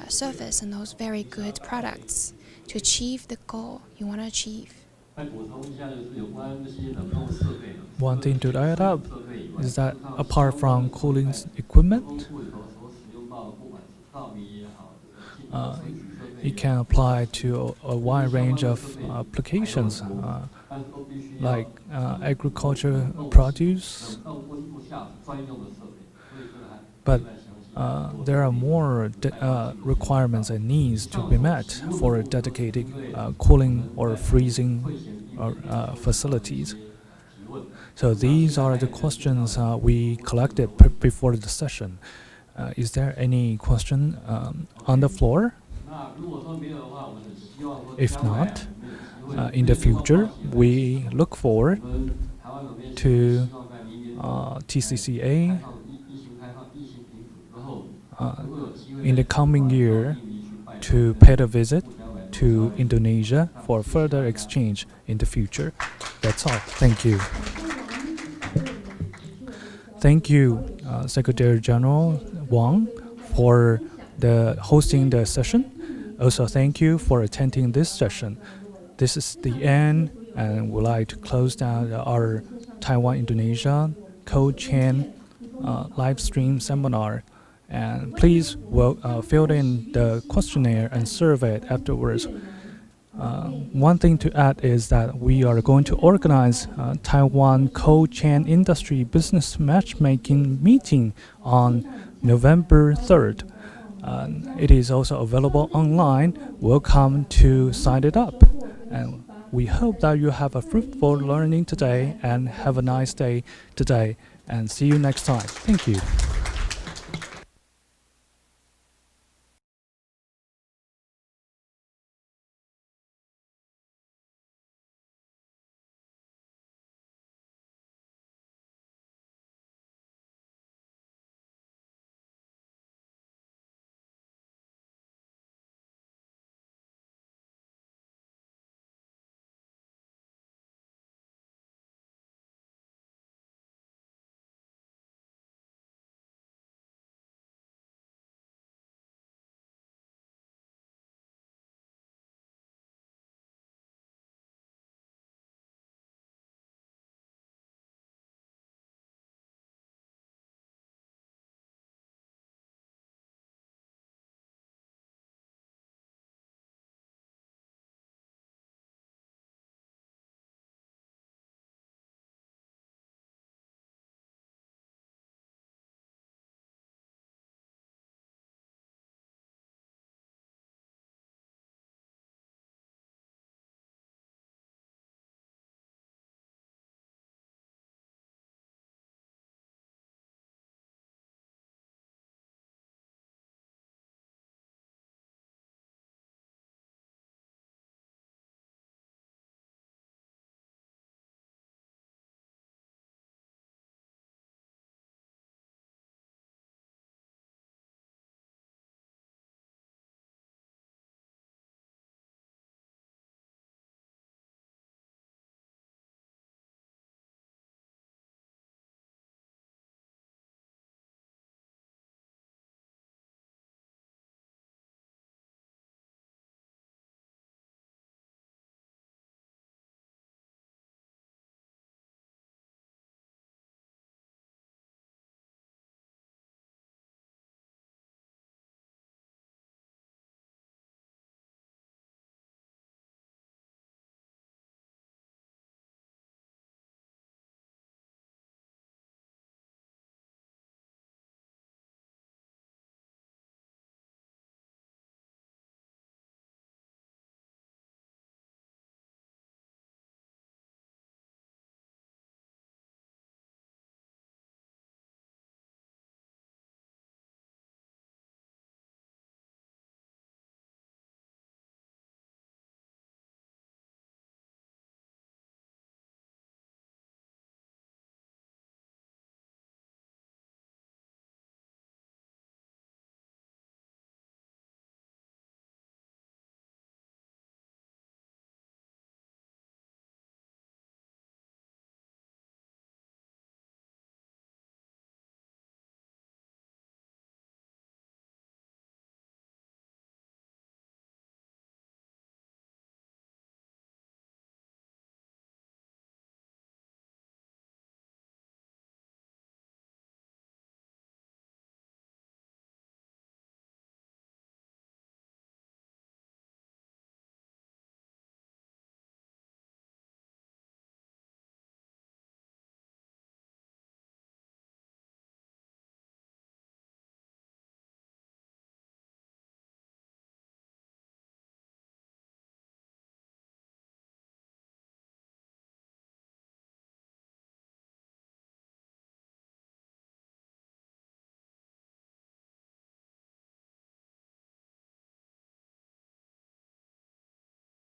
[SPEAKER 2] service and those very good products to achieve the goal you want to achieve.
[SPEAKER 6] 再补充一下，就是有关这些冷冻设备呢。
[SPEAKER 1] One thing to add up
[SPEAKER 6] 设备以外
[SPEAKER 1] is that apart from cooling equipment,
[SPEAKER 6] 公库里头所使用到的，不管是稻米也好，这个净水设备
[SPEAKER 1] it can apply to a wide range of applications,
[SPEAKER 6] 但是都必须要
[SPEAKER 1] like agriculture produce.
[SPEAKER 6] 冷冻温度下专用的设备，所以这个还
[SPEAKER 1] But
[SPEAKER 6] 再详细。
[SPEAKER 1] there are more requirements and needs to be met for dedicated cooling or freezing facilities. So these are the questions we collected before the session. Is there any question on the floor?
[SPEAKER 6] 那如果说没有的话，我们很希望说
[SPEAKER 1] If
[SPEAKER 6] 将来
[SPEAKER 1] not,
[SPEAKER 6] 我们有机会
[SPEAKER 1] in the future, we look forward
[SPEAKER 6] 我们台湾冷链
[SPEAKER 1] to
[SPEAKER 6] 希望在明年
[SPEAKER 1] TCCA
[SPEAKER 6] 开放疫情停止之后，如果有机会
[SPEAKER 1] in the coming year
[SPEAKER 6] 印尼去拜访
[SPEAKER 1] to pay a visit to Indonesia for further exchange in the future. That's all. Thank you. Thank you, Secretary General Wang, for hosting the session. Also, thank you for attending this session. This is the end, and we'd like to close down our Taiwan-Indonesia Cold Chain live stream seminar. And please fill in the questionnaire and survey afterwards. One thing to add is that we are going to organize Taiwan cold chain industry business matchmaking meeting on November 3rd. It is also available online. Welcome to sign it up. And we hope that you have a fruitful learning today and have a nice day today. And see you next time. Thank you.